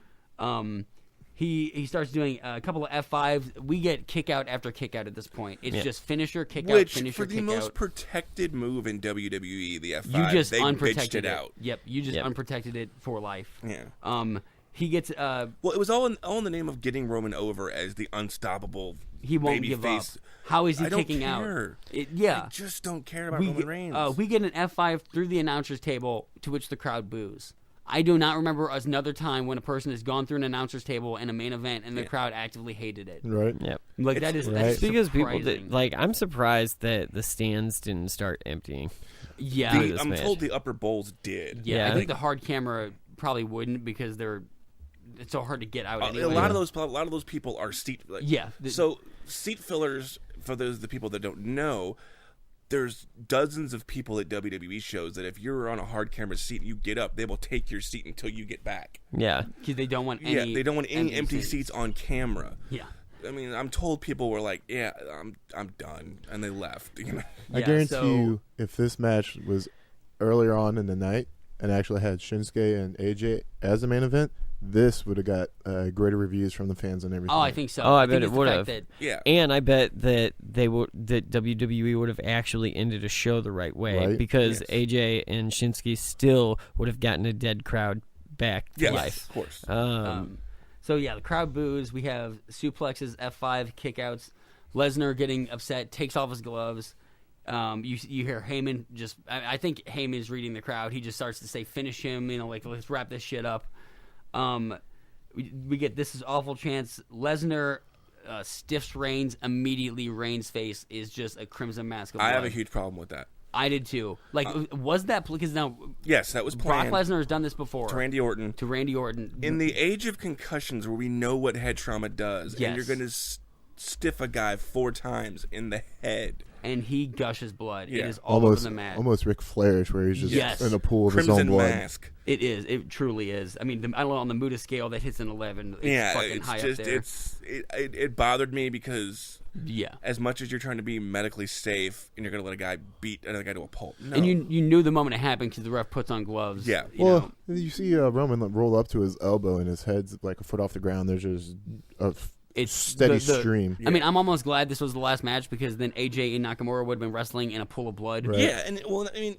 He starts doing a couple of F5s. We get kick out after kick out at this point. It's just finisher, kick out, Which, finisher, for the kick most out. protected move in WWE, the F5, You just they unprotected bitched it out. Yep, you just unprotected it for life. Yeah. He gets... well, it was all in the name of getting Roman over as the unstoppable He won't baby give face. up. How is he I don't kicking care. out? I just don't care about Roman Reigns. We get an F5 through the announcer's table, to which the crowd boos. I do not remember another time when a person has gone through an announcer's table in a main event and the crowd actively hated it. Right. Yep. Like that's because surprising. people I'm surprised that the stands didn't start emptying. Yeah. I'm told the upper bowls did. Yeah, I think the hard camera probably wouldn't because it's so hard to get out. Anyway. A lot of those people are seat. So seat fillers, for the people that don't know, there's dozens of people at WWE shows that if you're on a hard camera seat, you get up, they will take your seat until you get back. Yeah, because they don't want any. Yeah, they don't want any empty seats on camera. Yeah. I mean, I'm told people were like, "Yeah, I'm done," and they left. You know? I guarantee you, if this match was earlier on in the night and actually had Shinsuke and AJ as the main event, this would have got greater reviews from the fans and everything. Oh, I think so. Oh, I bet it would have. Yeah, and I bet that that WWE would have actually ended a show the right way because AJ and Shinsuke still would have gotten a dead crowd back to life. Of course. So yeah, the crowd boos. We have suplexes, F5 kickouts. Lesnar getting upset, takes off his gloves. You hear Heyman just. I think Heyman is reading the crowd. He just starts to say, "Finish him," like let's wrap this shit up. We get "This is awful" chants. Lesnar stiffs Reigns immediately. Reigns' face is just a crimson mask of blood. I have a huge problem with that. I did too. Like, was that because now? Yes, that was planned. Brock Lesnar has done this before to Randy Orton. In the age of concussions, where we know what head trauma does, and you're going to stiff a guy 4 times in the head, and he gushes blood. Yeah. It is all over the mat. Almost Ric Flairish, where he's just in a pool of his own blood. Mask. It is. It truly is. I mean, I don't know, on the Muda scale that hits an 11. It's fucking high up there. It bothered me because Yeah. As much as you're trying to be medically safe and you're going to let a guy beat another guy to a pulp. No. And you knew the moment it happened because the ref puts on gloves. Yeah. You see Roman roll up to his elbow and his head's like a foot off the ground. There's just a steady stream. I mean, I'm almost glad this was the last match because then AJ and Nakamura would have been wrestling in a pool of blood. Right. Yeah, and I mean,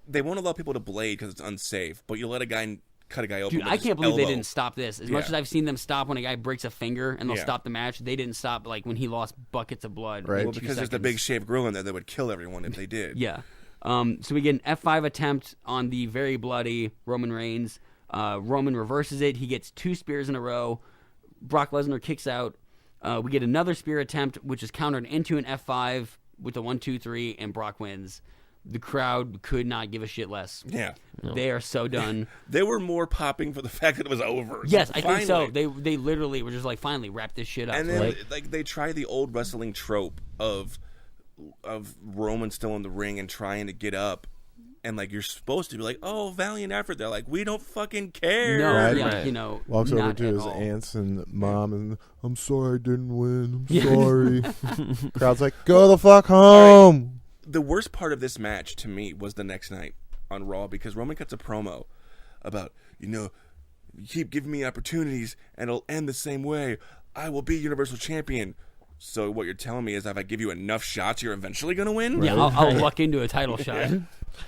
they won't allow people to blade because it's unsafe, but you let a guy cut a guy open. Dude, I can't believe they didn't stop this. As much Yeah. as I've seen them stop when a guy breaks a finger and they'll stop the match, they didn't stop like when he lost buckets of blood. Right. Well, because there's the big shaved grill in there that would kill everyone if they did. Yeah. So we get an F5 attempt on the very bloody Roman Reigns. Roman reverses it. He gets 2 spears in a row. Brock Lesnar kicks out. We get another spear attempt, which is countered into an F5 with the 1, 2, 3, and Brock wins. the crowd could not give a shit less. Yeah. They are so done. They were more popping for the fact that it was over. Yes, I think so. They literally were just like, finally, wrap this shit up. And then, they try the old wrestling trope of Roman still in the ring and trying to get up. And, you're supposed to be like, oh, valiant effort. They're like, we don't fucking care. No, right. Walks over to his aunts and mom and, I'm sorry I didn't win. I'm sorry. Crowd's like, go the fuck home. Right. The worst part of this match, to me, was the next night on Raw, because Roman cuts a promo about, you keep giving me opportunities and it'll end the same way. I will be Universal Champion. So what you're telling me is if I give you enough shots, you're eventually going to win? Yeah, I'll luck into a title shot.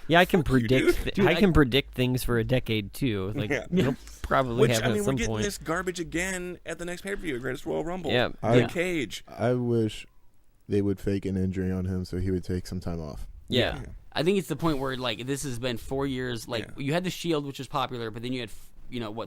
Yeah, I can predict. I can predict things for a decade too. It'll probably happen at some we're getting point. this garbage again at the next pay-per-view, Greatest Royal Rumble. Yeah, Cage. I wish they would fake an injury on him so he would take some time off. Yeah. I think it's the point where this has been 4 years. You had the Shield, which was popular, but then you had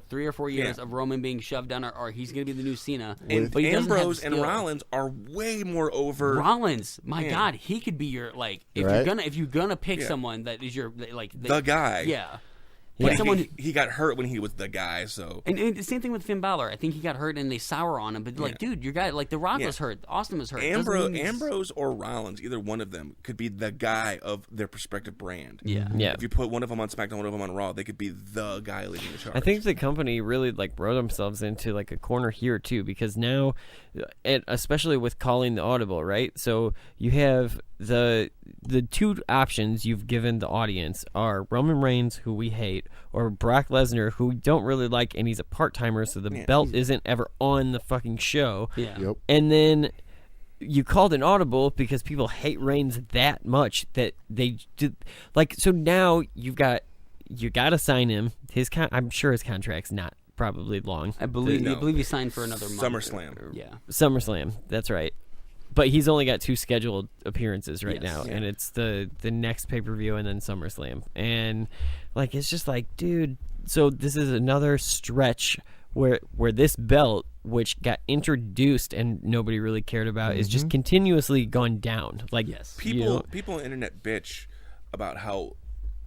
3 or 4 years of Roman being shoved down, or he's going to be the new Cena. And Ambrose and Rollins are way more over. Rollins, my God, he could be your if you're gonna pick someone that is your the guy. Yeah. But he got hurt when he was the guy, so. And the same thing with Finn Balor. I think he got hurt and they sour on him. But dude, your guy, The Rock was hurt, Austin was hurt. Ambrose or Rollins, either one of them could be the guy of their respective brand. Yeah. If you put one of them on SmackDown, one of them on Raw, they could be the guy leading the charge. I think the company really wrote themselves into a corner here too, because now, and especially with calling the audible, right? So you have the two options you've given the audience are Roman Reigns, who we hate, or Brock Lesnar, who we don't really like, and he's a part-timer, so the belt isn't ever on the fucking show. Yeah. Yep. And then you called an audible because people hate Reigns that much that they did. So now you got to sign him. I'm sure his contract's not probably long. I believe he signed for another month. SummerSlam. SummerSlam. That's right. But he's only got 2 scheduled appearances right now, and it's the next pay-per-view and then SummerSlam. And it's just dude, so this is another stretch where this belt, which got introduced and nobody really cared about, is just continuously gone down. People on the internet bitch about how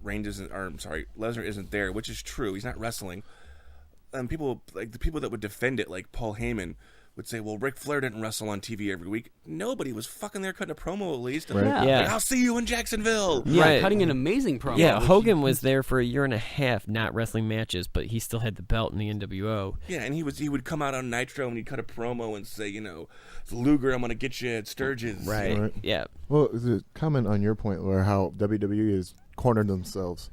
Lesnar isn't there, which is true. He's not wrestling. And people the people that would defend it, like Paul Heyman, would say, well, Ric Flair didn't wrestle on TV every week. Nobody was fucking there cutting a promo at least. Right. Yeah. I'll see you in Jacksonville. Yeah, cutting an amazing promo. Yeah, Hogan was there for a year and a half not wrestling matches, but he still had the belt in the NWO. Yeah, and he would come out on Nitro and he'd cut a promo and say, Luger, I'm going to get you at Sturgis. Right. Yeah. Well, to comment on your point where how WWE has cornered themselves,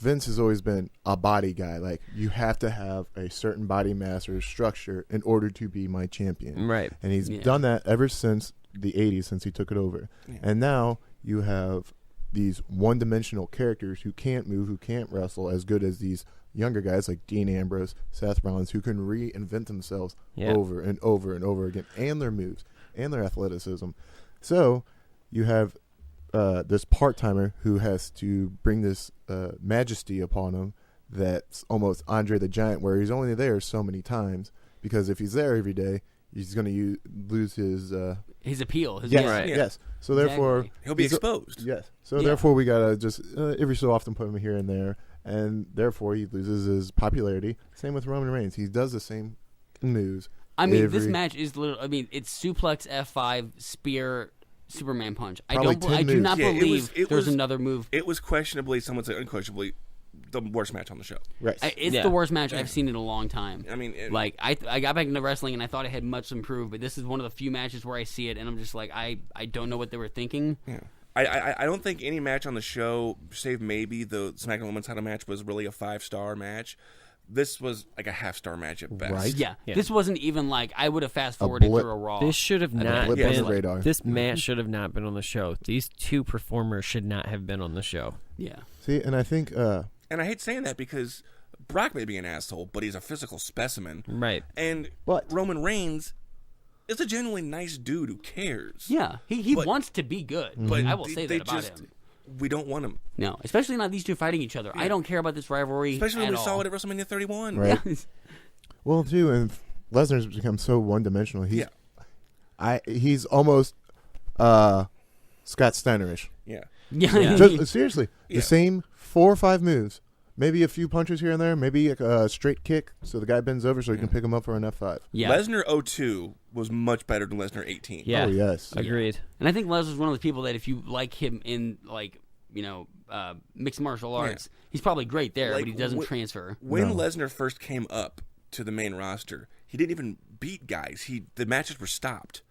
Vince has always been a body guy. You have to have a certain body mass or structure in order to be my champion. Right. And he's done that ever since the 80s, since he took it over. Yeah. And now you have these one-dimensional characters who can't move, who can't wrestle as good as these younger guys like Dean Ambrose, Seth Rollins, who can reinvent themselves over and over and over again, and their moves, and their athleticism. So you have this part-timer who has to bring this majesty upon him that's almost Andre the Giant, where he's only there so many times, because if he's there every day, he's going to lose his appeal. Yes. So therefore, he'll be exposed. Yes. So therefore, we got to just every so often put him here and there, and therefore he loses his popularity. Same with Roman Reigns. He does the same moves. This match is literally, it's suplex, F5, spear, Superman punch. I do not believe there's another move. It was questionably, some would say unquestionably, the worst match on the show. Right. It's the worst match I've seen in a long time. I mean, I got back into wrestling and I thought it had much improved, but this is one of the few matches where I see it and I'm just I don't know what they were thinking. Yeah. I don't think any match on the show, save maybe the SmackDown Women's Title match, was really a 5-star match. This was a half-star match at best. Right? Yeah. This wasn't even I would have fast-forwarded through a Raw. This should have not been. This match should have not been on the show. These 2 performers should not have been on the show. Yeah. See, and I think... and I hate saying that because Brock may be an asshole, but he's a physical specimen. Right. But Roman Reigns is a genuinely nice dude who cares. Yeah. He wants to be good. But I will say that about him. We don't want him. No, especially not these two fighting each other. Yeah. I don't care about this rivalry. Especially when we saw it at WrestleMania 31. Right. Well, too, and Lesnar's become so one-dimensional. He's almost Scott Steinerish. Yeah. Yeah. Seriously, the same 4 or 5 moves. Maybe a few punches here and there. Maybe a straight kick so the guy bends over so he can pick him up for an F5. Yeah. Lesnar 02 was much better than Lesnar 18. Yeah. Oh, yes. Agreed. Yeah. And I think Lesnar's one of the people that if you like him in, mixed martial arts, he's probably great there, but he doesn't transfer. When Lesnar first came up to the main roster, he didn't even beat guys. The matches were stopped.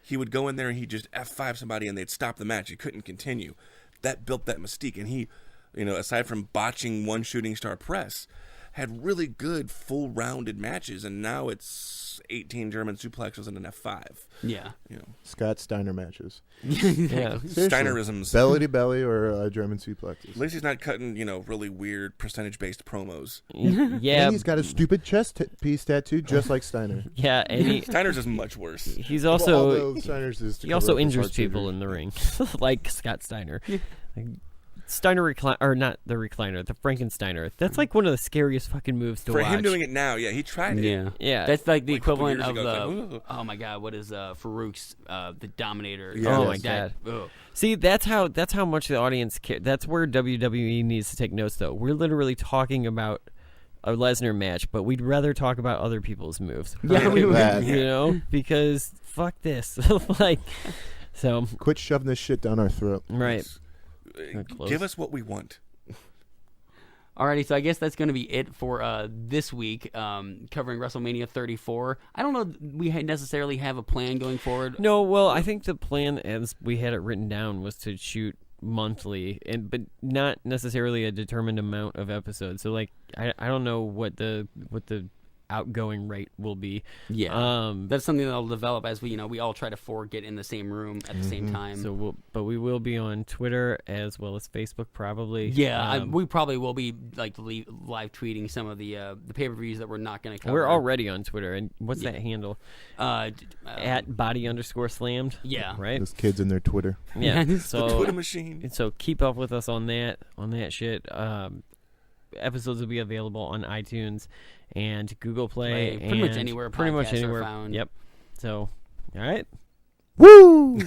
He would go in there and he'd just F5 somebody and they'd stop the match. He couldn't continue. That built that mystique. And he, aside from botching one shooting star press, had really good full-rounded matches. And now it's 18 German suplexes and an F5. Yeah. Scott Steiner matches. Yeah. Steinerisms. Belly to belly or German suplexes. At least he's not cutting, really weird percentage-based promos. Yeah. And he's got a stupid chest piece tattooed just like Steiner. Yeah, and Steiner's is much worse. He's also Steiner's is he also injures people in the ring, like Scott Steiner. Steiner not the recliner, the Frankensteiner. That's like one of the scariest fucking moves to watch. For him doing it now, he tried it. Yeah. That's like the equivalent of ago, oh my god, what is Farouk's the Dominator? Yeah. Oh my god. See, that's how much the audience cares. That's where WWE needs to take notes, though. We're literally talking about a Lesnar match, but we'd rather talk about other people's moves. Yeah, we would. Because fuck this. So quit shoving this shit down our throat. Right. Give us what we want. Alrighty, so I guess that's going to be it for this week, covering WrestleMania 34. I don't know we necessarily have a plan going forward. No, well, I think the plan, as we had it written down, was to shoot monthly, but not necessarily a determined amount of episodes. So, I don't know what the outgoing rate will be. Yeah, that's something that'll develop as we all try to get in the same room at the same time. So we will be on Twitter as well as Facebook probably. Yeah, we probably will be live tweeting some of the pay-per-views that we're not going to cover. We're already on Twitter, and what's that handle? At body_slammed. Yeah, right. Those kids in their Twitter. Yeah, the Twitter machine. And so keep up with us on that shit. Episodes will be available on iTunes and Google Play, pretty much anywhere. Pretty much podcasts anywhere. Are found. Yep. So, all right. Woo!